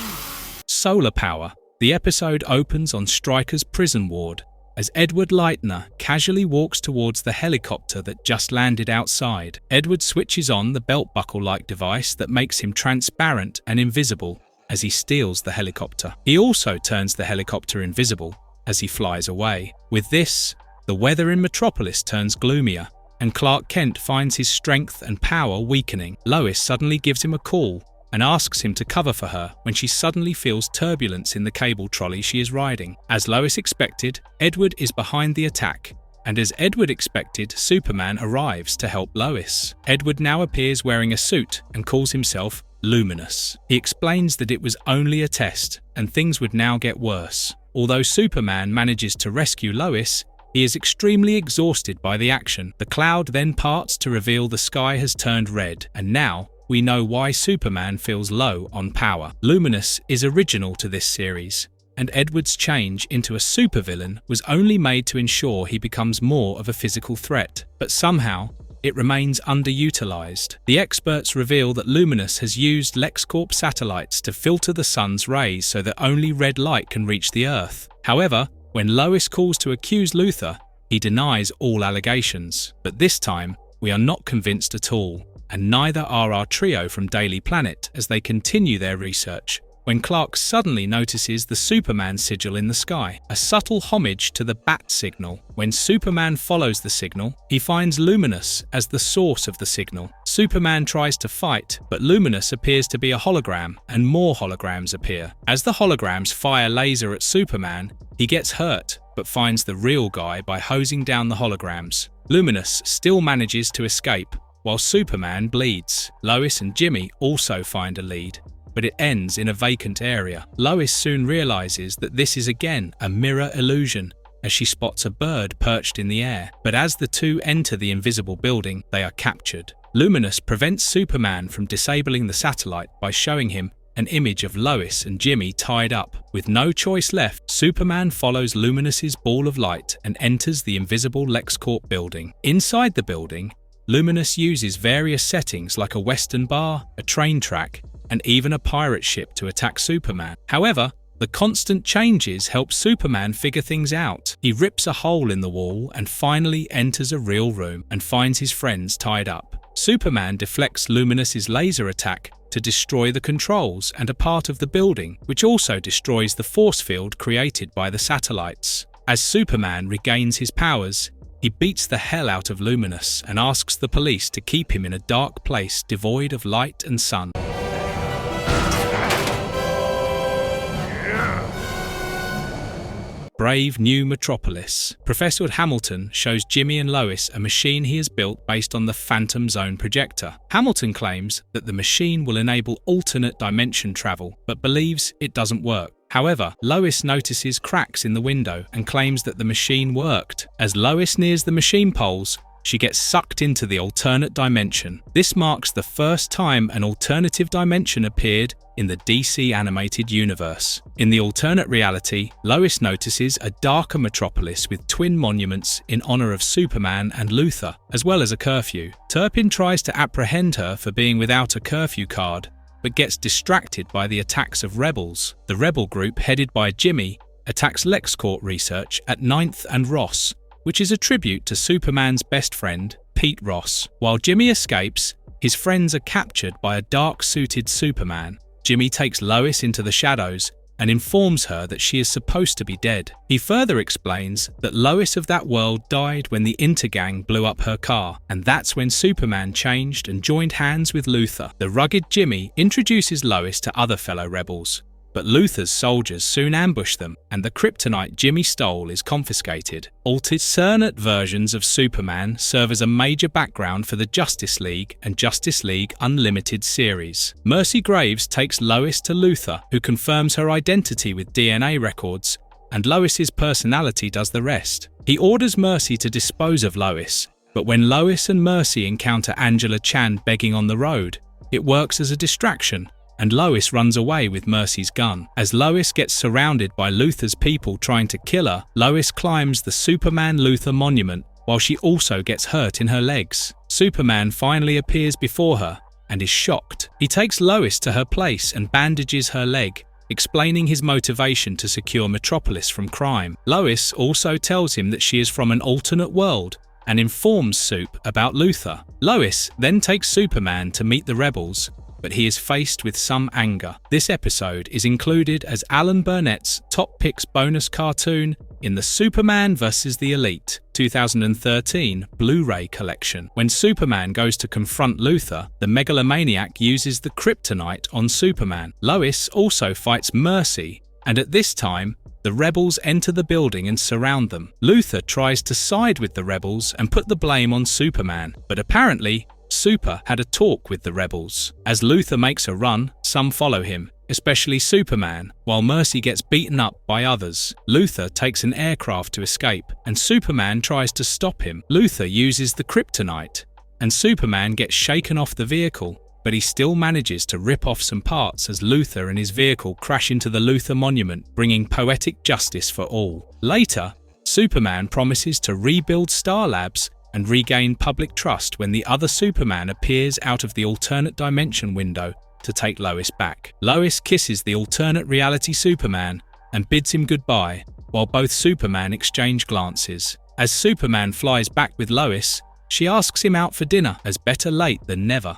Solar Power. The episode opens on Stryker's prison ward, as Edward Leitner casually walks towards the helicopter that just landed outside. Edward switches on the belt buckle-like device that makes him transparent and invisible as he steals the helicopter. He also turns the helicopter invisible as he flies away. With this, the weather in Metropolis turns gloomier, and Clark Kent finds his strength and power weakening. Lois suddenly gives him a call and asks him to cover for her when she suddenly feels turbulence in the cable trolley she is riding. As Lois expected, Edward is behind the attack, and as Edward expected, Superman arrives to help Lois. Edward now appears wearing a suit and calls himself Luminous. He explains that it was only a test, and things would now get worse. Although Superman manages to rescue Lois, he is extremely exhausted by the action. The cloud then parts to reveal the sky has turned red, and now we know why Superman feels low on power. Luminous is original to this series, and Edward's change into a supervillain was only made to ensure he becomes more of a physical threat, but somehow it remains underutilized. The experts reveal that Luminous has used LexCorp satellites to filter the sun's rays so that only red light can reach the Earth. However, when Lois calls to accuse Luthor, he denies all allegations. But this time, we are not convinced at all, and neither are our trio from Daily Planet as they continue their research, when Clark suddenly notices the Superman sigil in the sky, a subtle homage to the bat signal. When Superman follows the signal, he finds Luminous as the source of the signal. Superman tries to fight, but Luminous appears to be a hologram, and more holograms appear. As the holograms fire laser at Superman, he gets hurt, but finds the real guy by hosing down the holograms. Luminous still manages to escape, while Superman bleeds. Lois and Jimmy also find a lead, but it ends in a vacant area. Lois soon realizes that this is again a mirror illusion, as she spots a bird perched in the air. But as the two enter the invisible building, they are captured. Luminous prevents Superman from disabling the satellite by showing him an image of Lois and Jimmy tied up. With no choice left, Superman follows Luminous's ball of light and enters the invisible LexCorp building. Inside the building, Luminous uses various settings like a western bar, a train track, and even a pirate ship to attack Superman. However, the constant changes help Superman figure things out. He rips a hole in the wall and finally enters a real room and finds his friends tied up. Superman deflects Luminous's laser attack to destroy the controls and a part of the building, which also destroys the force field created by the satellites. As Superman regains his powers, he beats the hell out of Luminous and asks the police to keep him in a dark place devoid of light and sun. Brave new metropolis. Professor Hamilton shows Jimmy and Lois a machine he has built based on the Phantom Zone projector. Hamilton claims that the machine will enable alternate dimension travel, but believes it doesn't work. However, Lois notices cracks in the window and claims that the machine worked. As Lois nears the machine poles, she gets sucked into the alternate dimension. This marks the first time an alternative dimension appeared in the DC animated universe. In the alternate reality, Lois notices a darker metropolis with twin monuments in honor of Superman and Luthor, as well as a curfew. Turpin tries to apprehend her for being without a curfew card, but gets distracted by the attacks of rebels. The rebel group, headed by Jimmy, attacks LexCorp research at 9th and Ross, which is a tribute to Superman's best friend, Pete Ross. While Jimmy escapes, his friends are captured by a dark-suited Superman. Jimmy takes Lois into the shadows and informs her that she is supposed to be dead. He further explains that Lois of that world died when the Intergang blew up her car, and that's when Superman changed and joined hands with Luthor. The rugged Jimmy introduces Lois to other fellow rebels, but Luthor's soldiers soon ambush them, and the kryptonite Jimmy stole is confiscated. Alternate versions of Superman serve as a major background for the Justice League and Justice League Unlimited series. Mercy Graves takes Lois to Luthor, who confirms her identity with DNA records, and Lois's personality does the rest. He orders Mercy to dispose of Lois, but when Lois and Mercy encounter Angela Chan begging on the road, it works as a distraction, and Lois runs away with Mercy's gun. As Lois gets surrounded by Luthor's people trying to kill her, Lois climbs the Superman-Luthor monument while she also gets hurt in her legs. Superman finally appears before her and is shocked. He takes Lois to her place and bandages her leg, explaining his motivation to secure Metropolis from crime. Lois also tells him that she is from an alternate world and informs Supe about Luthor. Lois then takes Superman to meet the rebels, but he is faced with some anger. This episode is included as Alan Burnett's Top Picks bonus cartoon in the Superman vs. the Elite 2013 Blu-ray collection. When Superman goes to confront Luthor, the megalomaniac uses the kryptonite on Superman. Lois also fights Mercy, and at this time, the rebels enter the building and surround them. Luthor tries to side with the rebels and put the blame on Superman, but apparently, Super had a talk with the rebels. As Luthor makes a run, some follow him, especially Superman, while Mercy gets beaten up by others. Luthor takes an aircraft to escape, and Superman tries to stop him. Luthor uses the kryptonite, and Superman gets shaken off the vehicle, but he still manages to rip off some parts as Luthor and his vehicle crash into the Luthor monument, bringing poetic justice for all. Later, Superman promises to rebuild Star Labs and regain public trust when the other Superman appears out of the alternate dimension window to take Lois back. Lois kisses the alternate reality Superman and bids him goodbye, while both Superman exchange glances. As Superman flies back with Lois, she asks him out for dinner, as better late than never.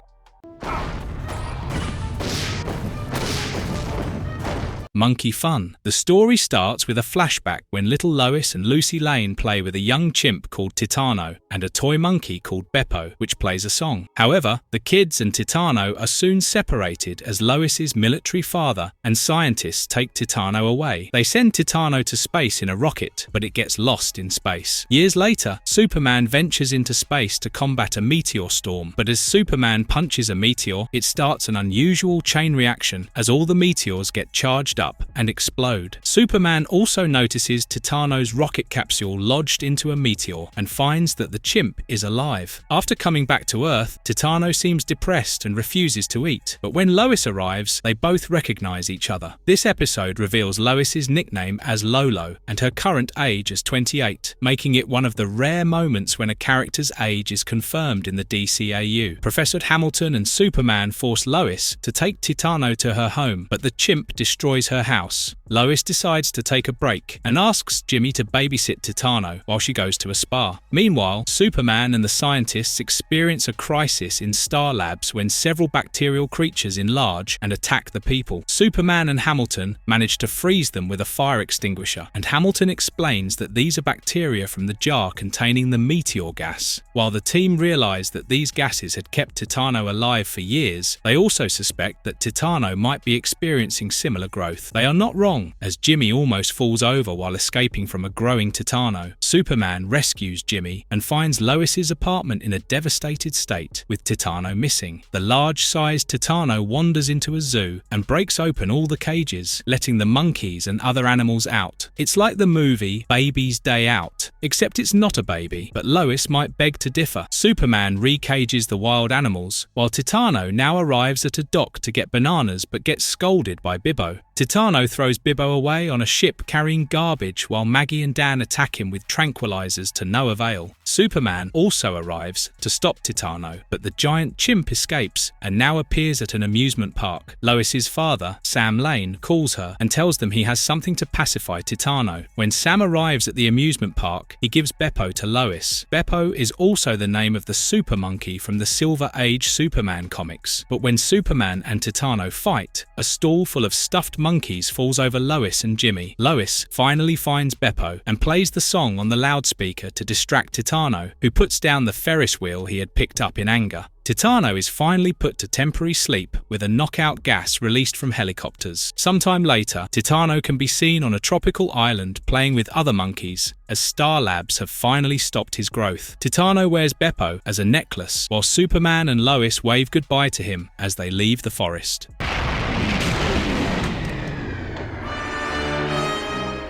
Monkey fun. The story starts with a flashback when little Lois and Lucy Lane play with a young chimp called Titano and a toy monkey called Beppo, which plays a song. However, the kids and Titano are soon separated as Lois's military father and scientists take Titano away. They send Titano to space in a rocket, but it gets lost in space. Years later, Superman ventures into space to combat a meteor storm, but as Superman punches a meteor, it starts an unusual chain reaction as all the meteors get charged up up and explode. Superman also notices Titano's rocket capsule lodged into a meteor and finds that the chimp is alive. After coming back to Earth, Titano seems depressed and refuses to eat. But when Lois arrives, they both recognize each other. This episode reveals Lois's nickname as Lolo and her current age as 28, making it one of the rare moments when a character's age is confirmed in the DCAU. Professor Hamilton and Superman force Lois to take Titano to her home, but the chimp destroys her house. Lois decides to take a break and asks Jimmy to babysit Titano while she goes to a spa. Meanwhile, Superman and the scientists experience a crisis in Star Labs when several bacterial creatures enlarge and attack the people. Superman and Hamilton manage to freeze them with a fire extinguisher, and Hamilton explains that these are bacteria from the jar containing the meteor gas. While the team realize that these gases had kept Titano alive for years, they also suspect that Titano might be experiencing similar growth. They are not wrong, as Jimmy almost falls over while escaping from a growing Titano. Superman rescues Jimmy and finds Lois's apartment in a devastated state, with Titano missing. The large-sized Titano wanders into a zoo and breaks open all the cages, letting the monkeys and other animals out. It's like the movie Baby's Day Out, except it's not a baby, but Lois might beg to differ. Superman recages the wild animals, while Titano now arrives at a dock to get bananas but gets scolded by Bibbo. Titano throws Bibbo away on a ship carrying garbage while Maggie and Dan attack him with tranquilizers to no avail. Superman also arrives to stop Titano, but the giant chimp escapes and now appears at an amusement park. Lois's father, Sam Lane, calls her and tells them he has something to pacify Titano. When Sam arrives at the amusement park, he gives Beppo to Lois. Beppo is also the name of the super monkey from the Silver Age Superman comics. But when Superman and Titano fight, a stall full of stuffed monkeys falls over Lois and Jimmy. Lois finally finds Beppo and plays the song on the loudspeaker to distract Titano, who puts down the Ferris wheel he had picked up in anger. Titano is finally put to temporary sleep with a knockout gas released from helicopters. Sometime later, Titano can be seen on a tropical island playing with other monkeys, as Star Labs have finally stopped his growth. Titano wears Beppo as a necklace, while Superman and Lois wave goodbye to him as they leave the forest.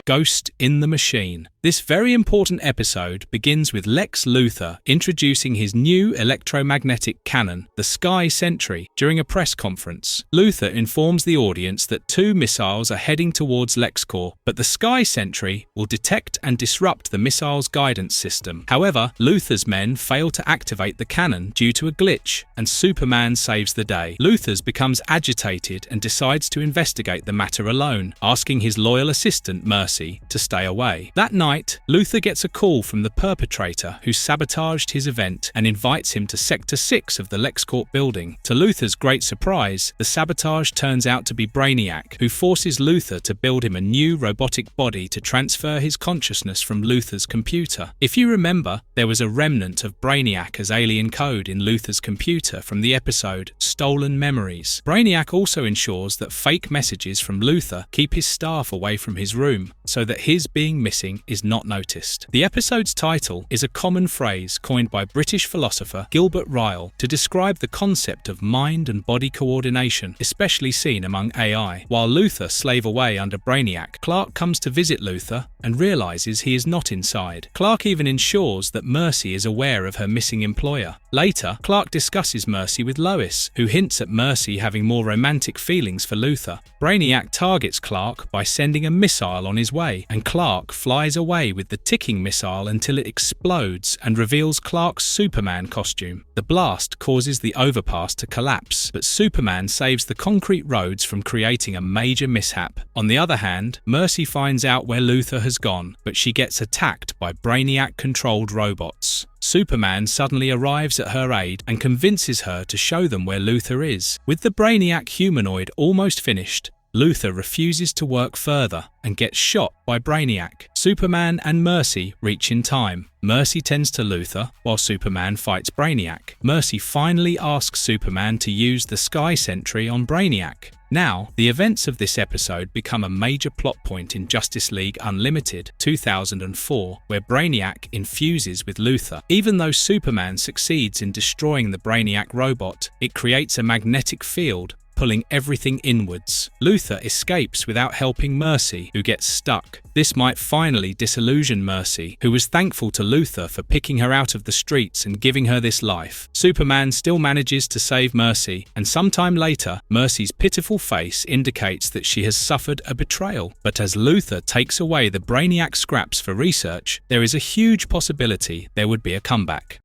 Ghost in the Machine. This very important episode begins with Lex Luthor introducing his new electromagnetic cannon, the Sky Sentry, during a press conference. Luthor informs the audience that 2 missiles are heading towards LexCorp, but the Sky Sentry will detect and disrupt the missile's guidance system. However, Luthor's men fail to activate the cannon due to a glitch, and Superman saves the day. Luthor becomes agitated and decides to investigate the matter alone, asking his loyal assistant Mercy to stay away. That night, Luthor gets a call from the perpetrator who sabotaged his event and invites him to Sector 6 of the LexCorp building. To Luthor's great surprise, the sabotage turns out to be Brainiac, who forces Luthor to build him a new robotic body to transfer his consciousness from Luthor's computer. If you remember, there was a remnant of Brainiac as alien code in Luthor's computer from the episode Stolen Memories. Brainiac also ensures that fake messages from Luthor keep his staff away from his room, so that his being missing is not noticed. The episode's title is a common phrase coined by British philosopher Gilbert Ryle to describe the concept of mind and body coordination, especially seen among AI. While Luthor slave away under Brainiac, Clark comes to visit Luthor and realizes he is not inside. Clark even ensures that Mercy is aware of her missing employer. Later, Clark discusses Mercy with Lois, who hints at Mercy having more romantic feelings for Luthor. Brainiac targets Clark by sending a missile on his way, and Clark flies away with the ticking missile until it explodes and reveals Clark's Superman costume. The blast causes the overpass to collapse, but Superman saves the concrete roads from creating a major mishap. On the other hand, Mercy finds out where Luthor has gone, but she gets attacked by Brainiac-controlled robots. Superman suddenly arrives at her aid and convinces her to show them where Luthor is. With the Brainiac humanoid almost finished, Luthor refuses to work further and gets shot by Brainiac. Superman and Mercy reach in time. Mercy tends to Luthor while Superman fights Brainiac. Mercy finally asks Superman to use the Sky Sentry on Brainiac. Now, the events of this episode become a major plot point in Justice League Unlimited 2004, where Brainiac infuses with Luthor. Even though Superman succeeds in destroying the Brainiac robot, it creates a magnetic field pulling everything inwards. Luther escapes without helping Mercy, who gets stuck. This might finally disillusion Mercy, who was thankful to Luther for picking her out of the streets and giving her this life. Superman still manages to save Mercy, and sometime later, Mercy's pitiful face indicates that she has suffered a betrayal. But as Luther takes away the Brainiac scraps for research, there is a huge possibility there would be a comeback.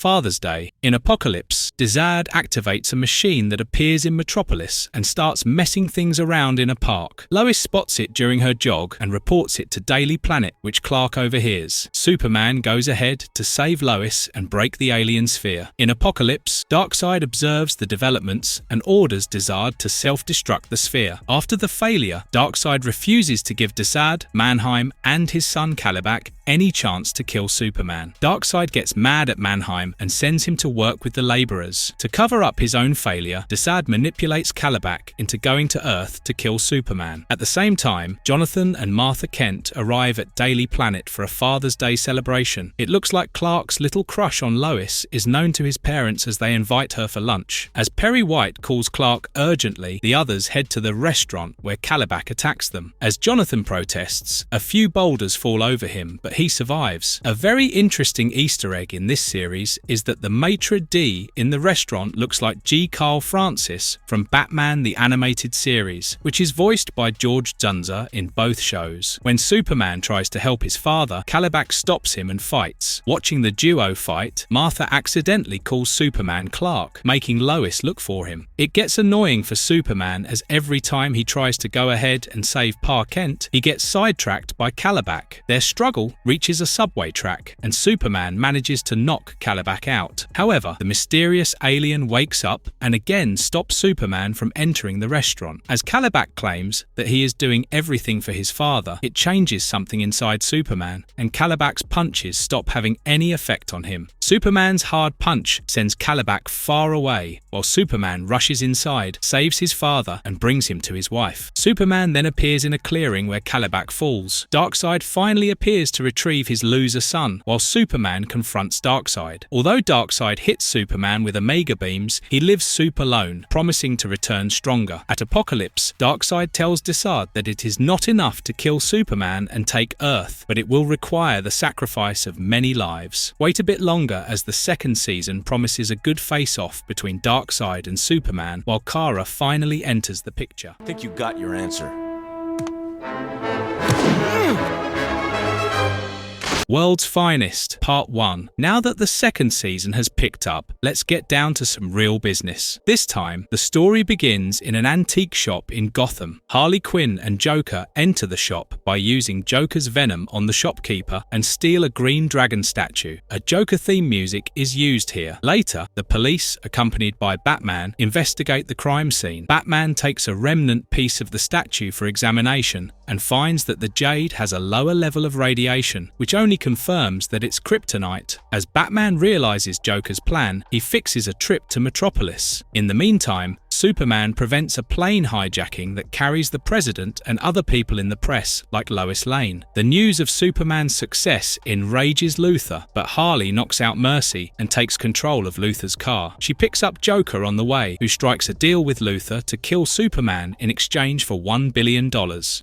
Father's Day. In Apocalypse, Dizad activates a machine that appears in Metropolis and starts messing things around in a park. Lois spots it during her jog and reports it to Daily Planet, which Clark overhears. Superman goes ahead to save Lois and break the alien sphere. In Apocalypse, Darkseid observes the developments and orders Dizad to self-destruct the sphere. After the failure, Darkseid refuses to give Dizad, Mannheim, and his son Kalibak any chance to kill Superman. Darkseid gets mad at Mannheim and sends him to work with the laborers. To cover up his own failure, Dizad manipulates Kalibak into going to Earth to kill Superman. At the same time, Jonathan and Martha Kent arrive at Daily Planet for a Father's Day celebration. It looks like Clark's little crush on Lois is known to his parents as they invite her for lunch. As Perry White calls Clark urgently, the others head to the restaurant where Kalibak attacks them. As Jonathan protests, a few boulders fall over him, but he survives. A very interesting Easter egg in this series is that the maitre d' in the restaurant looks like G. Carl Francis from Batman the Animated Series, which is voiced by George Dzunza in both shows. When Superman tries to help his father, Kalibak stops him and fights. Watching the duo fight, Martha accidentally calls Superman Clark, making Lois look for him. It gets annoying for Superman as every time he tries to go ahead and save Pa Kent, he gets sidetracked by Kalibak. Their struggle reaches a subway track, and Superman manages to knock Kalibak out. However, the mysterious alien wakes up and again stops Superman from entering the restaurant. As Kalibak claims that he is doing everything for his father, it changes something inside Superman, and Kalibak's punches stop having any effect on him. Superman's hard punch sends Kalibak far away, while Superman rushes inside, saves his father, and brings him to his wife. Superman then appears in a clearing where Kalibak falls. Darkseid finally appears to retrieve his loser son, while Superman confronts Darkseid. Although Darkseid hits Superman with Omega beams, he lives Sup alone, promising to return stronger. At Apocalypse, Darkseid tells Dizad that it is not enough to kill Superman and take Earth, but it will require the sacrifice of many lives. Wait a bit longer as the second season promises a good face-off between Darkseid and Superman, while Kara finally enters the picture. I think you got your answer. World's Finest, Part 1. Now that the second season has picked up, let's get down to some real business. This time, the story begins in an antique shop in Gotham. Harley Quinn and Joker enter the shop by using Joker's venom on the shopkeeper and steal a green dragon statue. A Joker theme music is used here. Later, the police, accompanied by Batman, investigate the crime scene. Batman takes a remnant piece of the statue for examination and finds that the jade has a lower level of radiation, which only confirms that it's kryptonite. As Batman realizes Joker's plan, he fixes a trip to Metropolis. In the meantime, Superman prevents a plane hijacking that carries the president and other people in the press, like Lois Lane. The news of Superman's success enrages Luthor, but Harley knocks out Mercy and takes control of Luthor's car. She picks up Joker on the way, who strikes a deal with Luthor to kill Superman in exchange for $1 billion.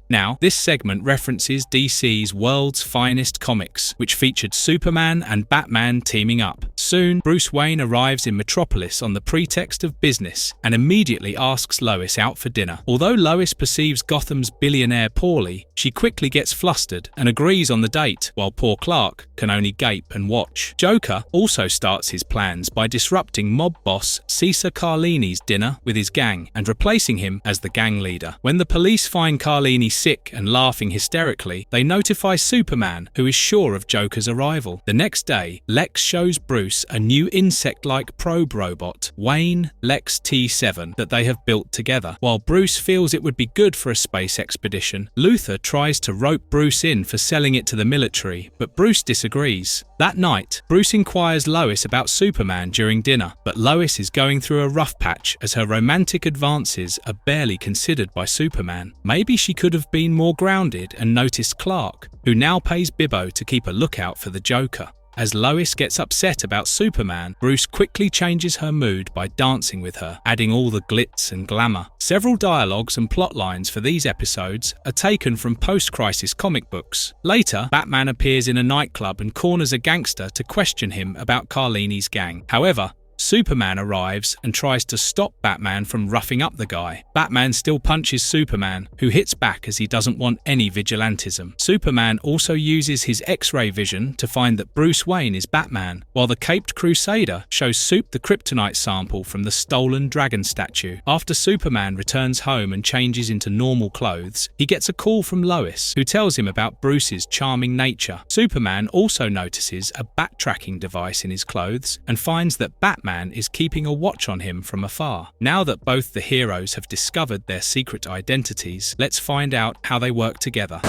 Now, this segment references DC's World's Finest comics, which featured Superman and Batman teaming up. Soon, Bruce Wayne arrives in Metropolis on the pretext of business and immediately asks Lois out for dinner. Although Lois perceives Gotham's billionaire poorly, she quickly gets flustered and agrees on the date, while poor Clark can only gape and watch. Joker also starts his plans by disrupting mob boss Cesar Carlini's dinner with his gang and replacing him as the gang leader. When the police find Carlini sick and laughing hysterically, they notify Superman, who is sure of Joker's arrival. The next day, Lex shows Bruce a new insect-like probe robot, Wayne Lex T7, that they have built together. While Bruce feels it would be good for a space expedition, Luthor tries to rope Bruce in for selling it to the military, but Bruce disagrees. That night, Bruce inquires Lois about Superman during dinner, but Lois is going through a rough patch as her romantic advances are barely considered by Superman. Maybe she could have been more grounded and noticed Clark, who now pays Bibbo to keep a lookout for the Joker. As Lois gets upset about Superman, Bruce quickly changes her mood by dancing with her, adding all the glitz and glamour. Several dialogues and plot lines for these episodes are taken from post-crisis comic books. Later, Batman appears in a nightclub and corners a gangster to question him about Carlini's gang. However, Superman arrives and tries to stop Batman from roughing up the guy. Batman still punches Superman, who hits back as he doesn't want any vigilantism. Superman also uses his X-ray vision to find that Bruce Wayne is Batman, while the Caped Crusader shows Soup the kryptonite sample from the stolen dragon statue. After Superman returns home and changes into normal clothes, he gets a call from Lois, who tells him about Bruce's charming nature. Superman also notices a bat-tracking device in his clothes and finds that Batman is keeping a watch on him from afar. Now that both the heroes have discovered their secret identities, let's find out how they work together.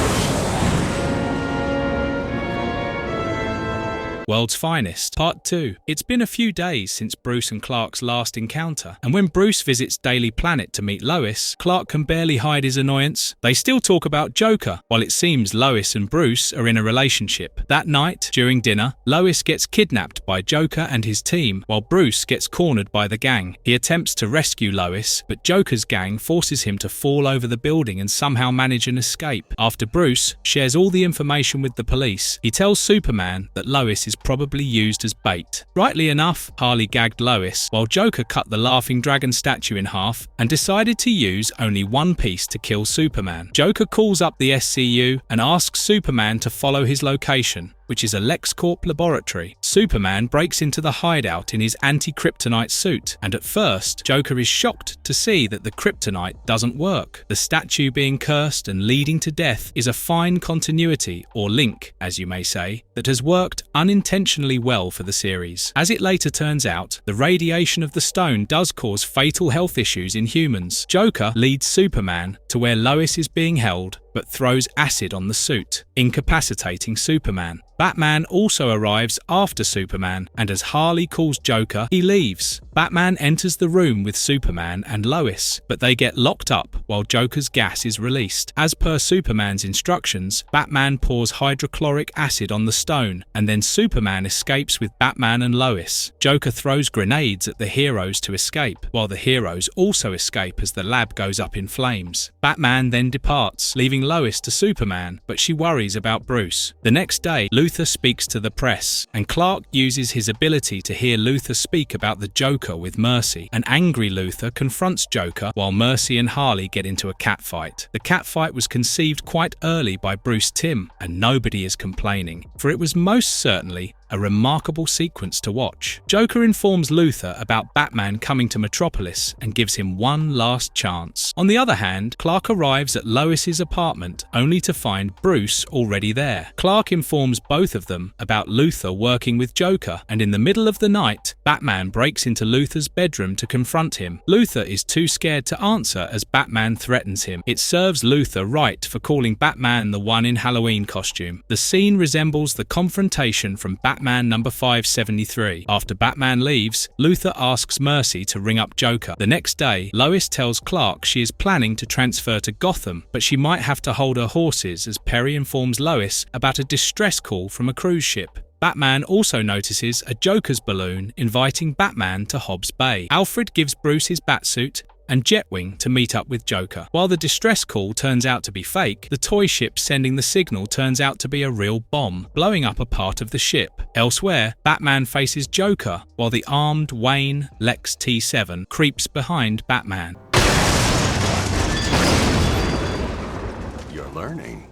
World's Finest, Part 2. It's been a few days since Bruce and Clark's last encounter, and when Bruce visits Daily Planet to meet Lois, Clark can barely hide his annoyance. They still talk about Joker, while it seems Lois and Bruce are in a relationship. That night, during dinner, Lois gets kidnapped by Joker and his team, while Bruce gets cornered by the gang. He attempts to rescue Lois, but Joker's gang forces him to fall over the building and somehow manage an escape. After Bruce shares all the information with the police, he tells Superman that Lois is probably used as bait. Rightly enough, Harley gagged Lois, while Joker cut the laughing dragon statue in half and decided to use only one piece to kill Superman. Joker calls up the SCU and asks Superman to follow his location, which is a LexCorp laboratory. Superman breaks into the hideout in his anti-kryptonite suit, and at first, Joker is shocked to see that the kryptonite doesn't work. The statue being cursed and leading to death is a fine continuity, or link, as you may say, that has worked unintentionally well for the series. As it later turns out, the radiation of the stone does cause fatal health issues in humans. Joker leads Superman to where Lois is being held, but throws acid on the suit, incapacitating Superman. Batman also arrives after Superman, and as Harley calls Joker, he leaves. Batman enters the room with Superman and Lois, but they get locked up while Joker's gas is released. As per Superman's instructions, Batman pours hydrochloric acid on the stone, and then Superman escapes with Batman and Lois. Joker throws grenades at the heroes to escape, while the heroes also escape as the lab goes up in flames. Batman then departs, leaving Lois to Superman, but she worries about Bruce. The next day, Luthor speaks to the press, and Clark uses his ability to hear Luthor speak about the Joker with Mercy. An angry Luthor confronts Joker while Mercy and Harley get into a catfight. The catfight was conceived quite early by Bruce Timm, and nobody is complaining, for it was most certainly a remarkable sequence to watch. Joker informs Luthor about Batman coming to Metropolis and gives him one last chance. On the other hand, Clark arrives at Lois's apartment only to find Bruce already there. Clark informs both of them about Luthor working with Joker, and in the middle of the night, Batman breaks into Luthor's bedroom to confront him. Luthor is too scared to answer as Batman threatens him. It serves Luthor right for calling Batman the one in Halloween costume. The scene resembles the confrontation from Batman number 573. After Batman leaves, Luthor asks Mercy to ring up Joker. The next day, Lois tells Clark she is planning to transfer to Gotham, but she might have to hold her horses as Perry informs Lois about a distress call from a cruise ship. Batman also notices a Joker's balloon inviting Batman to Hobbs Bay. Alfred gives Bruce his batsuit and Jetwing to meet up with Joker. While the distress call turns out to be fake, the toy ship sending the signal turns out to be a real bomb, blowing up a part of the ship. Elsewhere, Batman faces Joker, while the armed Wayne Lex T7 creeps behind Batman. You're learning.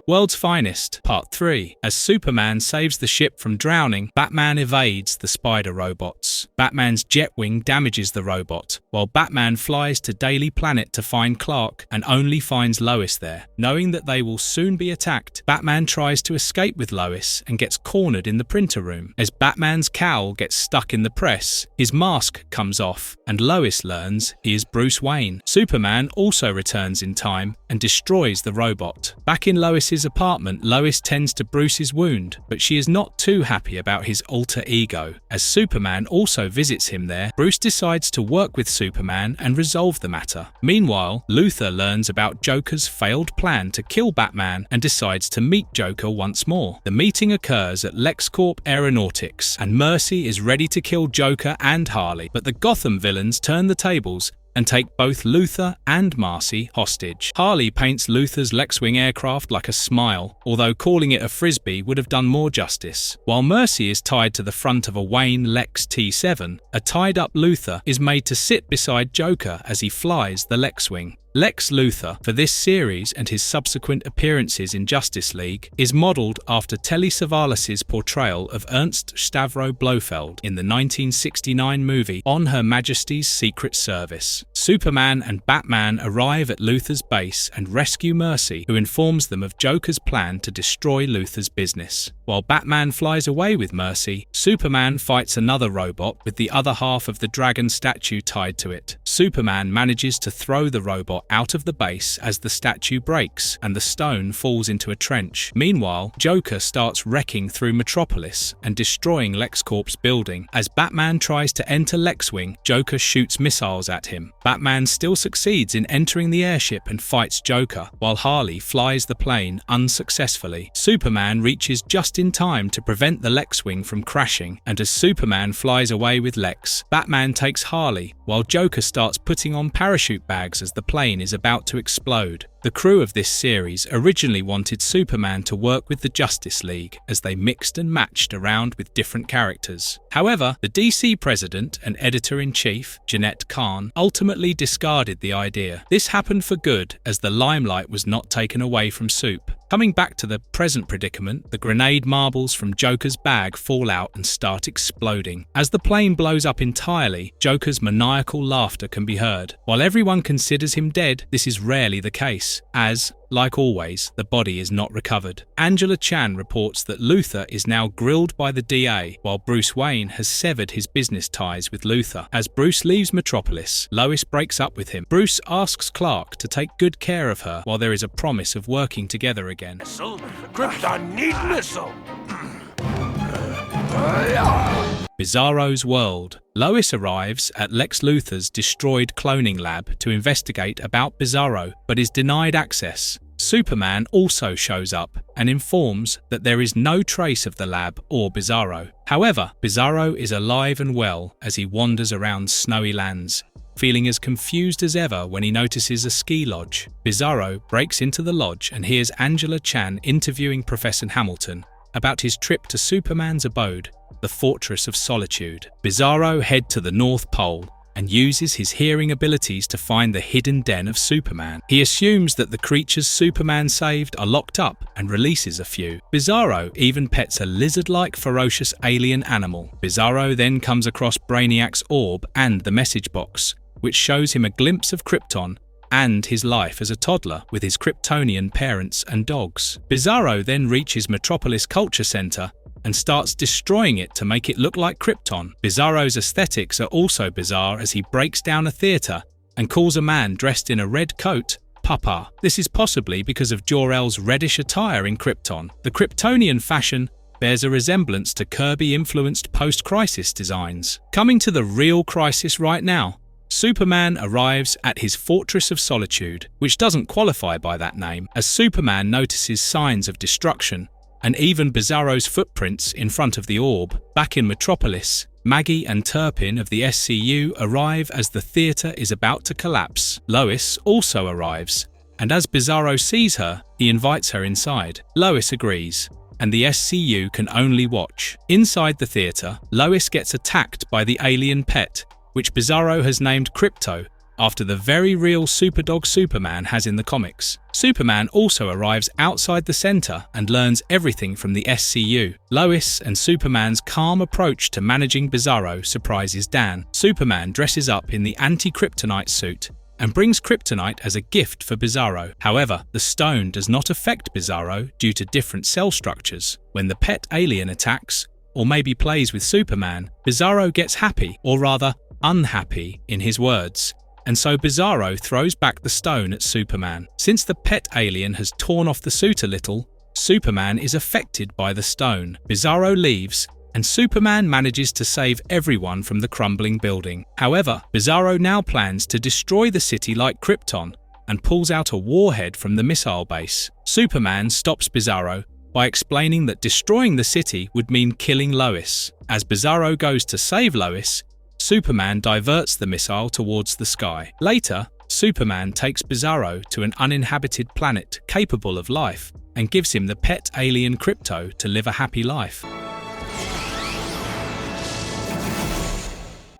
World's Finest, Part 3. As Superman saves the ship from drowning, Batman evades the spider robots. Batman's Jetwing damages the robot, while Batman flies to Daily Planet to find Clark and only finds Lois there. Knowing that they will soon be attacked, Batman tries to escape with Lois and gets cornered in the printer room. As Batman's cowl gets stuck in the press, his mask comes off, and Lois learns he is Bruce Wayne. Superman also returns in time and destroys the robot. Back in Lois's apartment, Lois tends to Bruce's wound, but she is not too happy about his alter ego, as Superman also also visits him there, Bruce decides to work with Superman and resolve the matter. Meanwhile, Luthor learns about Joker's failed plan to kill Batman and decides to meet Joker once more. The meeting occurs at LexCorp Aeronautics, and Mercy is ready to kill Joker and Harley, but the Gotham villains turn the tables and take both Luthor and Marcy hostage. Harley paints Luthor's Lexwing aircraft like a smile, although calling it a frisbee would have done more justice. While Mercy is tied to the front of a Wayne Lex T7, a tied-up Luthor is made to sit beside Joker as he flies the Lexwing. Lex Luthor, for this series and his subsequent appearances in Justice League, is modelled after Telly Savalas's portrayal of Ernst Stavro Blofeld in the 1969 movie On Her Majesty's Secret Service. Superman and Batman arrive at Luthor's base and rescue Mercy, who informs them of Joker's plan to destroy Luthor's business. While Batman flies away with Mercy, Superman fights another robot with the other half of the dragon statue tied to it. Superman manages to throw the robot out of the base as the statue breaks and the stone falls into a trench. Meanwhile, Joker starts wrecking through Metropolis and destroying LexCorp's building. As Batman tries to enter Lexwing, Joker shoots missiles at him. Batman still succeeds in entering the airship and fights Joker, while Harley flies the plane unsuccessfully. Superman reaches just in time to prevent the Lexwing from crashing, and as Superman flies away with Lex, Batman takes Harley, while Joker starts putting on parachute bags as the plane is about to explode. The crew of this series originally wanted Superman to work with the Justice League as they mixed and matched around with different characters. However, the DC president and editor-in-chief, Jeanette Kahn, ultimately discarded the idea. This happened for good as the limelight was not taken away from Supe. Coming back to the present predicament, the grenade marbles from Joker's bag fall out and start exploding. As the plane blows up entirely, Joker's maniacal laughter can be heard. While everyone considers him dead, this is rarely the case, as, like always, the body is not recovered. Angela Chan reports that Luthor is now grilled by the DA, while Bruce Wayne has severed his business ties with Luthor. As Bruce leaves Metropolis, Lois breaks up with him. Bruce asks Clark to take good care of her, while there is a promise of working together again. Krypton need missile! Bizarro's world. Lois arrives at Lex Luthor's destroyed cloning lab to investigate about Bizarro, but is denied access. Superman also shows up and informs that there is no trace of the lab or Bizarro. However, Bizarro is alive and well as he wanders around snowy lands, feeling as confused as ever when he notices a ski lodge. Bizarro breaks into the lodge and hears Angela Chan interviewing Professor Hamilton about his trip to Superman's abode, the Fortress of Solitude. Bizarro heads to the North Pole and uses his hearing abilities to find the hidden den of Superman. He assumes that the creatures Superman saved are locked up and releases a few. Bizarro even pets a lizard-like ferocious alien animal. Bizarro then comes across Brainiac's orb and the message box, which shows him a glimpse of Krypton and his life as a toddler with his Kryptonian parents and dogs. Bizarro then reaches Metropolis Culture Center and starts destroying it to make it look like Krypton. Bizarro's aesthetics are also bizarre as he breaks down a theater and calls a man dressed in a red coat Papa. This is possibly because of Jor-El's reddish attire in Krypton. The Kryptonian fashion bears a resemblance to Kirby-influenced post-crisis designs. Coming to the real crisis right now, Superman arrives at his Fortress of Solitude, which doesn't qualify by that name, as Superman notices signs of destruction and even Bizarro's footprints in front of the orb. Back in Metropolis, Maggie and Turpin of the SCU arrive as the theater is about to collapse. Lois also arrives, and as Bizarro sees her, he invites her inside. Lois agrees, and the SCU can only watch. Inside the theater, Lois gets attacked by the alien pet, which Bizarro has named Krypto, after the very real Superdog Superman has in the comics. Superman also arrives outside the center and learns everything from the SCU. Lois and Superman's calm approach to managing Bizarro surprises Dan. Superman dresses up in the anti-kryptonite suit and brings kryptonite as a gift for Bizarro. However, the stone does not affect Bizarro due to different cell structures. When the pet alien attacks, or maybe plays with Superman, Bizarro gets happy, or rather, unhappy in his words, and so Bizarro throws back the stone at Superman. Since the pet alien has torn off the suit a little, Superman is affected by the stone. Bizarro leaves, and Superman manages to save everyone from the crumbling building. However, Bizarro now plans to destroy the city like Krypton and pulls out a warhead from the missile base. Superman stops Bizarro by explaining that destroying the city would mean killing Lois. As Bizarro goes to save Lois, Superman diverts the missile towards the sky. Later, Superman takes Bizarro to an uninhabited planet capable of life and gives him the pet alien Krypto to live a happy life.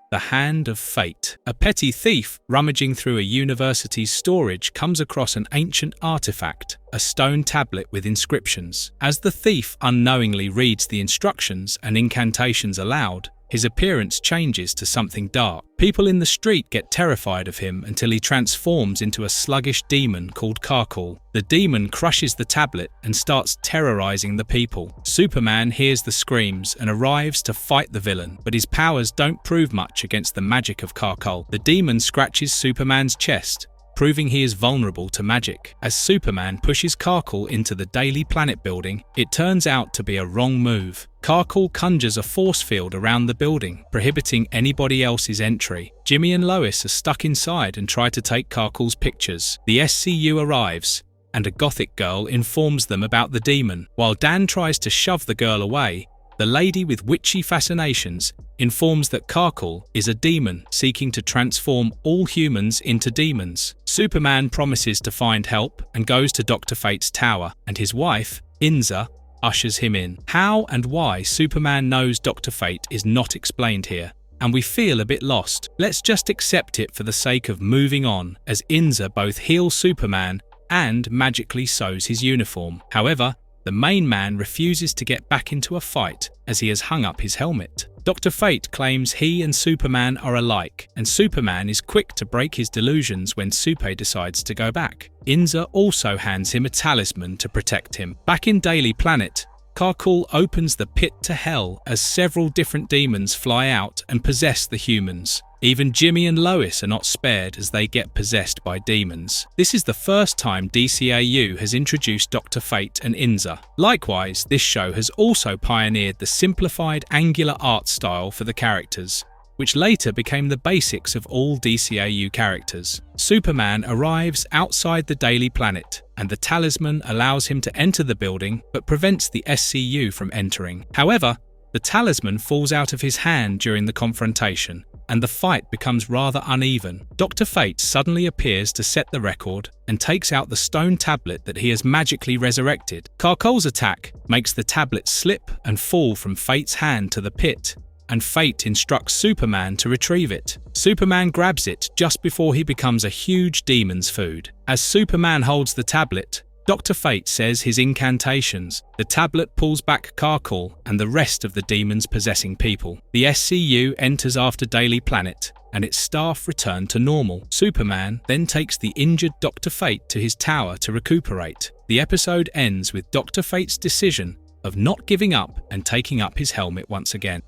The Hand of Fate. A petty thief rummaging through a university's storage comes across an ancient artifact, a stone tablet with inscriptions. As the thief unknowingly reads the instructions and incantations aloud, his appearance changes to something dark. People in the street get terrified of him until he transforms into a sluggish demon called Karkal. The demon crushes the tablet and starts terrorizing the people. Superman hears the screams and arrives to fight the villain, but his powers don't prove much against the magic of Karkal. The demon scratches Superman's chest, proving he is vulnerable to magic. As Superman pushes Karkal into the Daily Planet building, it turns out to be a wrong move. Karkal conjures a force field around the building, prohibiting anybody else's entry. Jimmy and Lois are stuck inside and try to take Karkal's pictures. The SCU arrives, and a gothic girl informs them about the demon. While Dan tries to shove the girl away, the lady with witchy fascinations informs that Karkal is a demon seeking to transform all humans into demons. Superman promises to find help and goes to Dr. Fate's tower, and his wife, Inza, ushers him in. How and why Superman knows Dr. Fate is not explained here, and we feel a bit lost. Let's just accept it for the sake of moving on, as Inza both heals Superman and magically sews his uniform. However, the main man refuses to get back into a fight as he has hung up his helmet. Dr. Fate claims he and Superman are alike, and Superman is quick to break his delusions when Super decides to go back. Inza also hands him a talisman to protect him. Back in Daily Planet, Karkal opens the pit to hell as several different demons fly out and possess the humans. Even Jimmy and Lois are not spared as they get possessed by demons. This is the first time DCAU has introduced Dr. Fate and Inza. Likewise, this show has also pioneered the simplified angular art style for the characters, which later became the basics of all DCAU characters. Superman arrives outside the Daily Planet, and the talisman allows him to enter the building but prevents the SCU from entering. However, the talisman falls out of his hand during the confrontation, and the fight becomes rather uneven. Dr. Fate suddenly appears to set the record and takes out the stone tablet that he has magically resurrected. Karkal's attack makes the tablet slip and fall from Fate's hand to the pit, and Fate instructs Superman to retrieve it. Superman grabs it just before he becomes a huge demon's food. As Superman holds the tablet, Dr. Fate says his incantations. The tablet pulls back Karkal and the rest of the demons possessing people. The SCU enters after Daily Planet, and its staff return to normal. Superman then takes the injured Dr. Fate to his tower to recuperate. The episode ends with Dr. Fate's decision of not giving up and taking up his helmet once again.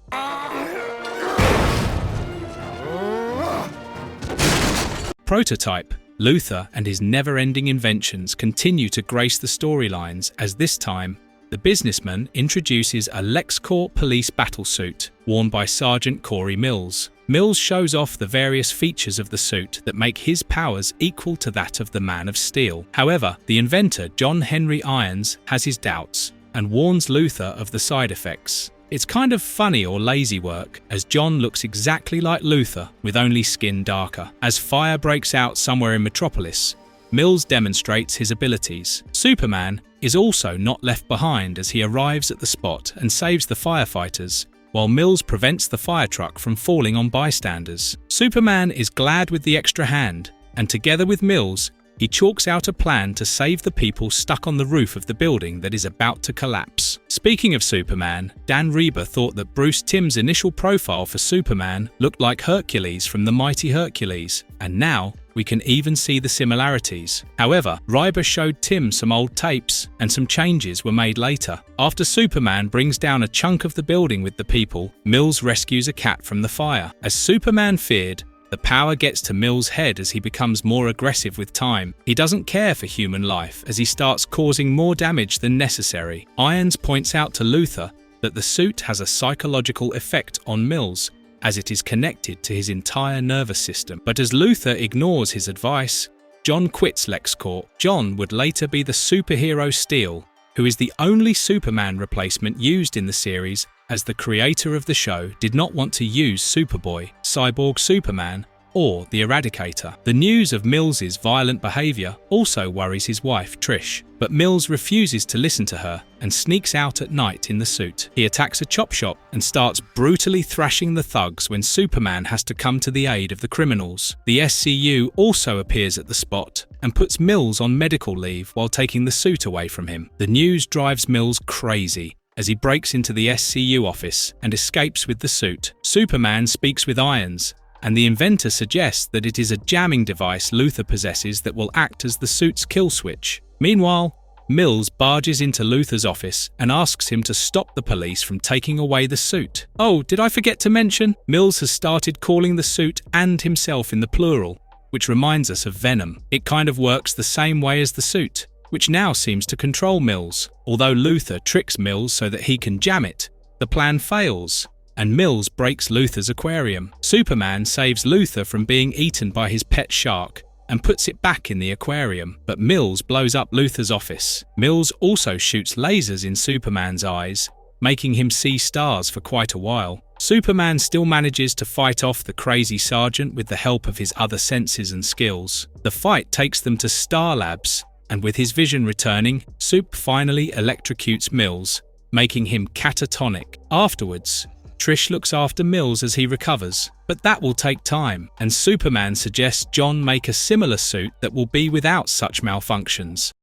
Prototype. Luthor and his never-ending inventions continue to grace the storylines as this time, the businessman introduces a LexCorp police battlesuit worn by Sergeant Corey Mills. Mills shows off the various features of the suit that make his powers equal to that of the Man of Steel. However, the inventor John Henry Irons has his doubts and warns Luthor of the side effects. It's kind of funny or lazy work, as John looks exactly like Luthor, with only skin darker. As fire breaks out somewhere in Metropolis, Mills demonstrates his abilities. Superman is also not left behind as he arrives at the spot and saves the firefighters, while Mills prevents the fire truck from falling on bystanders. Superman is glad with the extra hand, and together with Mills, he chalks out a plan to save the people stuck on the roof of the building that is about to collapse. Speaking of Superman, Dan Rieber thought that Bruce Timm's initial profile for Superman looked like Hercules from The Mighty Hercules, and now we can even see the similarities. However, Rieber showed Tim some old tapes, and some changes were made later. After Superman brings down a chunk of the building with the people, Mills rescues a cat from the fire. As Superman feared, the power gets to Mills' head as he becomes more aggressive with time. He doesn't care for human life as he starts causing more damage than necessary. Irons points out to Luthor that the suit has a psychological effect on Mills, as it is connected to his entire nervous system. But as Luthor ignores his advice, John quits LexCorp. John would later be the superhero Steel, who is the only Superman replacement used in the series, as the creator of the show did not want to use Superboy, Cyborg Superman, or the Eradicator. The news of Mills's violent behavior also worries his wife, Trish, but Mills refuses to listen to her and sneaks out at night in the suit. He attacks a chop shop and starts brutally thrashing the thugs when Superman has to come to the aid of the criminals. The SCU also appears at the spot and puts Mills on medical leave while taking the suit away from him. The news drives Mills crazy as he breaks into the SCU office and escapes with the suit. Superman speaks with Irons, and the inventor suggests that it is a jamming device Luthor possesses that will act as the suit's kill switch. Meanwhile, Mills barges into Luthor's office and asks him to stop the police from taking away the suit. Oh, did I forget to mention? Mills has started calling the suit and himself in the plural, which reminds us of Venom. It kind of works the same way as the suit, which now seems to control Mills. Although Luthor tricks Mills so that he can jam it, the plan fails, and Mills breaks Luthor's aquarium. Superman saves Luthor from being eaten by his pet shark and puts it back in the aquarium, but Mills blows up Luthor's office. Mills also shoots lasers in Superman's eyes, making him see stars for quite a while. Superman still manages to fight off the crazy sergeant with the help of his other senses and skills. The fight takes them to Star Labs, and with his vision returning, Sup finally electrocutes Mills, making him catatonic. Afterwards, Trish looks after Mills as he recovers, but that will take time, and Superman suggests John make a similar suit that will be without such malfunctions.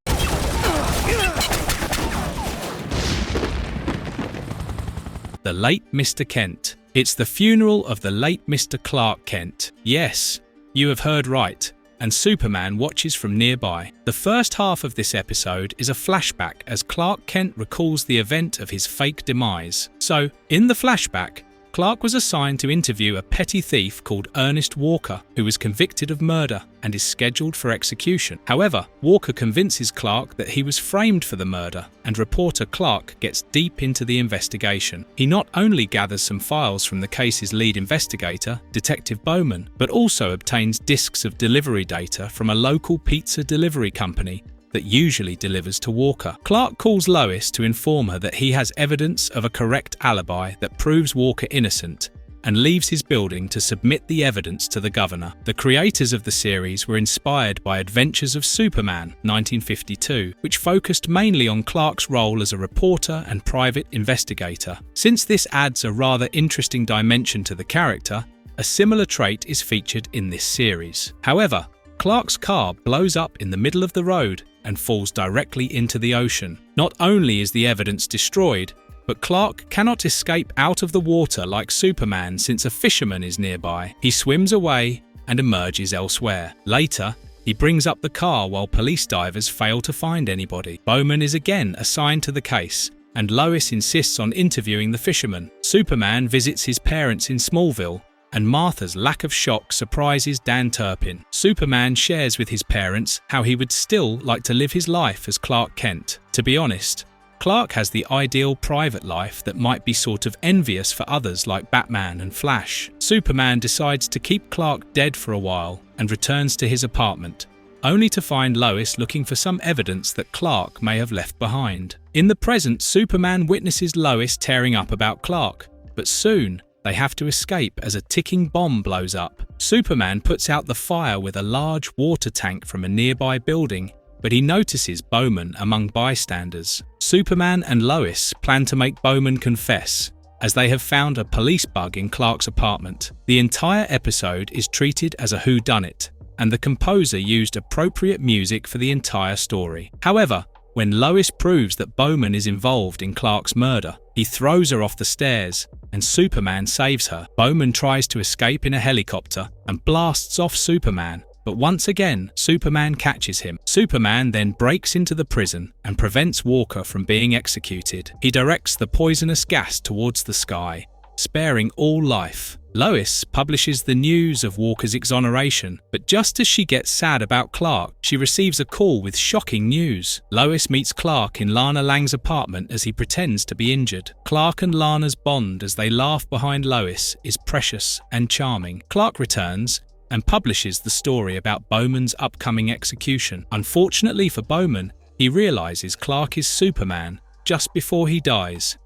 The late Mr. Kent. It's the funeral of the late Mr. Clark Kent. Yes, you have heard right, and Superman watches from nearby. The first half of this episode is a flashback as Clark Kent recalls the event of his fake demise. So, in the flashback, Clark was assigned to interview a petty thief called Ernest Walker, who was convicted of murder and is scheduled for execution. However, Walker convinces Clark that he was framed for the murder, and reporter Clark gets deep into the investigation. He not only gathers some files from the case's lead investigator, Detective Bowman, but also obtains discs of delivery data from a local pizza delivery company that usually delivers to Walker. Clark calls Lois to inform her that he has evidence of a correct alibi that proves Walker innocent, and leaves his building to submit the evidence to the governor. The creators of the series were inspired by Adventures of Superman, 1952, which focused mainly on Clark's role as a reporter and private investigator. Since this adds a rather interesting dimension to the character, a similar trait is featured in this series. However, Clark's car blows up in the middle of the road and falls directly into the ocean. Not only is the evidence destroyed, but Clark cannot escape out of the water like Superman since a fisherman is nearby. He swims away and emerges elsewhere. Later, he brings up the car while police divers fail to find anybody. Bowman is again assigned to the case, and Lois insists on interviewing the fisherman. Superman visits his parents in Smallville, and Martha's lack of shock surprises Dan Turpin. Superman shares with his parents how he would still like to live his life as Clark Kent. To be honest, Clark has the ideal private life that might be sort of envious for others like Batman and Flash. Superman decides to keep Clark dead for a while and returns to his apartment, only to find Lois looking for some evidence that Clark may have left behind. In the present, Superman witnesses Lois tearing up about Clark, but soon they have to escape as a ticking bomb blows up. Superman puts out the fire with a large water tank from a nearby building, but he notices Bowman among bystanders. Superman and Lois plan to make Bowman confess, as they have found a police bug in Clark's apartment. The entire episode is treated as a whodunit, and the composer used appropriate music for the entire story. However, when Lois proves that Bowman is involved in Clark's murder, he throws her off the stairs, and Superman saves her. Bowman tries to escape in a helicopter and blasts off Superman, but once again, Superman catches him. Superman then breaks into the prison and prevents Walker from being executed. He directs the poisonous gas towards the sky, sparing all life. Lois publishes the news of Walker's exoneration, but just as she gets sad about Clark, she receives a call with shocking news. Lois meets Clark in Lana Lang's apartment as he pretends to be injured. Clark and Lana's bond as they laugh behind Lois is precious and charming. Clark returns and publishes the story about Bowman's upcoming execution. Unfortunately for Bowman, he realizes Clark is Superman just before he dies.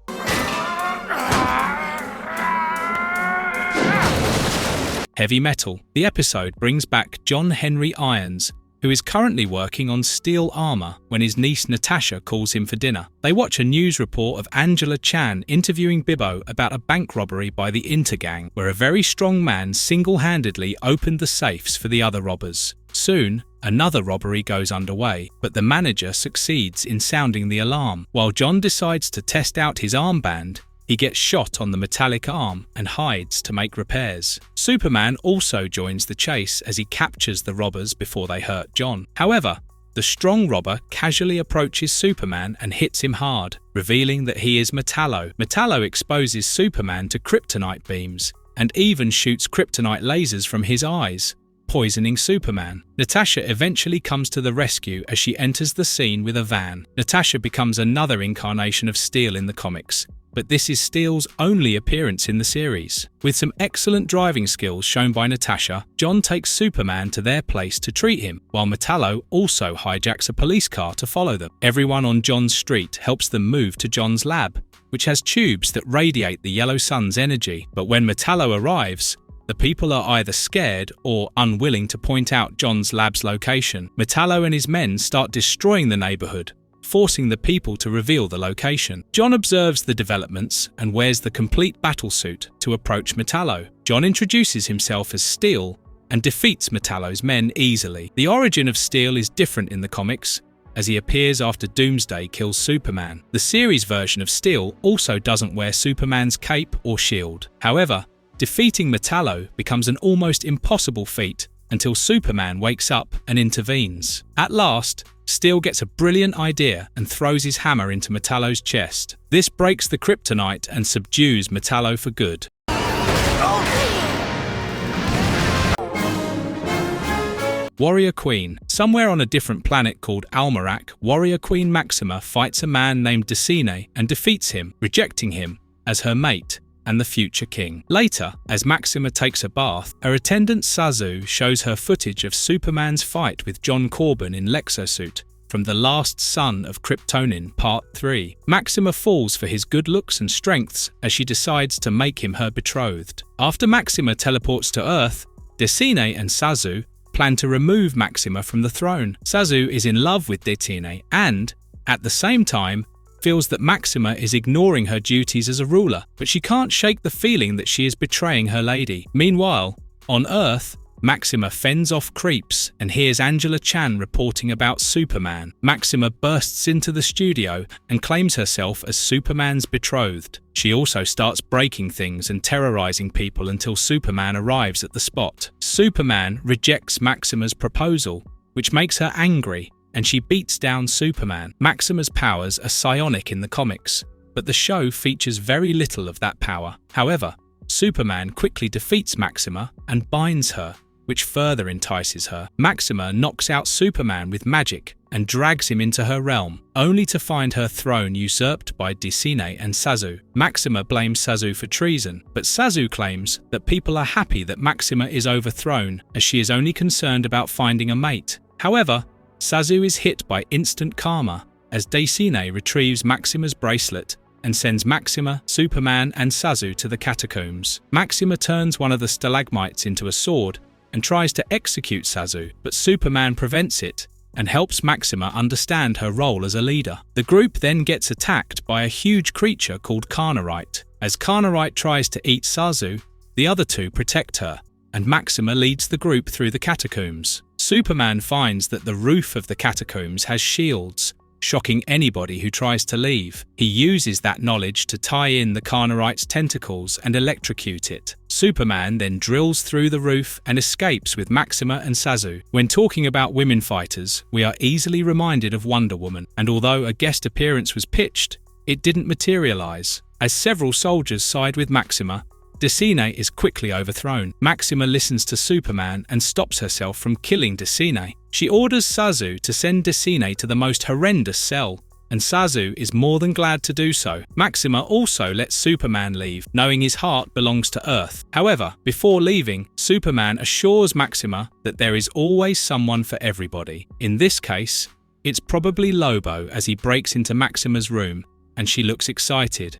Heavy Metal. The episode brings back John Henry Irons, who is currently working on steel armor when his niece Natasha calls him for dinner. They watch a news report of Angela Chan interviewing Bibbo about a bank robbery by the Intergang, where a very strong man single-handedly opened the safes for the other robbers. Soon, another robbery goes underway, but the manager succeeds in sounding the alarm. While John decides to test out his armband, he gets shot on the metallic arm and hides to make repairs. Superman also joins the chase as he captures the robbers before they hurt John. However, the strong robber casually approaches Superman and hits him hard, revealing that he is Metallo. Metallo exposes Superman to kryptonite beams and even shoots kryptonite lasers from his eyes, poisoning Superman. Natasha eventually comes to the rescue as she enters the scene with a van. Natasha becomes another incarnation of Steel in the comics, but this is Steel's only appearance in the series. With some excellent driving skills shown by Natasha, John takes Superman to their place to treat him, while Metallo also hijacks a police car to follow them. Everyone on John's street helps them move to John's lab, which has tubes that radiate the yellow sun's energy. But when Metallo arrives, the people are either scared or unwilling to point out John's lab's location. Metallo and his men start destroying the neighborhood, forcing the people to reveal the location. John observes the developments and wears the complete battlesuit to approach Metallo. John introduces himself as Steel and defeats Metallo's men easily. The origin of Steel is different in the comics, as he appears after Doomsday kills Superman. The series version of Steel also doesn't wear Superman's cape or shield. However, defeating Metallo becomes an almost impossible feat until Superman wakes up and intervenes. At last, Steel gets a brilliant idea and throws his hammer into Metallo's chest. This breaks the kryptonite and subdues Metallo for good. Warrior Queen. Somewhere on a different planet called Almerac, Warrior Queen Maxima fights a man named Decine and defeats him, rejecting him as her mate and the future king. Later, as Maxima takes a bath, her attendant Sazu shows her footage of Superman's fight with John Corbin in Lexosuit from The Last Son of Krypton Part 3. Maxima falls for his good looks and strengths as she decides to make him her betrothed. After Maxima teleports to Earth, Decine and Sazu plan to remove Maxima from the throne. Sazu is in love with Decine and, at the same time, feels that Maxima is ignoring her duties as a ruler, but she can't shake the feeling that she is betraying her lady. Meanwhile, on Earth, Maxima fends off creeps and hears Angela Chan reporting about Superman. Maxima bursts into the studio and claims herself as Superman's betrothed. She also starts breaking things and terrorizing people until Superman arrives at the spot. Superman rejects Maxima's proposal, which makes her angry, and she beats down Superman. Maxima's powers are psionic in the comics, but the show features very little of that power. However, Superman quickly defeats Maxima and binds her, which further entices her. Maxima knocks out Superman with magic and drags him into her realm, only to find her throne usurped by Decine and Sazu. Maxima blames Sazu for treason, but Sazu claims that people are happy that Maxima is overthrown, as she is only concerned about finding a mate. However, Sazu is hit by instant karma as Decine retrieves Maxima's bracelet and sends Maxima, Superman, and Sazu to the catacombs. Maxima turns one of the stalagmites into a sword and tries to execute Sazu, but Superman prevents it and helps Maxima understand her role as a leader. The group then gets attacked by a huge creature called Carnarite. As Carnarite tries to eat Sazu, the other two protect her, and Maxima leads the group through the catacombs. Superman finds that the roof of the catacombs has shields, shocking anybody who tries to leave. He uses that knowledge to tie in the Carnarite's tentacles and electrocute it. Superman then drills through the roof and escapes with Maxima and Sazu. When talking about women fighters, we are easily reminded of Wonder Woman, and although a guest appearance was pitched, it didn't materialize. As several soldiers side with Maxima, Decine is quickly overthrown. Maxima listens to Superman and stops herself from killing Decine. She orders Sazu to send Decine to the most horrendous cell, and Sazu is more than glad to do so. Maxima also lets Superman leave, knowing his heart belongs to Earth. However, before leaving, Superman assures Maxima that there is always someone for everybody. In this case, it's probably Lobo as he breaks into Maxima's room, and she looks excited.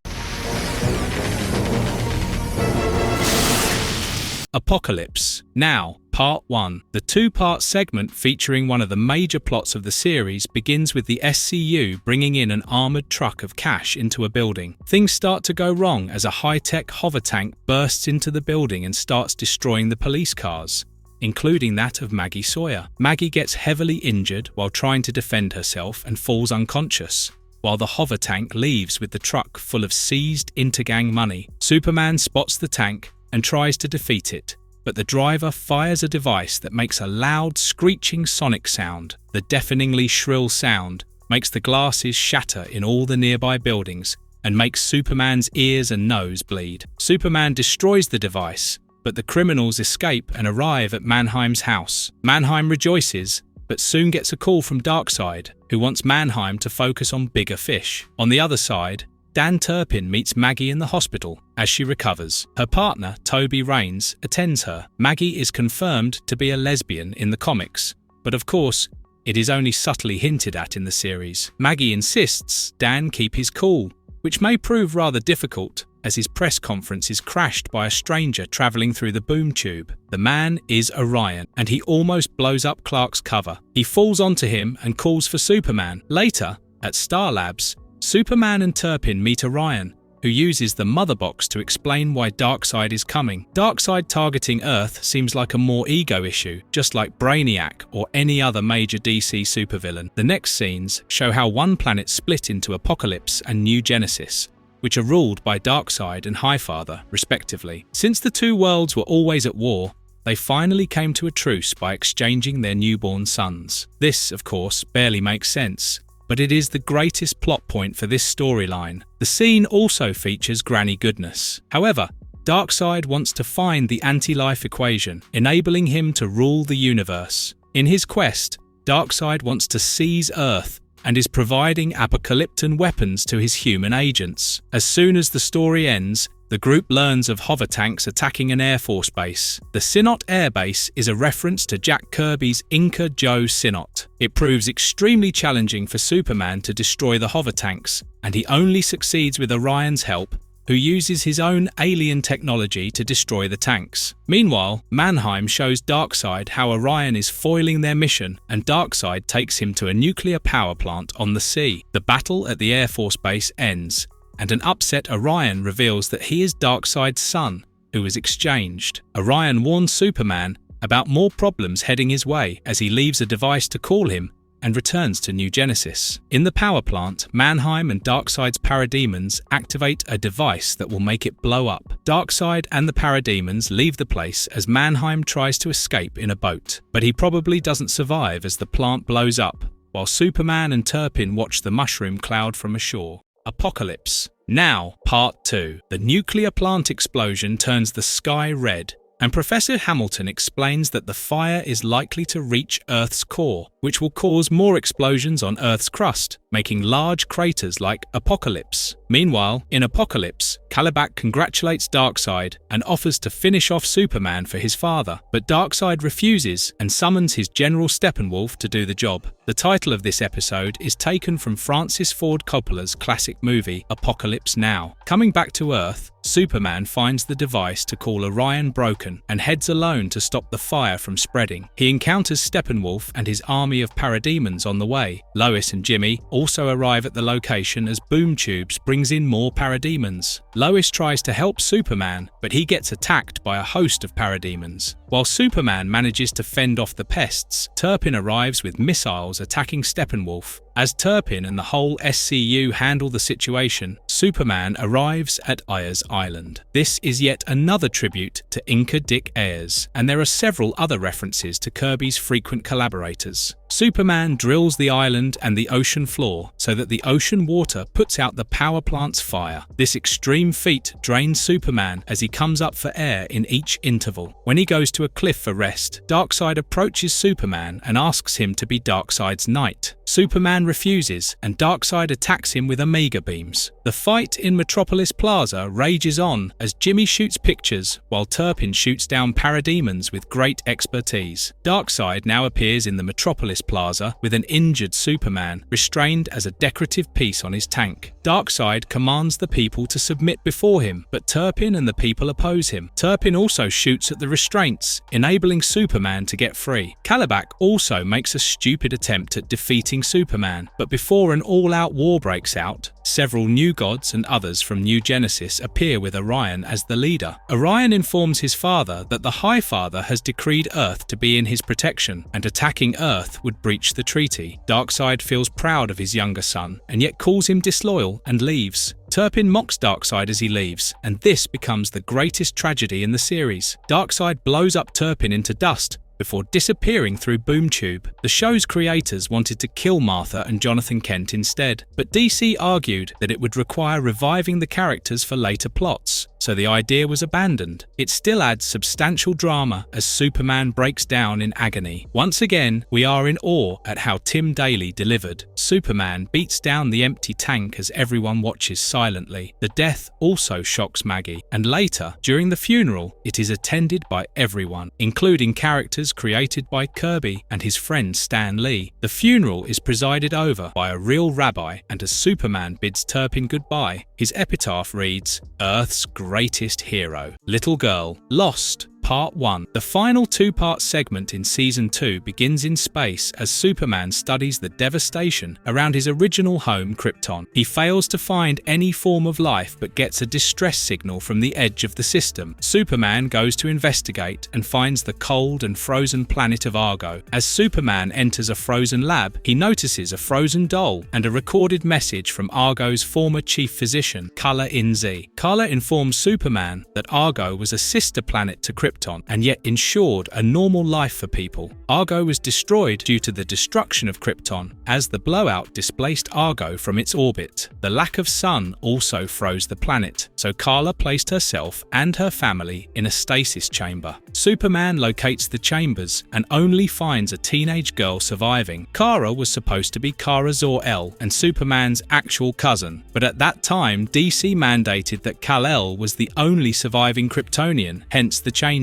Apocalypse. Now, Part 1. The two-part segment featuring one of the major plots of the series begins with the SCU bringing in an armoured truck of cash into a building. Things start to go wrong as a high-tech hover tank bursts into the building and starts destroying the police cars, including that of Maggie Sawyer. Maggie gets heavily injured while trying to defend herself and falls unconscious, while the hover tank leaves with the truck full of seized intergang money. Superman spots the tank and tries to defeat it, but the driver fires a device that makes a loud screeching sonic sound. The deafeningly shrill sound makes the glasses shatter in all the nearby buildings and makes Superman's ears and nose bleed. Superman destroys the device, but the criminals escape and arrive at Mannheim's house. Mannheim rejoices, but soon gets a call from Darkseid, who wants Mannheim to focus on bigger fish. On the other side, Dan Turpin meets Maggie in the hospital as she recovers. Her partner, Toby Raines, attends her. Maggie is confirmed to be a lesbian in the comics, but of course, it is only subtly hinted at in the series. Maggie insists Dan keep his cool, which may prove rather difficult as his press conference is crashed by a stranger travelling through the boom tube. The man is Orion, and he almost blows up Clark's cover. He falls onto him and calls for Superman. Later, at Star Labs, Superman and Turpin meet Orion, who uses the Mother Box to explain why Darkseid is coming. Darkseid targeting Earth seems like a more ego issue, just like Brainiac or any other major DC supervillain. The next scenes show how one planet split into Apocalypse and New Genesis, which are ruled by Darkseid and Highfather, respectively. Since the two worlds were always at war, they finally came to a truce by exchanging their newborn sons. This, of course, barely makes sense, but it is the greatest plot point for this storyline. The scene also features Granny Goodness. However, Darkseid wants to find the anti-life equation, enabling him to rule the universe. In his quest, Darkseid wants to seize Earth and is providing apocalyptan weapons to his human agents. As soon as the story ends, the group learns of hover tanks attacking an Air Force base. The Sinot Air Base is a reference to Jack Kirby's Inca Joe Sinot. It proves extremely challenging for Superman to destroy the hover tanks, and he only succeeds with Orion's help, who uses his own alien technology to destroy the tanks. Meanwhile, Mannheim shows Darkseid how Orion is foiling their mission, and Darkseid takes him to a nuclear power plant on the sea. The battle at the Air Force Base ends, and an upset Orion reveals that he is Darkseid's son, who was exchanged. Orion warns Superman about more problems heading his way as he leaves a device to call him and returns to New Genesis. In the power plant, Mannheim and Darkseid's parademons activate a device that will make it blow up. Darkseid and the parademons leave the place as Mannheim tries to escape in a boat, but he probably doesn't survive as the plant blows up, while Superman and Turpin watch the mushroom cloud from ashore. Apocalypse. Now, Part 2. The nuclear plant explosion turns the sky red, and Professor Hamilton explains that the fire is likely to reach Earth's core, which will cause more explosions on Earth's crust, making large craters like Apocalypse. Meanwhile, in Apocalypse, Kalibak congratulates Darkseid and offers to finish off Superman for his father, but Darkseid refuses and summons his General Steppenwolf to do the job. The title of this episode is taken from Francis Ford Coppola's classic movie Apocalypse Now. Coming back to Earth, Superman finds the device to call Orion broken and heads alone to stop the fire from spreading. He encounters Steppenwolf and his army of parademons on the way. Lois and Jimmy also arrive at the location as Boom Tubes brings in more parademons. Lois tries to help Superman, but he gets attacked by a host of parademons. While Superman manages to fend off the pests, Turpin arrives with missiles attacking Steppenwolf, As Turpin and the whole SCU handle the situation, Superman arrives at Ayers Island. This is yet another tribute to Inca Dick Ayers, and there are several other references to Kirby's frequent collaborators. Superman drills the island and the ocean floor so that the ocean water puts out the power plant's fire. This extreme feat drains Superman as he comes up for air in each interval. When he goes to a cliff for rest, Darkseid approaches Superman and asks him to be Darkseid's knight. Superman refuses, and Darkseid attacks him with Omega beams. The fight in Metropolis Plaza rages on as Jimmy shoots pictures while Turpin shoots down parademons with great expertise. Darkseid now appears in the Metropolis Plaza with an injured Superman, restrained as a decorative piece on his tank. Darkseid commands the people to submit before him, but Turpin and the people oppose him. Turpin also shoots at the restraints, enabling Superman to get free. Kalibak also makes a stupid attempt at defeating Superman, but before an all-out war breaks out, several new gods and others from New Genesis appear with Orion as the leader. Orion informs his father that the High Father has decreed Earth to be in his protection, and attacking Earth would breach the treaty. Darkseid feels proud of his younger son, and yet calls him disloyal and leaves. Turpin mocks Darkseid as he leaves, and this becomes the greatest tragedy in the series. Darkseid blows up Turpin into dust before disappearing through Boom Tube. The show's creators wanted to kill Martha and Jonathan Kent instead, but DC argued that it would require reviving the characters for later plots, so the idea was abandoned. It still adds substantial drama as Superman breaks down in agony. Once again, we are in awe at how Tim Daly delivered. Superman beats down the empty tank as everyone watches silently. The death also shocks Maggie, and later, during the funeral, it is attended by everyone, including characters created by Kirby and his friend Stan Lee. The funeral is presided over by a real rabbi, and as Superman bids Turpin goodbye, his epitaph reads, "Earth's greatest hero, little girl, lost." Part 1. The final two-part segment in Season 2 begins in space as Superman studies the devastation around his original home, Krypton. He fails to find any form of life but gets a distress signal from the edge of the system. Superman goes to investigate and finds the cold and frozen planet of Argo. As Superman enters a frozen lab, he notices a frozen doll and a recorded message from Argo's former chief physician, Kala In-Z. Kala informs Superman that Argo was a sister planet to Krypton, and yet ensured a normal life for people. Argo was destroyed due to the destruction of Krypton, as the blowout displaced Argo from its orbit. The lack of sun also froze the planet, so Kala placed herself and her family in a stasis chamber. Superman locates the chambers and only finds a teenage girl surviving. Kara was supposed to be Kara Zor-El and Superman's actual cousin, but at that time DC mandated that Kal-El was the only surviving Kryptonian, hence the changes.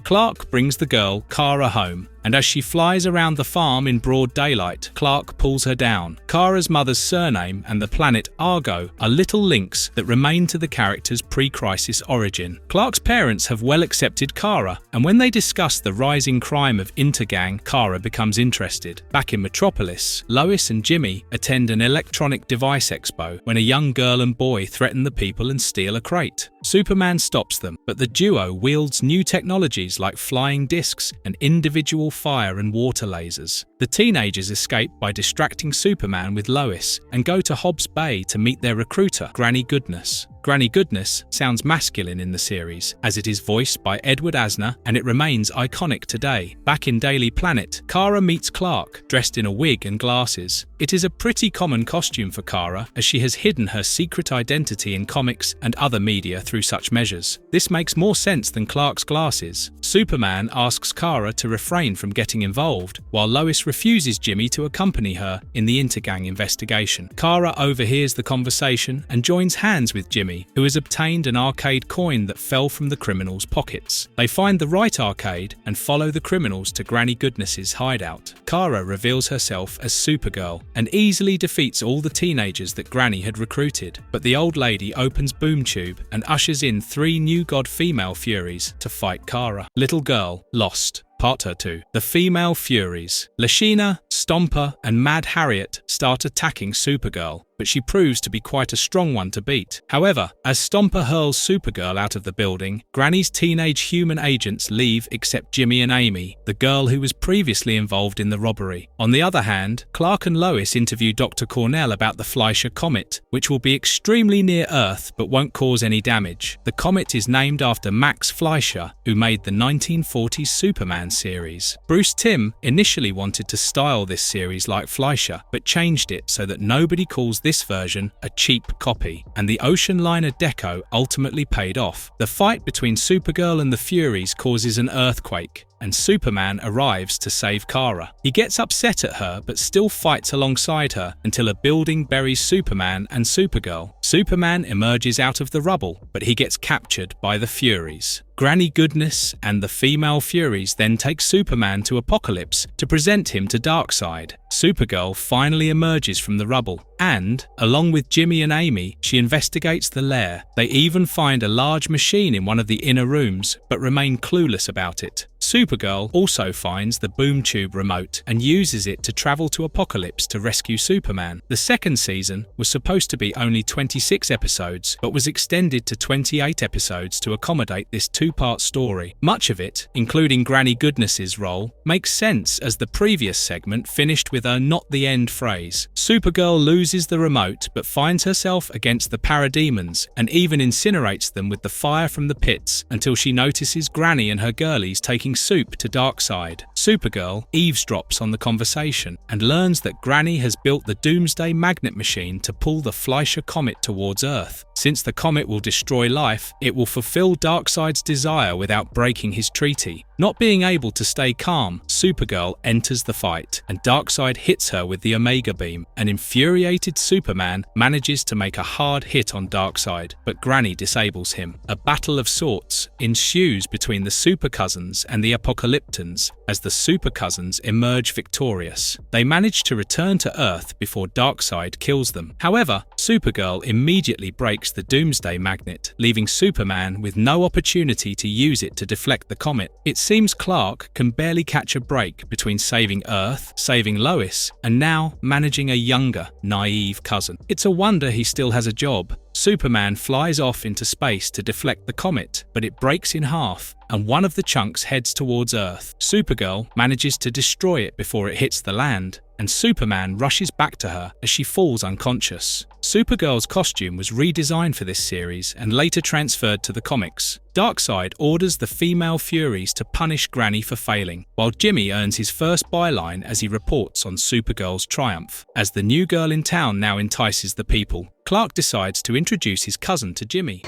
Clark brings the girl, Kara, home, and as she flies around the farm in broad daylight, Clark pulls her down. Kara's mother's surname and the planet Argo are little links that remain to the character's pre-crisis origin. Clark's parents have well accepted Kara, and when they discuss the rising crime of Intergang, Kara becomes interested. Back in Metropolis, Lois and Jimmy attend an electronic device expo when a young girl and boy threaten the people and steal a crate. Superman stops them, but the duo wields new technologies like flying discs and individual fire and water lasers. The teenagers escape by distracting Superman with Lois and go to Hobbs Bay to meet their recruiter, Granny Goodness. Granny Goodness sounds masculine in the series, as it is voiced by Edward Asner and it remains iconic today. Back in Daily Planet, Kara meets Clark, dressed in a wig and glasses. It is a pretty common costume for Kara, as she has hidden her secret identity in comics and other media through such measures. This makes more sense than Clark's glasses. Superman asks Kara to refrain from getting involved, while Lois refuses Jimmy to accompany her in the Intergang investigation. Kara overhears the conversation and joins hands with Jimmy, who has obtained an arcade coin that fell from the criminals' pockets. They find the right arcade and follow the criminals to Granny Goodness's hideout. Kara reveals herself as Supergirl and easily defeats all the teenagers that Granny had recruited, but the old lady opens Boom Tube and ushers in 3 new god female Furies to fight Kara. Little Girl, Lost. Part 2. The Female Furies. Lashina, Stomper, and Mad Harriet start attacking Supergirl. but she proves to be quite a strong one to beat. However, as Stomper hurls Supergirl out of the building, Granny's teenage human agents leave except Jimmy and Amy, the girl who was previously involved in the robbery. On the other hand, Clark and Lois interview Dr. Cornell about the Fleischer Comet, which will be extremely near Earth but won't cause any damage. The comet is named after Max Fleischer, who made the 1940s Superman series. Bruce Timm initially wanted to style this series like Fleischer, but changed it so that nobody calls this version a cheap copy, and the ocean liner deco ultimately paid off. The fight between Supergirl and the Furies causes an earthquake, and Superman arrives to save Kara. He gets upset at her but still fights alongside her until a building buries Superman and Supergirl. Superman emerges out of the rubble, but he gets captured by the Furies. Granny Goodness and the female Furies then take Superman to Apokolips to present him to Darkseid. Supergirl finally emerges from the rubble and, along with Jimmy and Amy, she investigates the lair. They even find a large machine in one of the inner rooms, but remain clueless about it. Supergirl also finds the boom tube remote and uses it to travel to Apokolips to rescue Superman. The second season was supposed to be only 26 episodes, but was extended to 28 episodes to accommodate this two-part story. Much of it, including Granny Goodness's role, makes sense as the previous segment finished with a "not the end" phrase. Supergirl loses the remote but finds herself against the parademons and even incinerates them with the fire from the pits until she notices Granny and her girlies taking soup to Darkseid. Supergirl eavesdrops on the conversation and learns that Granny has built the Doomsday Magnet Machine to pull the Fleischer Comet towards Earth. Since the comet will destroy life, it will fulfill Darkseid's desire without breaking his treaty. Not being able to stay calm, Supergirl enters the fight, and Darkseid hits her with the Omega Beam. An infuriated Superman manages to make a hard hit on Darkseid, but Granny disables him. A battle of sorts ensues between the Super Cousins and the Apocalyptons as the Super Cousins emerge victorious. They manage to return to Earth before Darkseid kills them. However, Supergirl immediately breaks the Doomsday Magnet, leaving Superman with no opportunity to use it to deflect the comet. It seems Clark can barely catch a break between saving Earth, saving Lois, and now managing a younger, naive cousin. It's a wonder he still has a job. Superman flies off into space to deflect the comet, but it breaks in half, and one of the chunks heads towards Earth. Supergirl manages to destroy it before it hits the land, and Superman rushes back to her as she falls unconscious. Supergirl's costume was redesigned for this series and later transferred to the comics. Darkseid orders the female Furies to punish Granny for failing, while Jimmy earns his first byline as he reports on Supergirl's triumph. As the new girl in town now entices the people, Clark decides to introduce his cousin to Jimmy.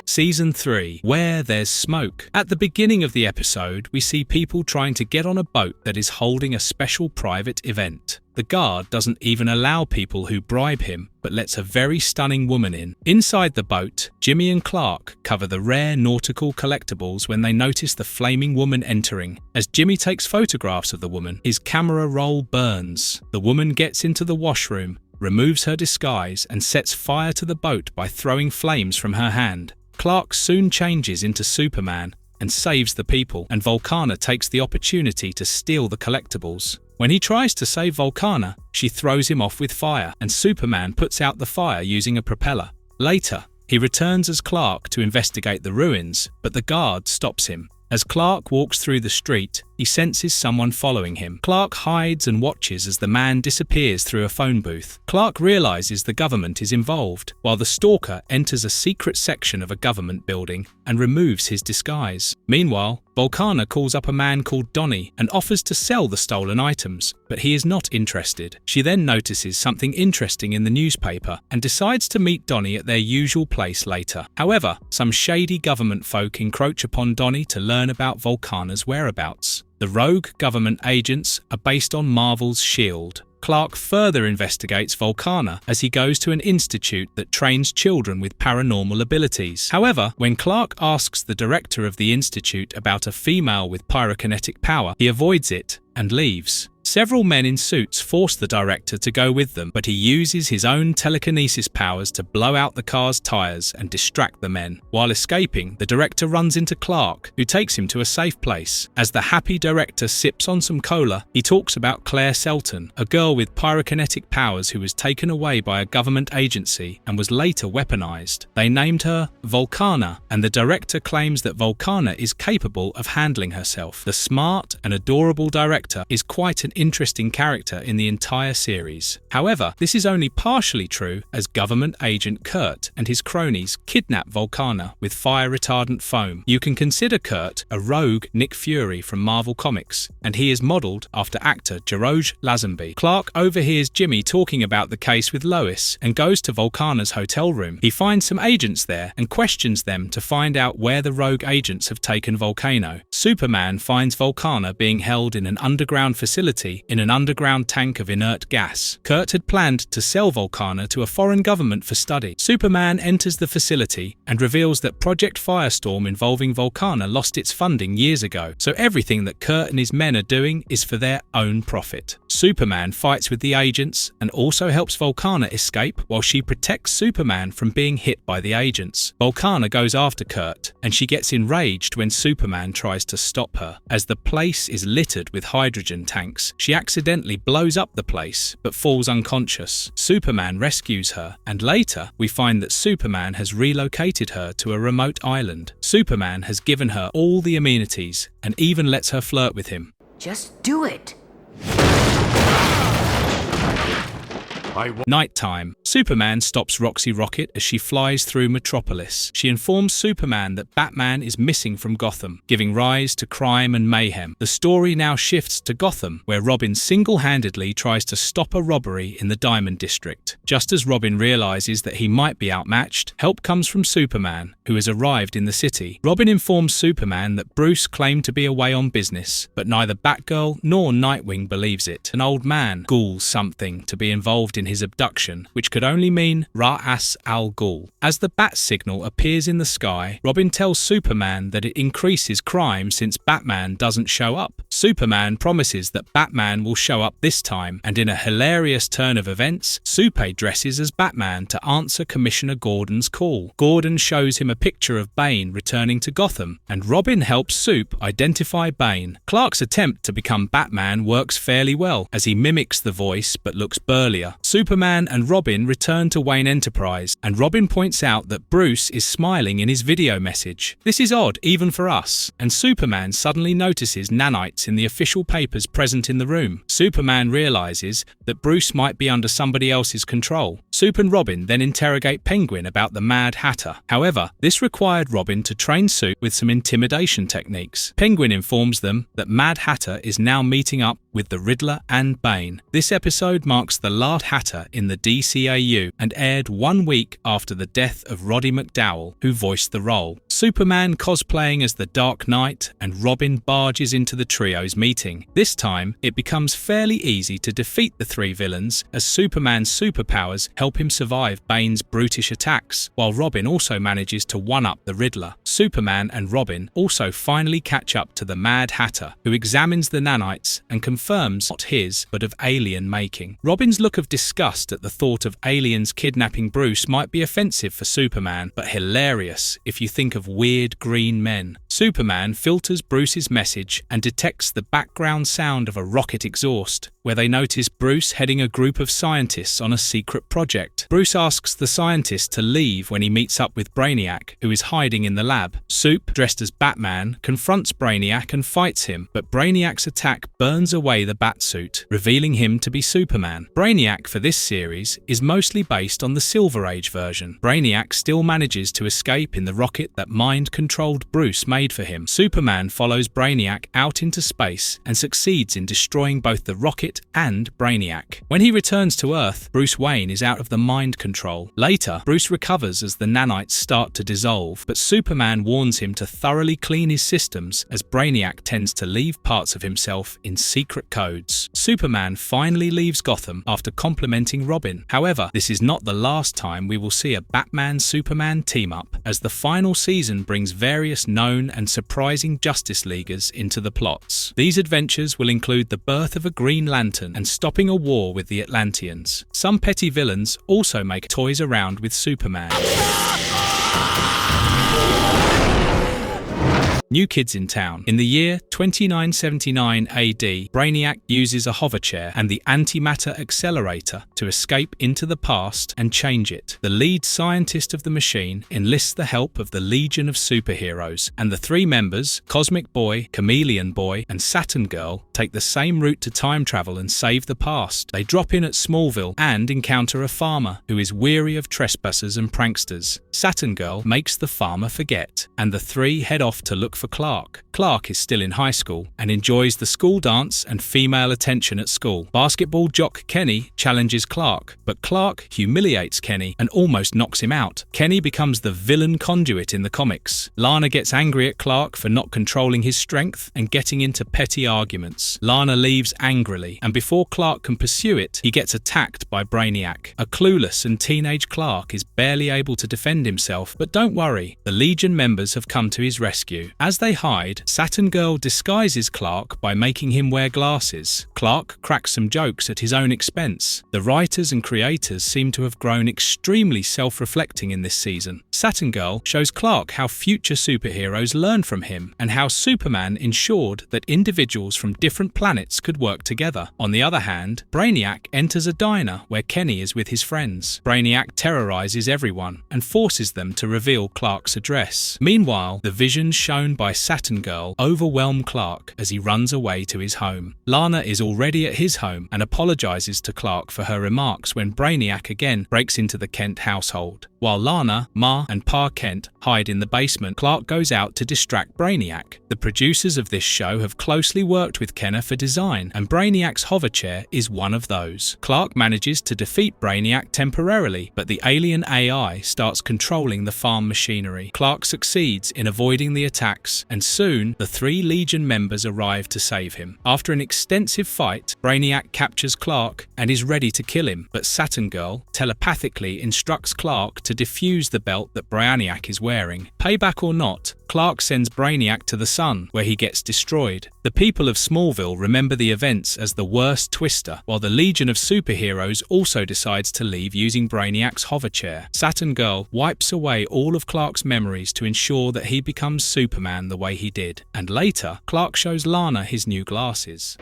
Season 3, Where There's Smoke. At the beginning of the episode, we see people trying to get on a boat that is holding a special private event. The guard doesn't even allow people who bribe him, but lets a very stunning woman in. Inside the boat, Jimmy and Clark cover the rare nautical collectibles when they notice the flaming woman entering. As Jimmy takes photographs of the woman, his camera roll burns. The woman gets into the washroom, removes her disguise, and sets fire to the boat by throwing flames from her hand. Clark soon changes into Superman and saves the people, and Volcana takes the opportunity to steal the collectibles. When he tries to save Volcana, she throws him off with fire, and Superman puts out the fire using a propeller. Later, he returns as Clark to investigate the ruins, but the guard stops him. As Clark walks through the street, he senses someone following him. Clark hides and watches as the man disappears through a phone booth. Clark realizes the government is involved, while the stalker enters a secret section of a government building and removes his disguise. Meanwhile, Volcana calls up a man called Donnie and offers to sell the stolen items, but he is not interested. She then notices something interesting in the newspaper and decides to meet Donnie at their usual place later. However, some shady government folk encroach upon Donnie to learn about Volcana's whereabouts. The rogue government agents are based on Marvel's S.H.I.E.L.D. Clark further investigates Volcana as he goes to an institute that trains children with paranormal abilities. However, when Clark asks the director of the institute about a female with pyrokinetic power, he avoids it and leaves. Several men in suits force the director to go with them, but he uses his own telekinesis powers to blow out the car's tires and distract the men. While escaping, the director runs into Clark, who takes him to a safe place. As the happy director sips on some cola, he talks about Claire Selton, a girl with pyrokinetic powers who was taken away by a government agency and was later weaponized. They named her Volcana, and the director claims that Volcana is capable of handling herself. The smart and adorable director is quite an interesting character in the entire series. However, this is only partially true, as government agent Kurt and his cronies kidnap Volcana with fire-retardant foam. You can consider Kurt a rogue Nick Fury from Marvel Comics, and he is modelled after actor Jeroj Lazenby. Clark overhears Jimmy talking about the case with Lois and goes to Volcana's hotel room. He finds some agents there and questions them to find out where the rogue agents have taken Volcano. Superman finds Volcana being held in an underground facility in an underground tank of inert gas. Kurt had planned to sell Volcana to a foreign government for study. Superman enters the facility and reveals that Project Firestorm involving Volcana lost its funding years ago, so everything that Kurt and his men are doing is for their own profit. Superman fights with the agents and also helps Volcana escape while she protects Superman from being hit by the agents. Volcana goes after Kurt, and she gets enraged when Superman tries to stop her. As the place is littered with hydrogen tanks, she accidentally blows up the place but falls unconscious. Superman rescues her, and later we find that Superman has relocated her to a remote island. Superman has given her all the amenities and even lets her flirt with him. Just do it. Nighttime. Superman stops Roxy Rocket as she flies through Metropolis. She informs Superman that Batman is missing from Gotham, giving rise to crime and mayhem. The story now shifts to Gotham, where Robin single-handedly tries to stop a robbery in the Diamond District. Just as Robin realizes that he might be outmatched, help comes from Superman, who has arrived in the city. Robin informs Superman that Bruce claimed to be away on business, but neither Batgirl nor Nightwing believes it. An old man, Ghul something, to be involved in his abduction, which could only mean Ra'as al Ghul. As the bat signal appears in the sky, Robin tells Superman that it increases crime since Batman doesn't show up. Superman promises that Batman will show up this time, and in a hilarious turn of events, Super dresses as Batman to answer Commissioner Gordon's call. Gordon shows him a picture of Bane returning to Gotham, and Robin helps Supe identify Bane. Clark's attempt to become Batman works fairly well, as he mimics the voice but looks burlier. Superman and Robin return to Wayne Enterprise, and Robin points out that Bruce is smiling in his video message. This is odd, even for us, and Superman suddenly notices nanites in the official papers present in the room. Superman realizes that Bruce might be under somebody else's control. Supe and Robin then interrogate Penguin about the Mad Hatter. However, this required Robin to train Supe with some intimidation techniques. Penguin informs them that Mad Hatter is now meeting up with the Riddler and Bane. This episode marks the last Hatter in the DCAU and aired 1 week after the death of Roddy McDowall, who voiced the role. Superman cosplaying as the Dark Knight, and Robin barges into the trio's meeting. This time, it becomes fairly easy to defeat the three villains, as Superman's superpowers help him survive Bane's brutish attacks, while Robin also manages to one-up the Riddler. Superman and Robin also finally catch up to the Mad Hatter, who examines the nanites and confirms not his, but of alien making. Robin's look of disgust at the thought of aliens kidnapping Bruce might be offensive for Superman, but hilarious if you think of weird green men. Superman filters Bruce's message and detects the background sound of a rocket exhaust, where they notice Bruce heading a group of scientists on a secret project. Bruce asks the scientists to leave when he meets up with Brainiac, who is hiding in the lab. Supe, dressed as Batman, confronts Brainiac and fights him, but Brainiac's attack burns away the Batsuit, revealing him to be Superman. Brainiac for this series is mostly based on the Silver Age version. Brainiac still manages to escape in the rocket that mind-controlled Bruce made for him. Superman follows Brainiac out into space and succeeds in destroying both the rocket Rocket, and Brainiac. When he returns to Earth, Bruce Wayne is out of the mind control. Later, Bruce recovers as the nanites start to dissolve, but Superman warns him to thoroughly clean his systems as Brainiac tends to leave parts of himself in secret codes. Superman finally leaves Gotham after complimenting Robin. However, this is not the last time we will see a Batman-Superman team-up, as the final season brings various known and surprising Justice Leaguers into the plots. These adventures will include the birth of a Green Lantern and stopping a war with the Atlanteans. Some petty villains also make toys around with Superman. New Kids in Town. In the year 2979 AD, Brainiac uses a hoverchair and the antimatter accelerator to escape into the past and change it. The lead scientist of the machine enlists the help of the Legion of Superheroes, and the three members, Cosmic Boy, Chameleon Boy, and Saturn Girl, take the same route to time travel and save the past. They drop in at Smallville and encounter a farmer who is weary of trespassers and pranksters. Saturn Girl makes the farmer forget, and the three head off to look for Clark. Clark is still in high school and enjoys the school dance and female attention at school. Basketball jock Kenny challenges Clark, but Clark humiliates Kenny and almost knocks him out. Kenny becomes the villain conduit in the comics. Lana gets angry at Clark for not controlling his strength and getting into petty arguments. Lana leaves angrily, and before Clark can pursue it, he gets attacked by Brainiac. A clueless and teenage Clark is barely able to defend himself, but don't worry, the Legion members have come to his rescue. As they hide, Saturn Girl disguises Clark by making him wear glasses. Clark cracks some jokes at his own expense. The writers and creators seem to have grown extremely self-reflecting in this season. Saturn Girl shows Clark how future superheroes learn from him and how Superman ensured that individuals from different planets could work together. On the other hand, Brainiac enters a diner where Kenny is with his friends. Brainiac terrorizes everyone and forces them to reveal Clark's address. Meanwhile, the visions shown by Saturn Girl overwhelm Clark as he runs away to his home. Lana is already at his home and apologizes to Clark for her remarks when Brainiac again breaks into the Kent household. While Lana, Ma, and Pa Kent hide in the basement, Clark goes out to distract Brainiac. The producers of this show have closely worked with Kenner for design, and Brainiac's hoverchair is one of those. Clark manages to defeat Brainiac temporarily, but the alien AI starts controlling the farm machinery. Clark succeeds in avoiding the attacks, and soon the three Legion members arrive to save him. After an extensive fight, Brainiac captures Clark and is ready to kill him, but Saturn Girl telepathically instructs Clark to defuse the belt that Brainiac is wearing. Payback or not, Clark sends Brainiac to the sun, where he gets destroyed. The people of Smallville remember the events as the worst twister, while the Legion of Superheroes also decides to leave using Brainiac's hoverchair. Saturn Girl wipes away all of Clark's memories to ensure that he becomes Superman the way he did. And later, Clark shows Lana his new glasses.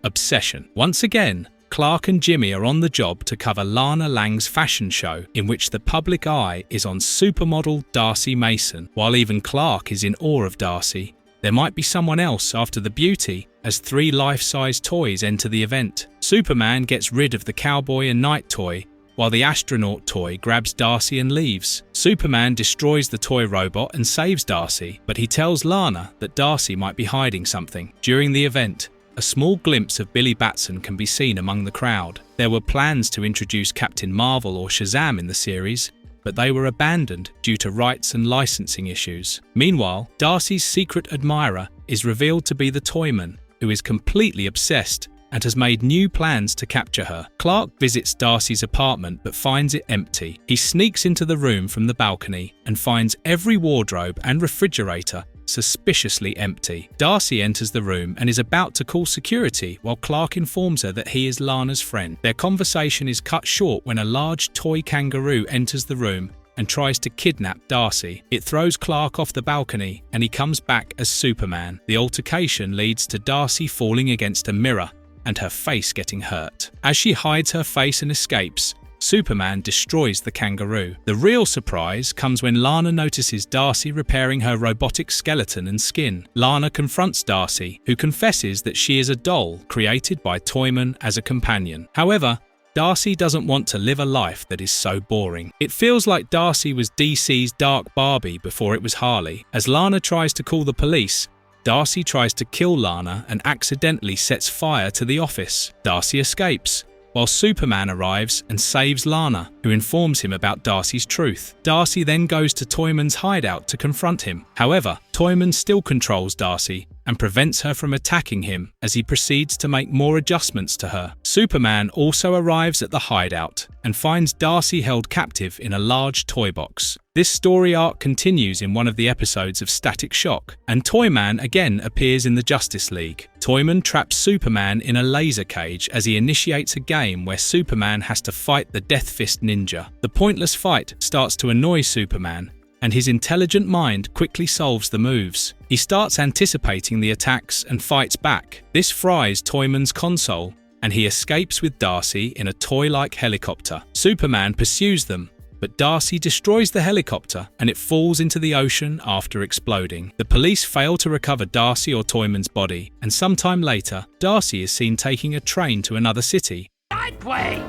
Obsession. Once again, Clark and Jimmy are on the job to cover Lana Lang's fashion show, in which the public eye is on supermodel Darcy Mason. While even Clark is in awe of Darcy, there might be someone else after the beauty, as three life-size toys enter the event. Superman gets rid of the cowboy and knight toy, while the astronaut toy grabs Darcy and leaves. Superman destroys the toy robot and saves Darcy, but he tells Lana that Darcy might be hiding something. During the event, a small glimpse of Billy Batson can be seen among the crowd. There were plans to introduce Captain Marvel or Shazam in the series, but they were abandoned due to rights and licensing issues. Meanwhile, Darcy's secret admirer is revealed to be the Toyman, who is completely obsessed and has made new plans to capture her. Clark visits Darcy's apartment but finds it empty. He sneaks into the room from the balcony and finds every wardrobe and refrigerator suspiciously empty. Darcy enters the room and is about to call security while Clark informs her that he is Lana's friend. Their conversation is cut short when a large toy kangaroo enters the room and tries to kidnap Darcy. It throws Clark off the balcony and he comes back as Superman. The altercation leads to Darcy falling against a mirror and her face getting hurt. As she hides her face and escapes, Superman destroys the kangaroo. The real surprise comes when Lana notices Darcy repairing her robotic skeleton and skin. Lana confronts Darcy, who confesses that she is a doll created by Toyman as a companion. However, Darcy doesn't want to live a life that is so boring. It feels like Darcy was DC's Dark Barbie before it was Harley. As Lana tries to call the police, Darcy tries to kill Lana and accidentally sets fire to the office. Darcy escapes, while Superman arrives and saves Lana, who informs him about Darcy's truth. Darcy then goes to Toyman's hideout to confront him. However, Toyman still controls Darcy and prevents her from attacking him as he proceeds to make more adjustments to her. Superman also arrives at the hideout and finds Darcy held captive in a large toy box. This story arc continues in one of the episodes of Static Shock, and Toyman again appears in the Justice League. Toyman traps Superman in a laser cage as he initiates a game where Superman has to fight the Death Fist ninja. The pointless fight starts to annoy Superman, and his intelligent mind quickly solves the moves. He starts anticipating the attacks and fights back. This fries Toyman's console, and he escapes with Darcy in a toy-like helicopter. Superman pursues them, but Darcy destroys the helicopter and it falls into the ocean after exploding. The police fail to recover Darcy or Toyman's body, and sometime later, Darcy is seen taking a train to another city. I play!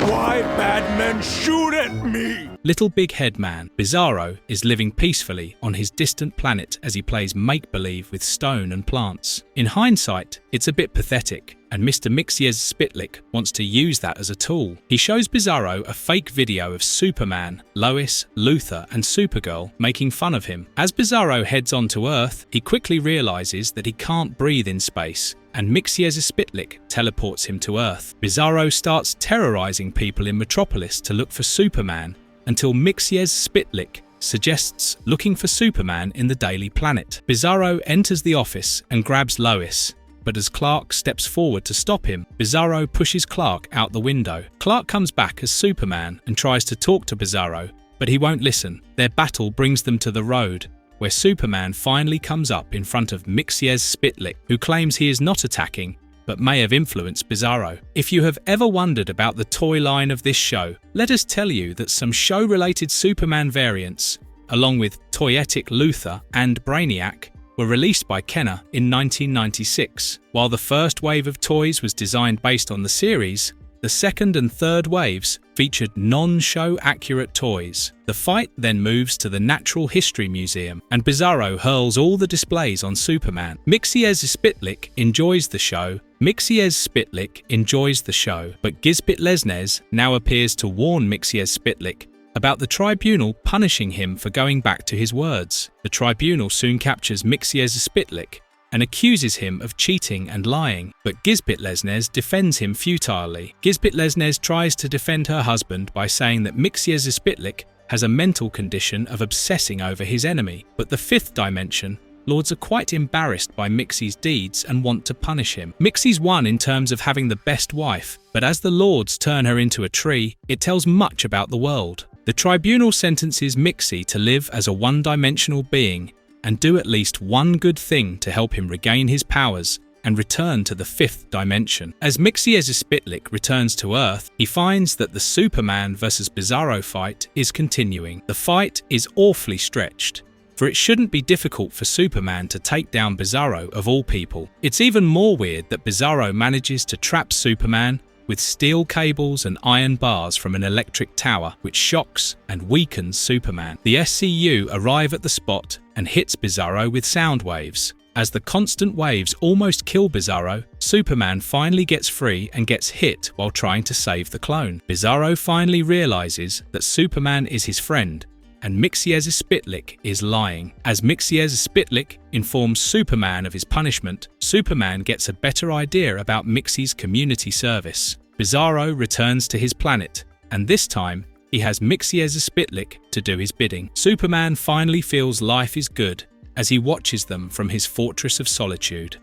Why bad men shoot at me? Little Big Head Man, Bizarro, is living peacefully on his distant planet as he plays make-believe with stone and plants. In hindsight, it's a bit pathetic, and Mr. Mxyzptlk wants to use that as a tool. He shows Bizarro a fake video of Superman, Lois, Luthor, and Supergirl making fun of him. As Bizarro heads on to Earth, he quickly realizes that he can't breathe in space, and Mxyzptlk teleports him to Earth. Bizarro starts terrorizing people in Metropolis to look for Superman, until Mxyzptlk suggests looking for Superman in the Daily Planet. Bizarro enters the office and grabs Lois, but as Clark steps forward to stop him, Bizarro pushes Clark out the window. Clark comes back as Superman and tries to talk to Bizarro, but he won't listen. Their battle brings them to the road, where Superman finally comes up in front of Mxyzptlk, who claims he is not attacking, but may have influenced Bizarro. If you have ever wondered about the toy line of this show, let us tell you that some show-related Superman variants, along with Toyetic Luthor and Brainiac, were released by Kenner in 1996. While the first wave of toys was designed based on the series, the second and third waves featured non-show accurate toys. The fight then moves to the Natural History Museum, and Bizarro hurls all the displays on Superman. Mxyzptlk enjoys the show, but Gizpit Lesnes now appears to warn Mxyzptlk about the tribunal punishing him for going back to his words. The tribunal soon captures Mxyzptlk and accuses him of cheating and lying, but Gizpit Lesnes defends him futilely. Gizpit Lesnes tries to defend her husband by saying that Mxyzptlk has a mental condition of obsessing over his enemy, but the fifth dimension lords are quite embarrassed by Mixie's deeds and want to punish him. Mixie's won in terms of having the best wife, but as the lords turn her into a tree, it tells much about the world. The tribunal sentences Mixie to live as a one-dimensional being and do at least one good thing to help him regain his powers and return to the fifth dimension. As Mxyzptlk returns to Earth, he finds that the Superman vs. Bizarro fight is continuing. The fight is awfully stretched, for it shouldn't be difficult for Superman to take down Bizarro of all people. It's even more weird that Bizarro manages to trap Superman with steel cables and iron bars from an electric tower, which shocks and weakens Superman. The SCU arrive at the spot and hits Bizarro with sound waves. As the constant waves almost kill Bizarro, Superman finally gets free and gets hit while trying to save the clone. Bizarro finally realizes that Superman is his friend, and Mxyzptlk is lying. As Mxyzptlk informs Superman of his punishment, Superman gets a better idea about Mixie's community service. Bizarro returns to his planet, and this time, he has Mxyzptlk to do his bidding. Superman finally feels life is good as he watches them from his fortress of solitude.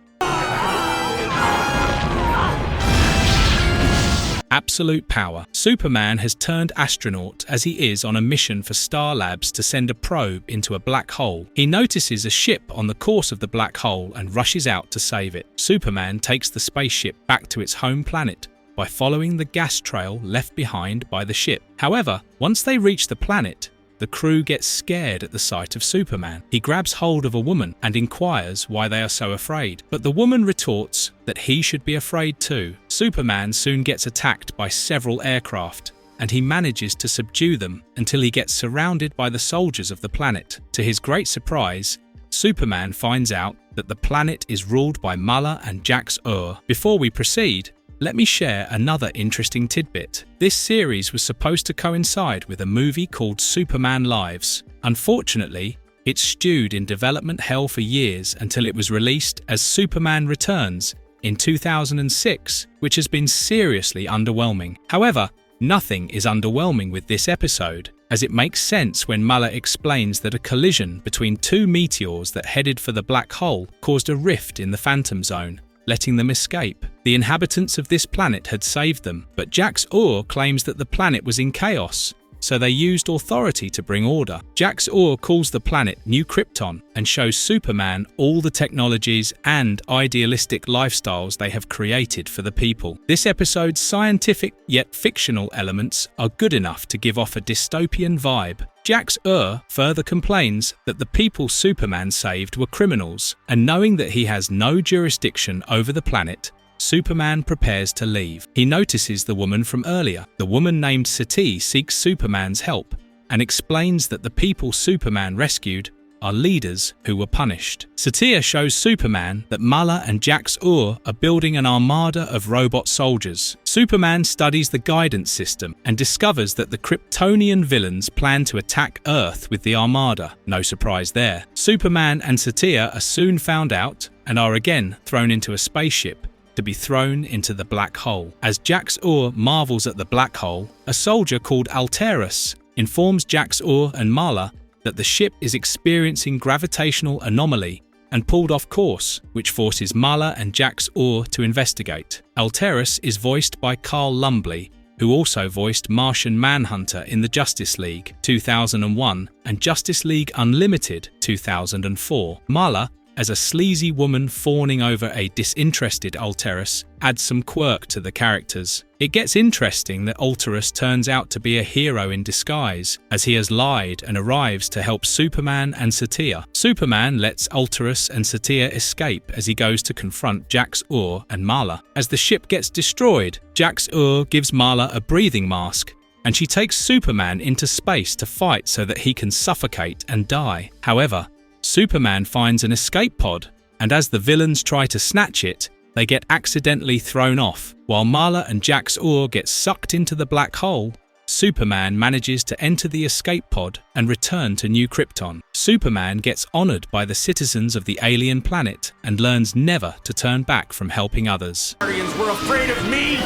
Absolute power. Superman has turned astronaut as he is on a mission for Star Labs to send a probe into a black hole. He notices a ship on the course of the black hole and rushes out to save it. Superman takes the spaceship back to its home planet by following the gas trail left behind by the ship. However, once they reach the planet, the crew gets scared at the sight of Superman. He grabs hold of a woman and inquires why they are so afraid, but the woman retorts that he should be afraid too. Superman soon gets attacked by several aircraft, and he manages to subdue them until he gets surrounded by the soldiers of the planet. To his great surprise, Superman finds out that the planet is ruled by Muller and Jax-Ur. Before we proceed, let me share another interesting tidbit. This series was supposed to coincide with a movie called Superman Lives. Unfortunately, it stewed in development hell for years until it was released as Superman Returns in 2006, which has been seriously underwhelming. However, nothing is underwhelming with this episode, as it makes sense when Muller explains that a collision between two meteors that headed for the black hole caused a rift in the Phantom Zone, letting them escape. The inhabitants of this planet had saved them, but Jax-Ur claims that the planet was in chaos, so they used authority to bring order. Jax-Ur calls the planet New Krypton and shows Superman all the technologies and idealistic lifestyles they have created for the people. This episode's scientific yet fictional elements are good enough to give off a dystopian vibe. Jax-Ur further complains that the people Superman saved were criminals, and knowing that he has no jurisdiction over the planet, Superman prepares to leave. He notices the woman from earlier. The woman named Sati seeks Superman's help and explains that the people Superman rescued are leaders who were punished. Satya shows Superman that Muller and Jax-Ur are building an armada of robot soldiers. Superman studies the guidance system and discovers that the Kryptonian villains plan to attack Earth with the armada. No surprise there. Superman and Satya are soon found out and are again thrown into a spaceship to be thrown into the black hole. As Jax-Ur marvels at the black hole, a soldier called Alterus informs Jax-Ur and Muller that the ship is experiencing gravitational anomaly and pulled off course, which forces Muller and Jax-Ur to investigate. Alterus is voiced by Carl Lumbly, who also voiced Martian Manhunter in the Justice League 2001 and Justice League Unlimited 2004. Muller, as a sleazy woman fawning over a disinterested Alterus, adds some quirk to the characters. It gets interesting that Alterus turns out to be a hero in disguise, as he has lied and arrives to help Superman and Satya. Superman lets Alterus and Satya escape as he goes to confront Jax-Ur and Muller. As the ship gets destroyed, Jax-Ur gives Muller a breathing mask, and she takes Superman into space to fight so that he can suffocate and die. However, Superman finds an escape pod, and as the villains try to snatch it, they get accidentally thrown off. While Muller and Jax-Ur get sucked into the black hole, Superman manages to enter the escape pod and return to New Krypton. Superman gets honored by the citizens of the alien planet and learns never to turn back from helping others. Guardians were afraid of me!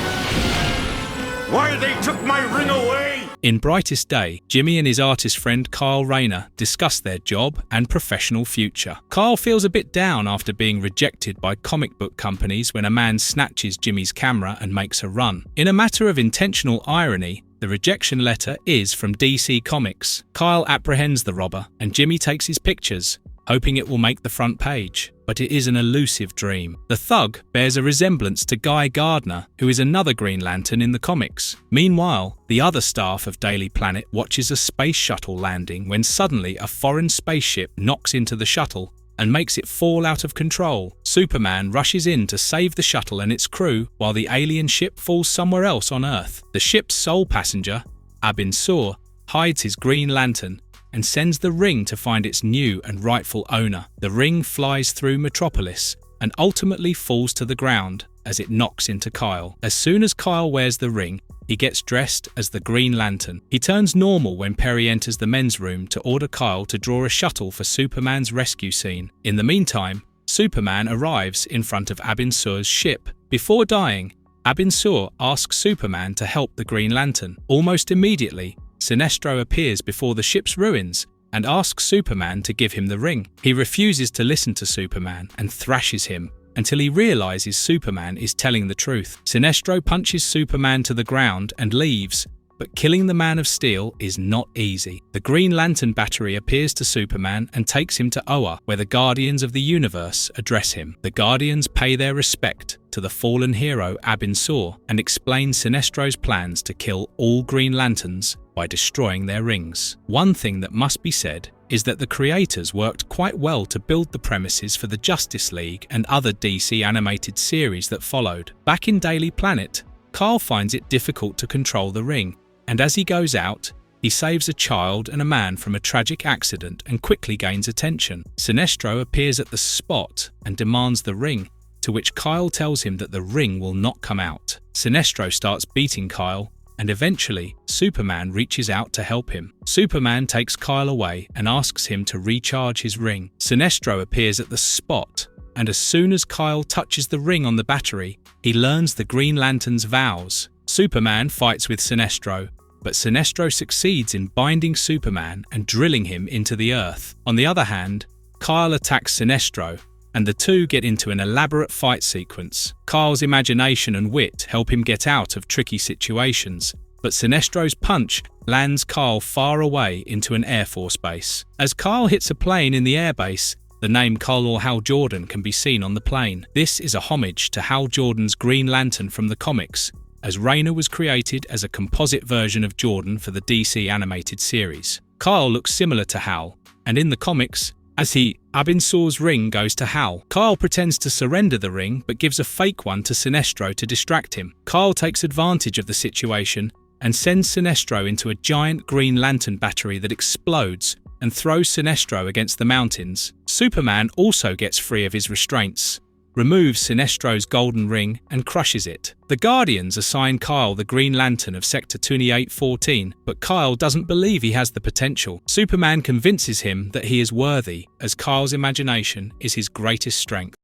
Why they took my ring away? In Brightest Day, Jimmy and his artist friend Kyle Rayner discuss their job and professional future. Kyle feels a bit down after being rejected by comic book companies when a man snatches Jimmy's camera and makes a run. In a matter of intentional irony, the rejection letter is from DC Comics. Kyle apprehends the robber, and Jimmy takes his pictures, hoping it will make the front page. But it is an elusive dream. The thug bears a resemblance to Guy Gardner, who is another Green Lantern in the comics. Meanwhile, the other staff of Daily Planet watches a space shuttle landing when suddenly a foreign spaceship knocks into the shuttle and makes it fall out of control. Superman rushes in to save the shuttle and its crew while the alien ship falls somewhere else on Earth. The ship's sole passenger, Abin Sur, hides his Green Lantern and sends the ring to find its new and rightful owner. The ring flies through Metropolis and ultimately falls to the ground as it knocks into Kyle. As soon as Kyle wears the ring, he gets dressed as the Green Lantern. He turns normal when Perry enters the men's room to order Kyle to draw a shuttle for Superman's rescue scene. In the meantime, Superman arrives in front of Abin Sur's ship. Before dying, Abin Sur asks Superman to help the Green Lantern. Almost immediately, Sinestro appears before the ship's ruins and asks Superman to give him the ring. He refuses to listen to Superman and thrashes him until he realizes Superman is telling the truth. Sinestro punches Superman to the ground and leaves, but killing the Man of Steel is not easy. The Green Lantern battery appears to Superman and takes him to Oa, where the Guardians of the Universe address him. The Guardians pay their respect to the fallen hero Abin Sur and explain Sinestro's plans to kill all Green Lanterns by destroying their rings. One thing that must be said is that the creators worked quite well to build the premises for the Justice League and other DC animated series that followed. Back in Daily Planet, Carl finds it difficult to control the ring, and as he goes out, He saves a child and a man from a tragic accident and quickly gains attention. Sinestro appears at the spot and demands the ring, to which Kyle tells him that the ring will not come out. Sinestro starts beating Kyle, and eventually, Superman reaches out to help him. Superman takes Kyle away and asks him to recharge his ring. Sinestro appears at the spot, and as soon as Kyle touches the ring on the battery, he learns the Green Lantern's vows. Superman fights with Sinestro, but Sinestro succeeds in binding Superman and drilling him into the earth. On the other hand, Kyle attacks Sinestro, and the two get into an elaborate fight sequence. Kyle's imagination and wit help him get out of tricky situations, but Sinestro's punch lands Kyle far away into an Air Force base. As Kyle hits a plane in the airbase, the name Kal or Hal Jordan can be seen on the plane. This is a homage to Hal Jordan's Green Lantern from the comics, as Rayner was created as a composite version of Jordan for the DC animated series. Kyle looks similar to Hal, and in the comics, as Abinsaw's ring goes to Hal. Kyle pretends to surrender the ring but gives a fake one to Sinestro to distract him. Kyle takes advantage of the situation and sends Sinestro into a giant Green Lantern battery that explodes and throws Sinestro against the mountains. Superman also gets free of his restraints, removes Sinestro's golden ring and crushes it. The Guardians assign Kyle the Green Lantern of Sector 2814, but Kyle doesn't believe he has the potential. Superman convinces him that he is worthy, as Kyle's imagination is his greatest strength.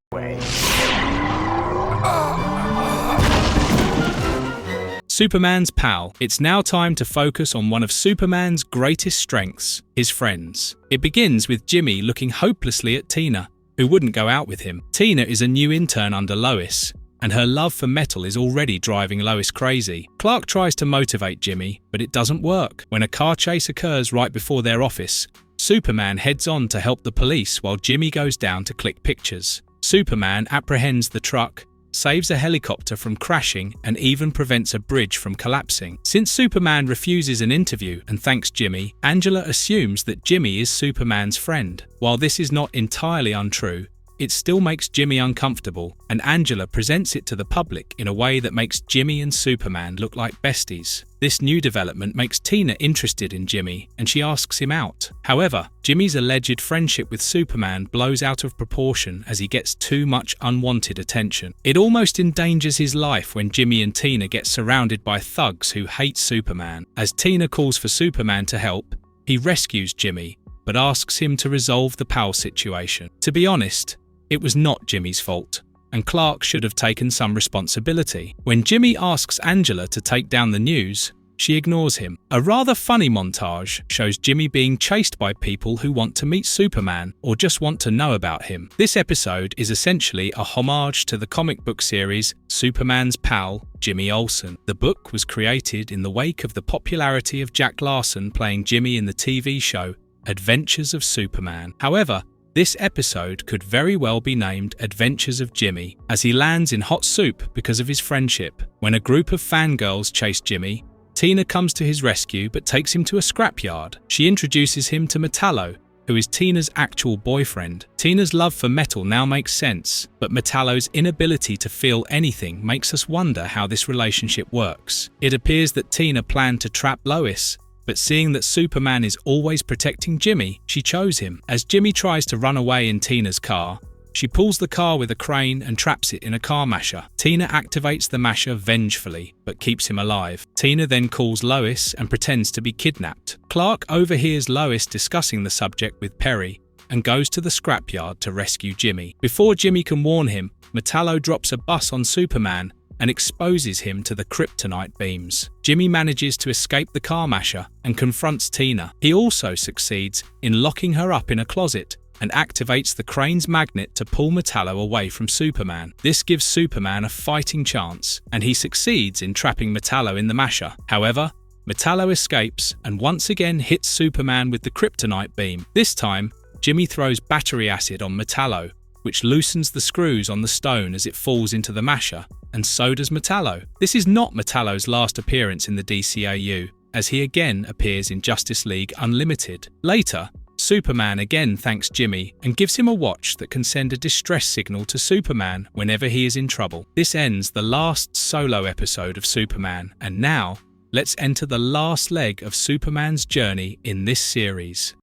Superman's pal. It's now time to focus on one of Superman's greatest strengths, his friends. It begins with Jimmy looking hopelessly at Tina, who wouldn't go out with him. Tina is a new intern under Lois, and her love for metal is already driving Lois crazy. Clark tries to motivate Jimmy, but it doesn't work. When a car chase occurs right before their office, Superman heads on to help the police while Jimmy goes down to click pictures. Superman apprehends the truck, saves a helicopter from crashing, and even prevents a bridge from collapsing. Since Superman refuses an interview and thanks Jimmy, Angela assumes that Jimmy is Superman's friend. While this is not entirely untrue, it still makes Jimmy uncomfortable, and Angela presents it to the public in a way that makes Jimmy and Superman look like besties. This new development makes Tina interested in Jimmy, and she asks him out. However, Jimmy's alleged friendship with Superman blows out of proportion as he gets too much unwanted attention. It almost endangers his life when Jimmy and Tina get surrounded by thugs who hate Superman. As Tina calls for Superman to help, he rescues Jimmy, but asks him to resolve the pal situation. To be honest, it was not Jimmy's fault, and Clark should have taken some responsibility. When Jimmy asks Angela to take down the news, she ignores him. A rather funny montage shows Jimmy being chased by people who want to meet Superman or just want to know about him. This episode is essentially a homage to the comic book series Superman's pal, Jimmy Olsen. The book was created in the wake of the popularity of Jack Larson playing Jimmy in the TV show Adventures of Superman. However, this episode could very well be named Adventures of Jimmy, as he lands in hot soup because of his friendship. When a group of fangirls chase Jimmy, Tina comes to his rescue but takes him to a scrapyard. She introduces him to Metallo, who is Tina's actual boyfriend. Tina's love for metal now makes sense, but Metallo's inability to feel anything makes us wonder how this relationship works. It appears that Tina planned to trap Lois, but seeing that Superman is always protecting Jimmy, she chose him. As Jimmy tries to run away in Tina's car, she pulls the car with a crane and traps it in a car masher. Tina activates the masher vengefully, but keeps him alive. Tina then calls Lois and pretends to be kidnapped. Clark overhears Lois discussing the subject with Perry and goes to the scrapyard to rescue Jimmy. Before Jimmy can warn him, Metallo drops a bus on Superman and exposes him to the kryptonite beams. Jimmy manages to escape the car masher and confronts Tina. He also succeeds in locking her up in a closet and activates the crane's magnet to pull Metallo away from Superman. This gives Superman a fighting chance, and he succeeds in trapping Metallo in the masher. However, Metallo escapes and once again hits Superman with the kryptonite beam. This time, Jimmy throws battery acid on Metallo, which loosens the screws on the stone as it falls into the masher, and so does Metallo. This is not Metallo's last appearance in the DCAU, as he again appears in Justice League Unlimited. Later, Superman again thanks Jimmy and gives him a watch that can send a distress signal to Superman whenever he is in trouble. This ends the last solo episode of Superman, and now let's enter the last leg of Superman's journey in this series.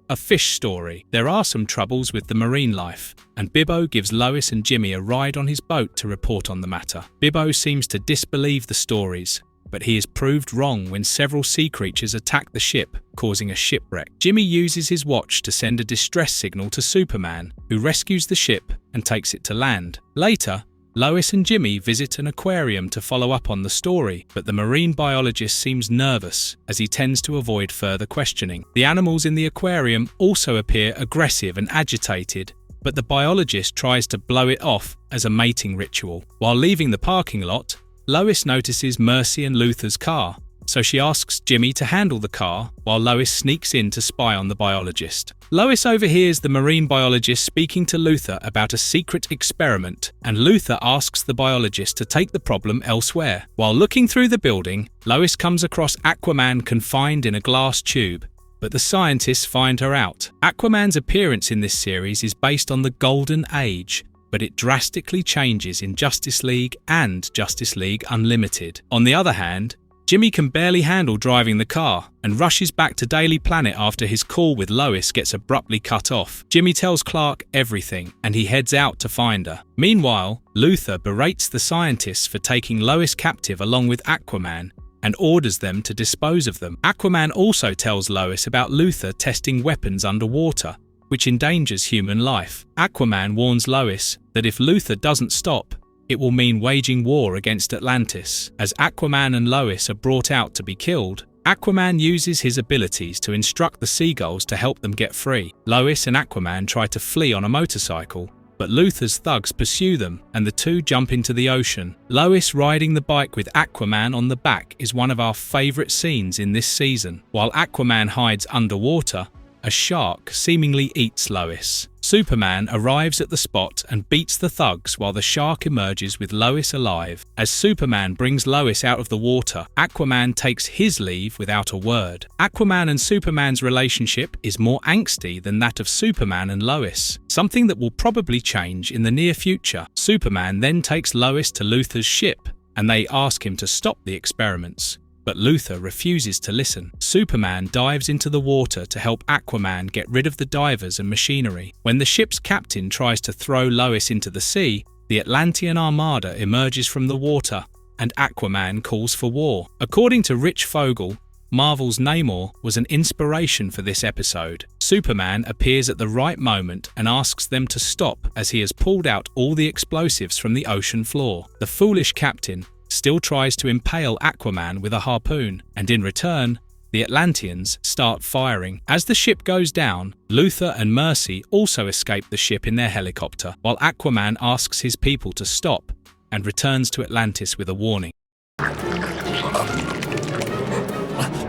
A fish story. There are some troubles with the marine life, and Bibbo gives Lois and Jimmy a ride on his boat to report on the matter. Bibbo seems to disbelieve the stories, but he is proved wrong when several sea creatures attack the ship, causing a shipwreck. Jimmy uses his watch to send a distress signal to Superman, who rescues the ship and takes it to land. Later, Lois and Jimmy visit an aquarium to follow up on the story, but the marine biologist seems nervous as he tends to avoid further questioning. The animals in the aquarium also appear aggressive and agitated, but the biologist tries to blow it off as a mating ritual. While leaving the parking lot, Lois notices Mercy and Luther's car, so she asks Jimmy to handle the car while Lois sneaks in to spy on the biologist. Lois overhears the marine biologist speaking to Luther about a secret experiment, and Luther asks the biologist to take the problem elsewhere. While looking through the building, Lois comes across Aquaman confined in a glass tube, but the scientists find her out. Aquaman's appearance in this series is based on the Golden Age, but it drastically changes in Justice League and Justice League Unlimited. On the other hand, Jimmy can barely handle driving the car and rushes back to Daily Planet after his call with Lois gets abruptly cut off. Jimmy tells Clark everything, and he heads out to find her. Meanwhile, Luther berates the scientists for taking Lois captive along with Aquaman and orders them to dispose of them. Aquaman also tells Lois about Luther testing weapons underwater, which endangers human life. Aquaman warns Lois that if Luther doesn't stop, it will mean waging war against Atlantis. As Aquaman and Lois are brought out to be killed, Aquaman uses his abilities to instruct the seagulls to help them get free. Lois and Aquaman try to flee on a motorcycle, but Luther's thugs pursue them and the two jump into the ocean. Lois riding the bike with Aquaman on the back is one of our favourite scenes in this season. While Aquaman hides underwater, a shark seemingly eats Lois. Superman arrives at the spot and beats the thugs while the shark emerges with Lois alive. As Superman brings Lois out of the water, Aquaman takes his leave without a word. Aquaman and Superman's relationship is more angsty than that of Superman and Lois, something that will probably change in the near future. Superman then takes Lois to Luther's ship, and they ask him to stop the experiments, but Luther refuses to listen. Superman dives into the water to help Aquaman get rid of the divers and machinery. When the ship's captain tries to throw Lois into the sea, the Atlantean armada emerges from the water, and Aquaman calls for war. According to Rich Fogel, Marvel's Namor was an inspiration for this episode. Superman appears at the right moment and asks them to stop as he has pulled out all the explosives from the ocean floor. The foolish captain still tries to impale Aquaman with a harpoon, and in return, the Atlanteans start firing. As the ship goes down, Luther and Mercy also escape the ship in their helicopter, while Aquaman asks his people to stop and returns to Atlantis with a warning.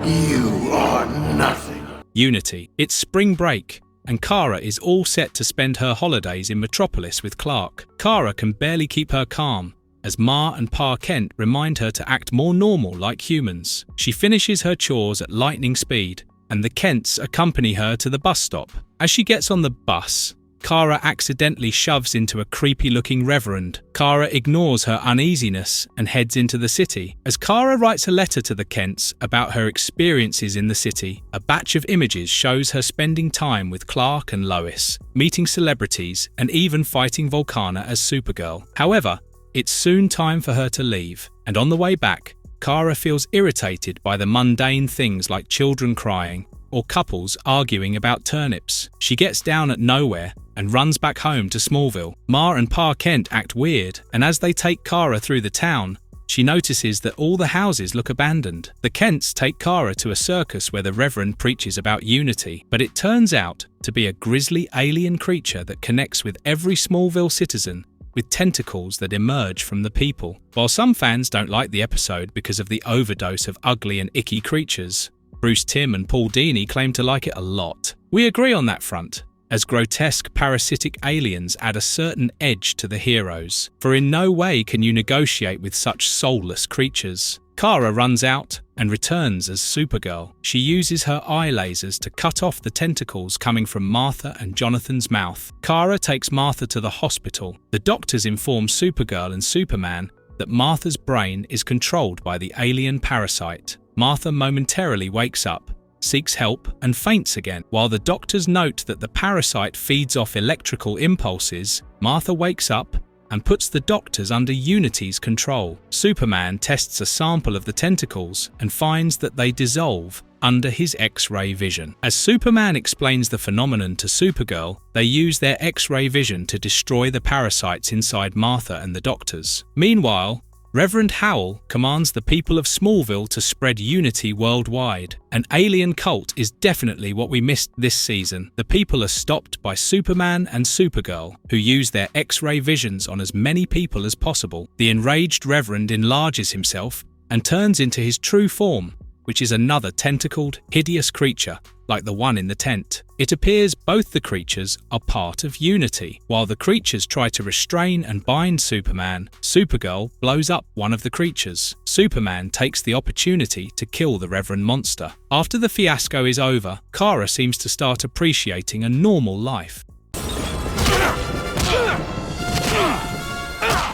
You are nothing. Unity. It's spring break, and Kara is all set to spend her holidays in Metropolis with Clark. Kara can barely keep her calm, as Ma and Pa Kent remind her to act more normal like humans. She finishes her chores at lightning speed, and the Kents accompany her to the bus stop. As she gets on the bus, Kara accidentally shoves into a creepy-looking reverend. Kara ignores her uneasiness and heads into the city. As Kara writes a letter to the Kents about her experiences in the city, a batch of images shows her spending time with Clark and Lois, meeting celebrities, and even fighting Volcana as Supergirl. However, it's soon time for her to leave, and on the way back, Kara feels irritated by the mundane things like children crying or couples arguing about turnips. She gets down at nowhere and runs back home to Smallville. Ma and Pa Kent act weird, and as they take Kara through the town, she notices that all the houses look abandoned. The Kents take Kara to a circus where the Reverend preaches about unity, but it turns out to be a grisly alien creature that connects with every Smallville citizen, with tentacles that emerge from the people. While some fans don't like the episode because of the overdose of ugly and icky creatures, Bruce Timm and Paul Dini claim to like it a lot. We agree on that front, as grotesque parasitic aliens add a certain edge to the heroes, for in no way can you negotiate with such soulless creatures. Kara runs out and returns as Supergirl. She uses her eye lasers to cut off the tentacles coming from Martha and Jonathan's mouth. Kara takes Martha to the hospital. The doctors inform Supergirl and Superman that Martha's brain is controlled by the alien parasite. Martha momentarily wakes up, seeks help, and faints again. While the doctors note that the parasite feeds off electrical impulses, Martha wakes up and puts the doctors under Unity's control. Superman tests a sample of the tentacles and finds that they dissolve under his X-ray vision. As Superman explains the phenomenon to Supergirl, they use their X-ray vision to destroy the parasites inside Martha and the doctors. Meanwhile, Reverend Howell commands the people of Smallville to spread unity worldwide. An alien cult is definitely what we missed this season. The people are stopped by Superman and Supergirl, who use their X-ray visions on as many people as possible. The enraged Reverend enlarges himself and turns into his true form, which is another tentacled, hideous creature, like the one in the tent. It appears both the creatures are part of Unity. While the creatures try to restrain and bind Superman, Supergirl blows up one of the creatures. Superman takes the opportunity to kill the Reverend Monster. After the fiasco is over, Kara seems to start appreciating a normal life.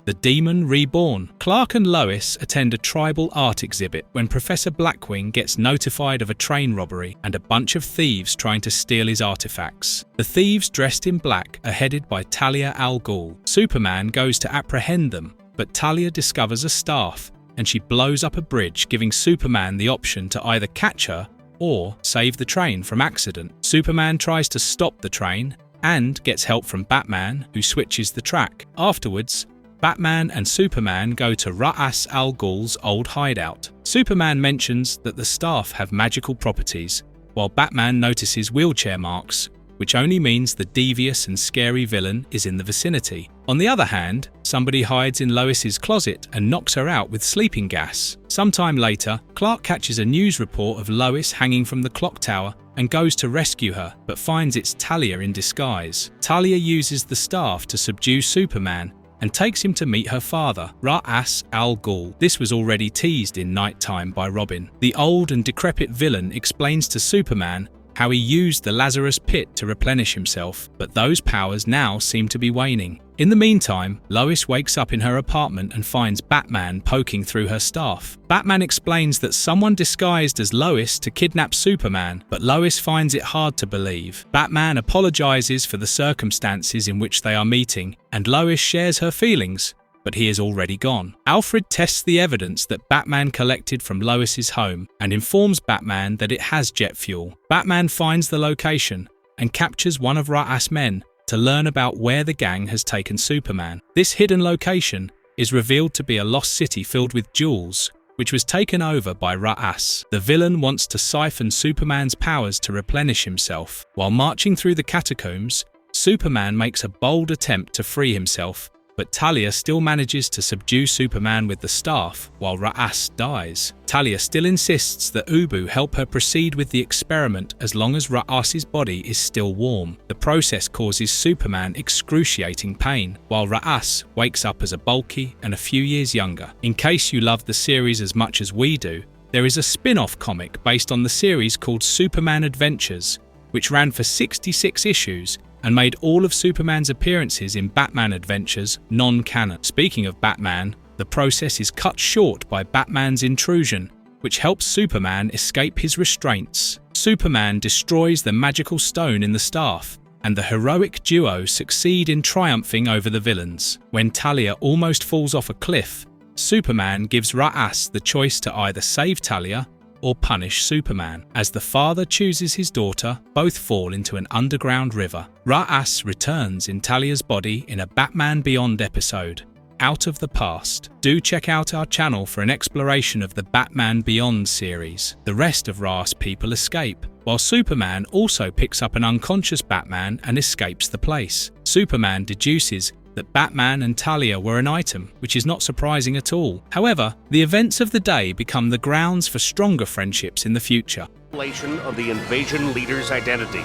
The Demon Reborn. Clark and Lois attend a tribal art exhibit when Professor Blackwing gets notified of a train robbery and a bunch of thieves trying to steal his artifacts. The thieves, dressed in black, are headed by Talia al Ghul. Superman goes to apprehend them, but Talia discovers a staff and she blows up a bridge, giving Superman the option to either catch her or save the train from accident. Superman tries to stop the train and gets help from Batman, who switches the track. Afterwards, Batman and Superman go to Ra's al Ghul's old hideout. Superman mentions that the staff have magical properties, while Batman notices wheelchair marks, which only means the devious and scary villain is in the vicinity. On the other hand, somebody hides in Lois's closet and knocks her out with sleeping gas. Sometime later, Clark catches a news report of Lois hanging from the clock tower and goes to rescue her, but finds it's Talia in disguise. Talia uses the staff to subdue Superman and takes him to meet her father, Ra's al Ghul. This was already teased in Nighttime by Robin. The old and decrepit villain explains to Superman how he used the Lazarus Pit to replenish himself, but those powers now seem to be waning. In the meantime, Lois wakes up in her apartment and finds Batman poking through her staff. Batman explains that someone disguised as Lois to kidnap Superman, but Lois finds it hard to believe. Batman apologizes for the circumstances in which they are meeting, and Lois shares her feelings, but he is already gone. Alfred tests the evidence that Batman collected from Lois's home and informs Batman that it has jet fuel. Batman finds the location and captures one of Ra's men to learn about where the gang has taken Superman. This hidden location is revealed to be a lost city filled with jewels, which was taken over by Ra's. The villain wants to siphon Superman's powers to replenish himself. While marching through the catacombs, Superman makes a bold attempt to free himself, but Talia still manages to subdue Superman with the staff while Ra's dies. Talia still insists that Ubu help her proceed with the experiment as long as Ra'as's body is still warm. The process causes Superman excruciating pain, while Ra's wakes up as a bulky and a few years younger. In case you love the series as much as we do, there is a spin-off comic based on the series called Superman Adventures, which ran for 66 issues and made all of Superman's appearances in Batman Adventures non-canon. Speaking of Batman, the process is cut short by Batman's intrusion, which helps Superman escape his restraints. Superman destroys the magical stone in the staff, and the heroic duo succeed in triumphing over the villains. When Talia almost falls off a cliff, Superman gives Ra's the choice to either save Talia or punish Superman. As the father chooses his daughter, both fall into an underground river. Ra's returns in Talia's body in a Batman Beyond episode, Out of the Past. Do check out our channel for an exploration of the Batman Beyond series. The rest of Ra's people escape, while Superman also picks up an unconscious Batman and escapes the place. Superman deduces that Batman and Talia were an item, which is not surprising at all. However, the events of the day become the grounds for stronger friendships in the future. Of the invasion leader's identity.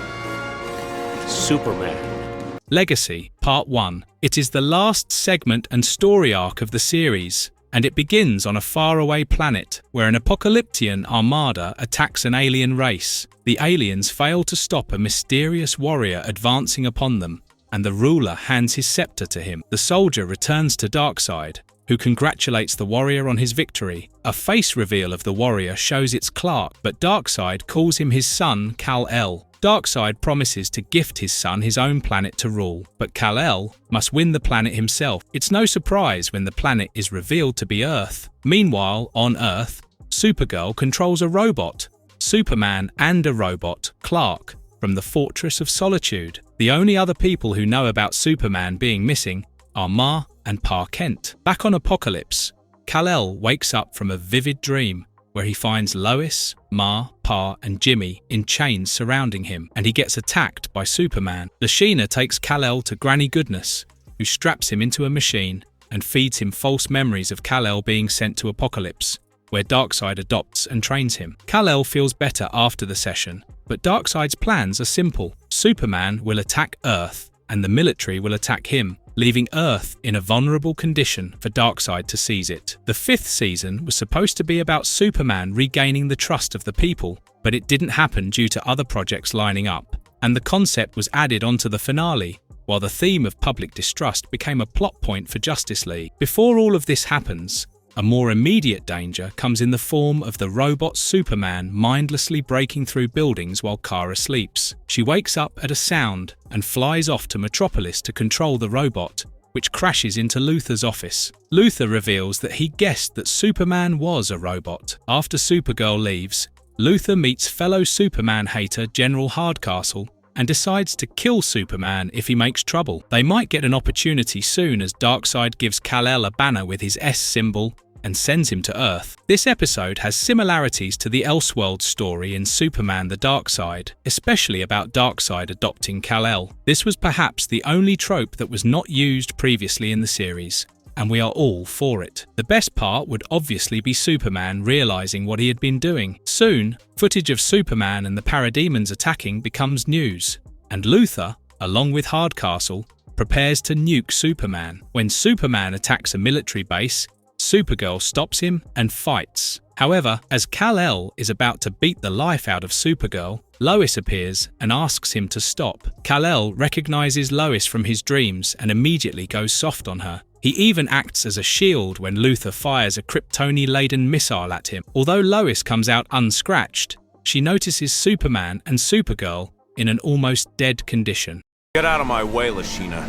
Superman. Legacy, Part 1. It is the last segment and story arc of the series. and it begins on a faraway planet where an apocalyptian armada attacks an alien race. The aliens fail to stop a mysterious warrior advancing upon them, and the ruler hands his scepter to him. The soldier returns to Darkseid, who congratulates the warrior on his victory. A face reveal of the warrior shows it's Clark, but Darkseid calls him his son, Kal-El. Darkseid promises to gift his son his own planet to rule, but Kal-El must win the planet himself. It's no surprise when the planet is revealed to be Earth. Meanwhile, on Earth, Supergirl controls a robot, Superman and a robot, Clark, from the Fortress of Solitude. The only other people who know about Superman being missing are Ma and Pa Kent. Back on Apokolips, Kal-El wakes up from a vivid dream where he finds Lois, Ma, Pa and Jimmy in chains surrounding him, and he gets attacked by Superman. Lashina takes Kal-El to Granny Goodness, who straps him into a machine and feeds him false memories of Kal-El being sent to Apokolips, where Darkseid adopts and trains him. Kal-El feels better after the session, but Darkseid's plans are simple. Superman will attack Earth, and the military will attack him, leaving Earth in a vulnerable condition for Darkseid to seize it. The 5th season was supposed to be about Superman regaining the trust of the people, but it didn't happen due to other projects lining up, and the concept was added onto the finale, while the theme of public distrust became a plot point for Justice League. Before all of this happens, a more immediate danger comes in the form of the robot Superman mindlessly breaking through buildings while Kara sleeps. She wakes up at a sound and flies off to Metropolis to control the robot, which crashes into Luthor's office. Luthor reveals that he guessed that Superman was a robot. After Supergirl leaves, Luthor meets fellow Superman hater General Hardcastle and decides to kill Superman if he makes trouble. They might get an opportunity soon as Darkseid gives Kal-El a banner with his S symbol and sends him to Earth. This episode has similarities to the Elseworlds story in Superman the Dark Side, especially about Darkseid adopting Kal-El. This was perhaps the only trope that was not used previously in the series, and we are all for it. The best part would obviously be Superman realizing what he had been doing. Soon, footage of Superman and the Parademons attacking becomes news, and Luthor, along with Hardcastle, prepares to nuke Superman. When Superman attacks a military base, Supergirl stops him and fights. However, as Kal-El is about to beat the life out of Supergirl, Lois appears and asks him to stop. Kal-El recognizes Lois from his dreams and immediately goes soft on her. He even acts as a shield when Luthor fires a Kryptoni-laden missile at him. Although Lois comes out unscratched, she notices Superman and Supergirl in an almost dead condition. Get out of my way, Lashina.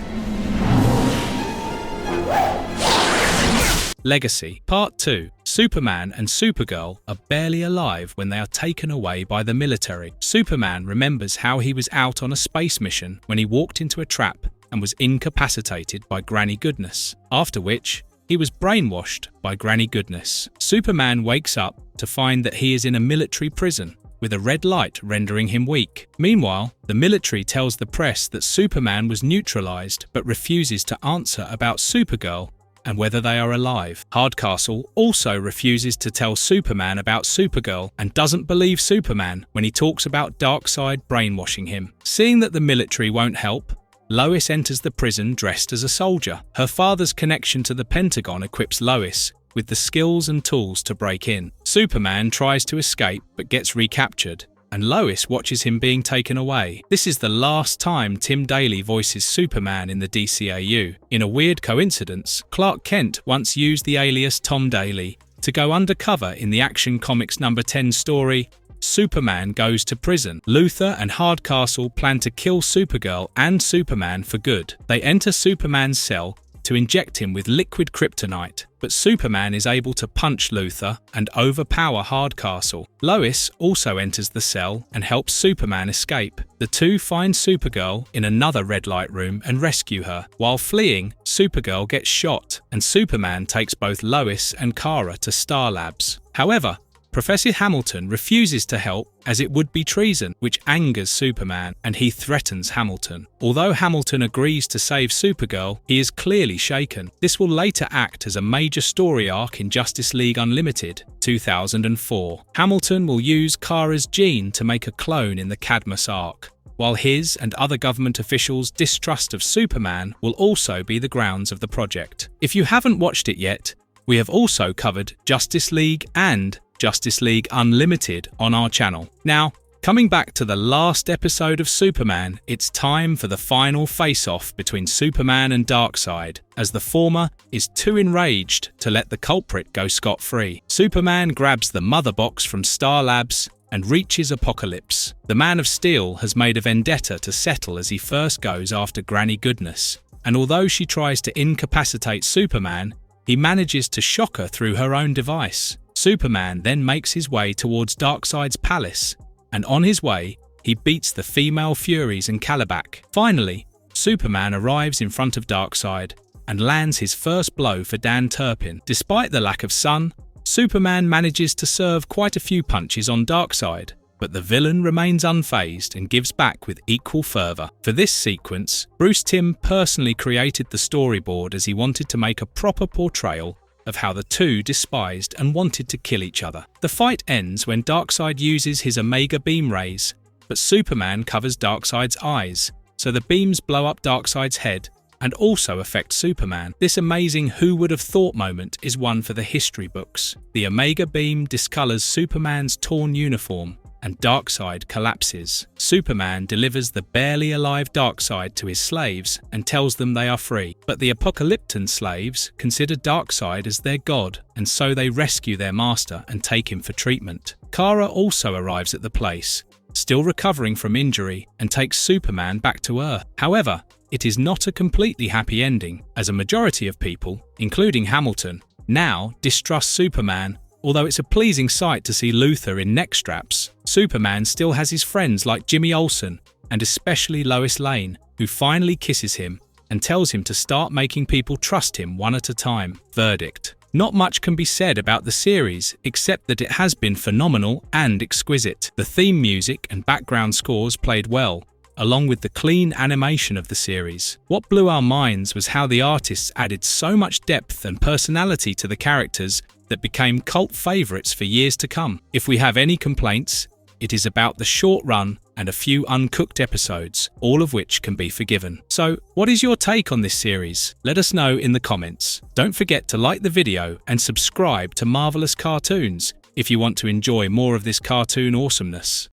Legacy Part 2. Superman and Supergirl are barely alive when they are taken away by the military. Superman remembers how he was out on a space mission when he walked into a trap and was incapacitated by Granny Goodness, after which he was brainwashed by Granny Goodness. Superman wakes up to find that he is in a military prison, with a red light rendering him weak. Meanwhile, the military tells the press that Superman was neutralized but refuses to answer about Supergirl and whether they are alive. Hardcastle also refuses to tell Superman about Supergirl and doesn't believe Superman when he talks about Darkseid brainwashing him. Seeing that the military won't help, Lois enters the prison dressed as a soldier. Her father's connection to the Pentagon equips Lois with the skills and tools to break in. Superman tries to escape but gets recaptured, and Lois watches him being taken away. This is the last time Tim Daly voices Superman in the DCAU. In a weird coincidence, Clark Kent once used the alias Tom Daly to go undercover in the Action Comics number 10 story, Superman Goes to Prison. Luthor and Hardcastle plan to kill Supergirl and Superman for good. They enter Superman's cell to inject him with liquid kryptonite, but Superman is able to punch Luthor and overpower Hardcastle. Lois also enters the cell and helps Superman escape. The two find Supergirl in another red light room and rescue her. While fleeing, Supergirl gets shot, and Superman takes both Lois and Kara to Star Labs. However, Professor Hamilton refuses to help as it would be treason, which angers Superman, and he threatens Hamilton. Although Hamilton agrees to save Supergirl, he is clearly shaken. This will later act as a major story arc in Justice League Unlimited, 2004. Hamilton will use Kara's gene to make a clone in the Cadmus arc, while his and other government officials' distrust of Superman will also be the grounds of the project. If you haven't watched it yet, We have also covered Justice League and Justice League Unlimited on our channel. Now, coming back to the last episode of Superman, it's time for the final face-off between Superman and Darkseid, as the former is too enraged to let the culprit go scot-free. Superman grabs the Mother Box from Star Labs and reaches Apocalypse. The Man of Steel has made a vendetta to settle as he first goes after Granny Goodness, and although she tries to incapacitate Superman, he manages to shock her through her own device. Superman then makes his way towards Darkseid's palace, and on his way, he beats the female Furies and Kalibak. Finally, Superman arrives in front of Darkseid and lands his first blow for Dan Turpin. Despite the lack of sun, Superman manages to serve quite a few punches on Darkseid, but the villain remains unfazed and gives back with equal fervour. For this sequence, Bruce Timm personally created the storyboard as he wanted to make a proper portrayal of how the two despised and wanted to kill each other. The fight ends when Darkseid uses his Omega beam rays, but Superman covers Darkseid's eyes, so the beams blow up Darkseid's head and also affect Superman. This amazing who would have thought moment is one for the history books. The Omega beam discolors Superman's torn uniform, and Darkseid collapses. Superman delivers the barely alive Darkseid to his slaves and tells them they are free. But the Apocalyptan slaves consider Darkseid as their god, and so they rescue their master and take him for treatment. Kara also arrives at the place, still recovering from injury, and takes Superman back to Earth. However, it is not a completely happy ending, as a majority of people, including Hamilton, now distrust Superman. Although it's a pleasing sight to see Luthor in neck straps, Superman still has his friends like Jimmy Olsen and especially Lois Lane, who finally kisses him and tells him to start making people trust him one at a time. Verdict: not much can be said about the series except that it has been phenomenal and exquisite. The theme music and background scores played well, along with the clean animation of the series. What blew our minds was how the artists added so much depth and personality to the characters that became cult favourites for years to come. If we have any complaints, it is about the short run and a few uncooked episodes, all of which can be forgiven. So, what is your take on this series? Let us know in the comments. Don't forget to like the video and subscribe to Marvelous Cartoons if you want to enjoy more of this cartoon awesomeness.